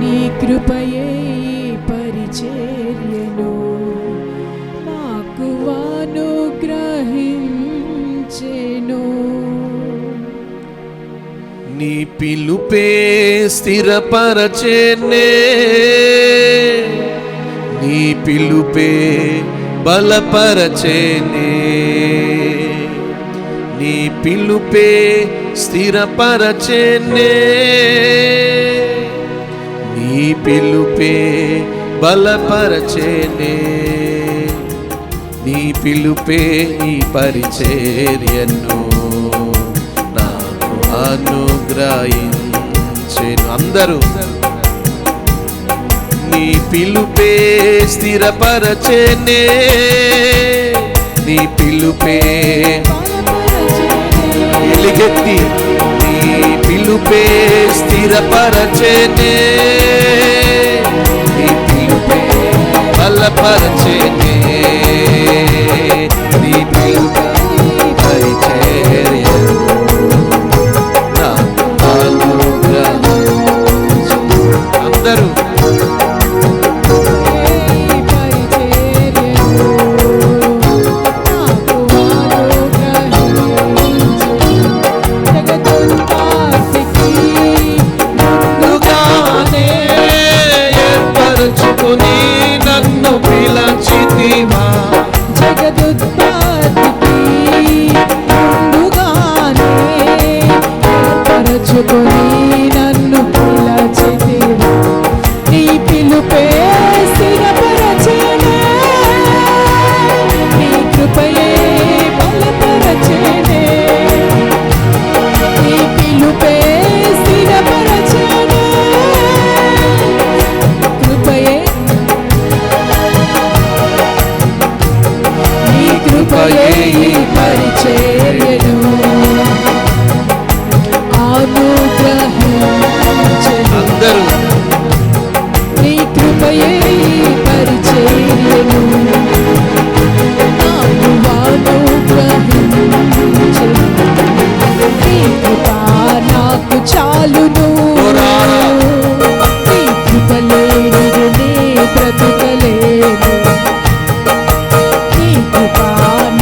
నీ కృపయే పరిచర్యను మాకు అనుగ్రహించెను. నీ పిలుపే స్థిరపరచేనే, నీ పిలుపే బలపరచేనే, నీ పిలుపే స్థిరపరచేనే, నీ పిలుపే బలపరచేనే, నీ పిలుపే ఈ పరిచర్యను నాకు అనుగ్రహించెను. అందరూ నీ పిలుపే స్థిరపరచేనే, నీ పిలుపే ఎలుగెత్తి, నీ పిలుపే స్థిరపరచేనే, నీ పిలుపే బలపరచేనే, నీ పిలుపే పరిచర్యను నాకు అనుగ్రహించెను. అందరూ నన్ను పిలచితివా, జగదుత్పత్తికి ముందుగానే ఏర్పరచుకొని నన్ను పిలచితివా. నీ పిలుపే స్థిరపరచేనే, నీ కృపయే బలపరచేనే, నీ పిలుపే స్థిరపరచేనే, కృపయే కృపయే పరిచర్యను అనుగ్రహించెను. అందరూ నీ కృపయే పరిచర్యను నాకు అనుగ్రహించెను. నీ కృప నాకు చాలును, నీ కృప లేనిదే నే బ్రతుకలేను. నీ కృప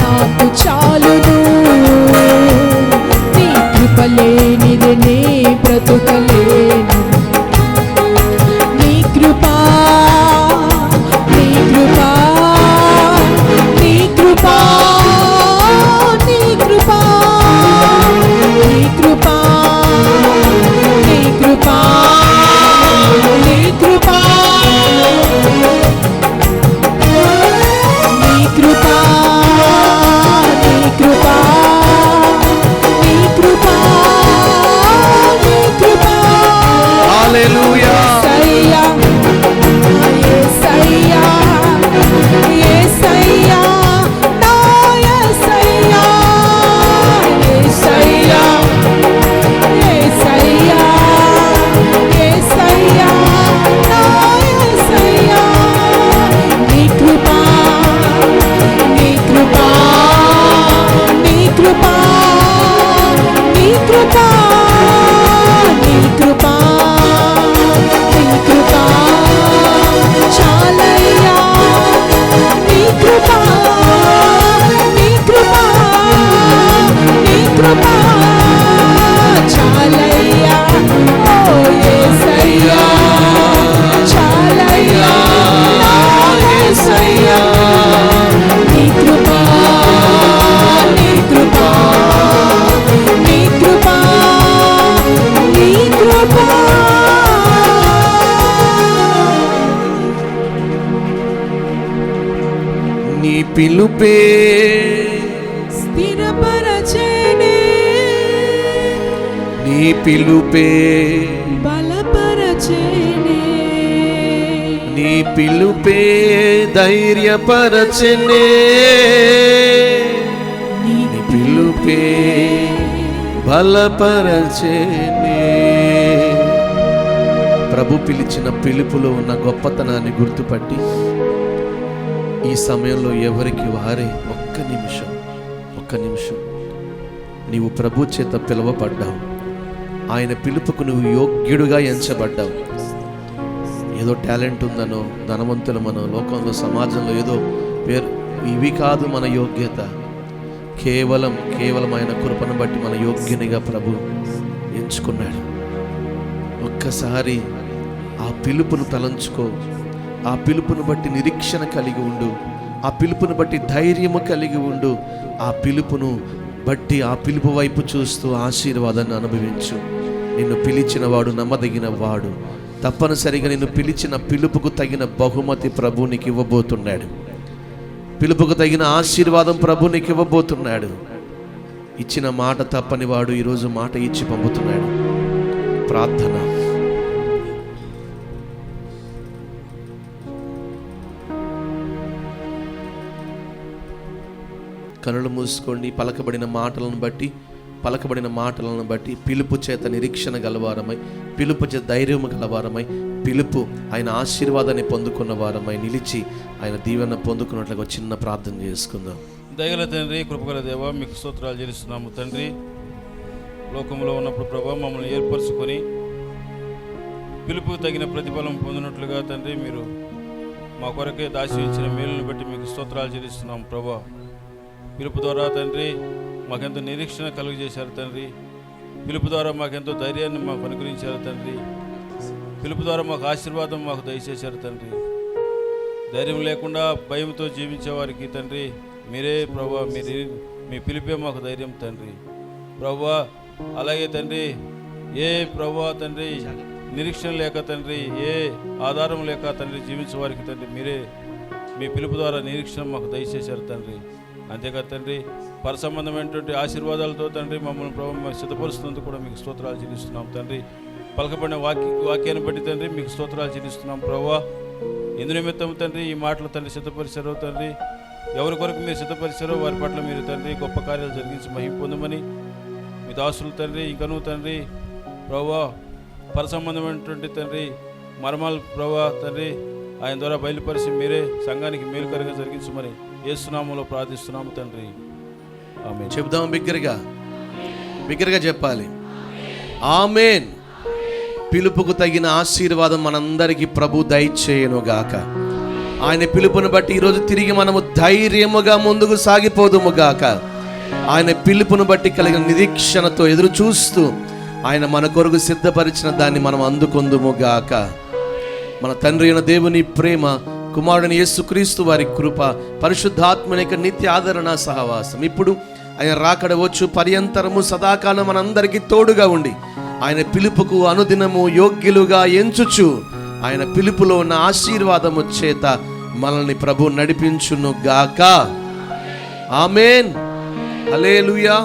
నాకు చాలును, నీ కృప లేనిదే నే బ్రతుకలేను. నీ కృప, నీ కృప, నీ కృప, నీ కృప, నీ కృప, నీ కృప, నీ కృప, నీ కృప, నీ కృప, నీ కృప, నీ కృప. హల్లెలూయా. యేసయ్యా, యేసయ్యా, యేసయ్యా, నా యేసయ్యా, యేసయ్యా, యేసయ్యా, యేసయ్యా, నా యేసయ్యా. నీ కృప, నీ కృప, నీ కృప, నీ కృప, నీ కృప, నీ కృప చాలయ్యా. నీ కృప, నీ కృప, నీ కృప చాలయ్యా. ఓ యేసయ్యా చాలయ్యా, నా యేసయ్యా. నీ కృప, నీ కృప, నీ కృప, నీ కృప. నీ పిలుపే స్థిర బలపరచెనే నీ పిలుపే బలపరచెనే నీ పిలుపే ధైర్యపరచెనే నీ పిలుపే బలపరచెనే. ప్రభు పిలిచిన పిలుపులో ఉన్న గొప్పతనాన్ని గుర్తుపట్టి ఈ సమయంలో ఎవరికి వారే ఒక్క నిమిషం నీవు ప్రభు చేత పిలువబడ్డావు. ఆయన పిలుపుకు నువ్వు యోగ్యుడుగా ఎంచబడ్డావు. ఏదో టాలెంట్ ఉందనో, ధనవంతులమనో, లోకంలో సమాజంలో ఏదో పేరు, ఇవి కాదు మన యోగ్యత. కేవలం ఆయన కృపను బట్టి మన యోగ్యునిగా ప్రభు ఎంచుకున్నాడు. ఒక్కసారి ఆ పిలుపును తలంచుకో. ఆ పిలుపును బట్టి నిరీక్షణ కలిగి ఉండు. ఆ పిలుపును బట్టి ధైర్యము కలిగి ఉండు. ఆ పిలుపును బట్టి ఆ పిలుపు వైపు చూస్తూ ఆశీర్వాదాన్ని అనుభవించు. నిన్ను పిలిచిన వాడు నమ్మదగిన వాడు. తప్పనిసరిగా నిన్ను పిలిచిన పిలుపుకు తగిన బహుమతి ప్రభు నీకు ఇవ్వబోతున్నాడు. పిలుపుకు తగిన ఆశీర్వాదం ప్రభు నీకు ఇవ్వబోతున్నాడు. ఇచ్చిన మాట తప్పని వాడు ఈరోజు మాట ఇచ్చి పంపుతున్నాడు. ప్రార్థన. కనులు మూసుకోండి. పలకబడిన మాటలను బట్టి పిలుపు చేత నిరీక్షణ గలవారమై, పిలుపు చేత ధైర్యము గలవారమై, పిలుపు ఆయన ఆశీర్వాదాన్ని పొందుకున్న వారమై నిలిచి ఆయన దీవెన పొందుకున్నట్లుగా చిన్న ప్రార్థన చేసుకుందాం. దయగల తండ్రి, కృపగల దేవ, మీకు స్తోత్రాలు చెల్లిస్తున్నాము తండ్రి. లోకంలో ఉన్నప్పుడు ప్రభా మమ్మల్ని ఏర్పరచుకొని పిలుపుకు తగిన ప్రతిఫలం పొందినట్లుగా తండ్రి మీరు మా కొరకే దాచి ఇచ్చిన మేలును బట్టి మీకు స్తోత్రాలు చెల్లిస్తున్నాము ప్రభా. పిలుపు ద్వారా తండ్రి మాకెంతో నిరీక్షణ కలుగజేశారు తండ్రి. పిలుపు ద్వారా మాకెంతో ధైర్యాన్ని మాకు అనుగ్రహించారు తండ్రి. పిలుపు ద్వారా మాకు ఆశీర్వాదం మాకు దయచేశారు తండ్రి. ధైర్యం లేకుండా భయంతో జీవించే వారికి తండ్రి మీరే ప్రభా, మీ పిలుపే మాకు ధైర్యం తండ్రి. ప్రభా అలాగే తండ్రి ఏ ప్రభా తండ్రి నిరీక్షణ లేక తండ్రి, ఏ ఆధారం లేక తండ్రి జీవించే వారికి తండ్రి మీరే మీ పిలుపు ద్వారా నిరీక్షణ మాకు దయచేశారు తండ్రి. అంతేకాదు తండ్రి పరసంబంధమైనటువంటి ఆశీర్వాదాలతో తండ్రి మమ్మల్ని ప్రభావం సిద్ధపరుస్తున్నందుకు కూడా మీకు స్తోత్రాలు చెల్లిస్తున్నాం తండ్రి. పలకబడిన వాక్యాన్ని బట్టి తండ్రి మీకు స్తోత్రాలు చెల్లిస్తున్నాం ప్రభా. ఎందు నిమిత్తం తండ్రి ఈ మాటలు తండ్రి సిద్ధపరిచారో తండ్రి, ఎవరి కొరకు మీరు సిద్ధపరిచారో వారి పట్ల మీరు తండ్రి గొప్ప కార్యాలు జరిగించి మహిమ పొందమని మీ దాసులు తండ్రి ఇంకనూ తండ్రి ప్రభా పరసంబంధమైనటువంటి తండ్రి మర్మాలు ప్రభా తండ్రి ఆయన ద్వారా బయలుపరిచి మీరే సంఘానికి మేలుకరంగా జరిగించమని యేసునామములో ప్రార్థిస్తున్నాము తండ్రి. ఆమేన్. చెప్దాం బిగ్గరగా చెప్పాలి. ఆమేన్. పిలుపుకు తగిన ఆశీర్వాదం మనందరికీ ప్రభు దయచేయునుగాక. ఆయన పిలుపును బట్టి ఈరోజు తిరిగి మనము ధైర్యముగా ముందుకు సాగిపోదుముగాక. ఆయన పిలుపును బట్టి కలిగిన నిరీక్షణతో ఎదురు చూస్తూ ఆయన మన కొరకు సిద్ధపరిచిన దాన్ని మనం అందుకొందుముగాక. మన తండ్రి అయిన దేవుని ప్రేమ, కుమారుడైన యేసుక్రీస్తు వారి కృప, పరిశుద్ధాత్మని యొక్క నిత్య ఆదరణ సహవాసం ఇప్పుడు ఆయన రాకడ వచ్చు పర్యంతరము సదాకాలం మనందరికీ తోడుగా ఉండి ఆయన పిలుపుకు అనుదినము యోగ్యులుగా ఎంచుచు ఆయన పిలుపులో ఉన్న ఆశీర్వాదము చేత మనల్ని ప్రభు నడిపించును గాక. ఆమేన్. హల్లెలూయా.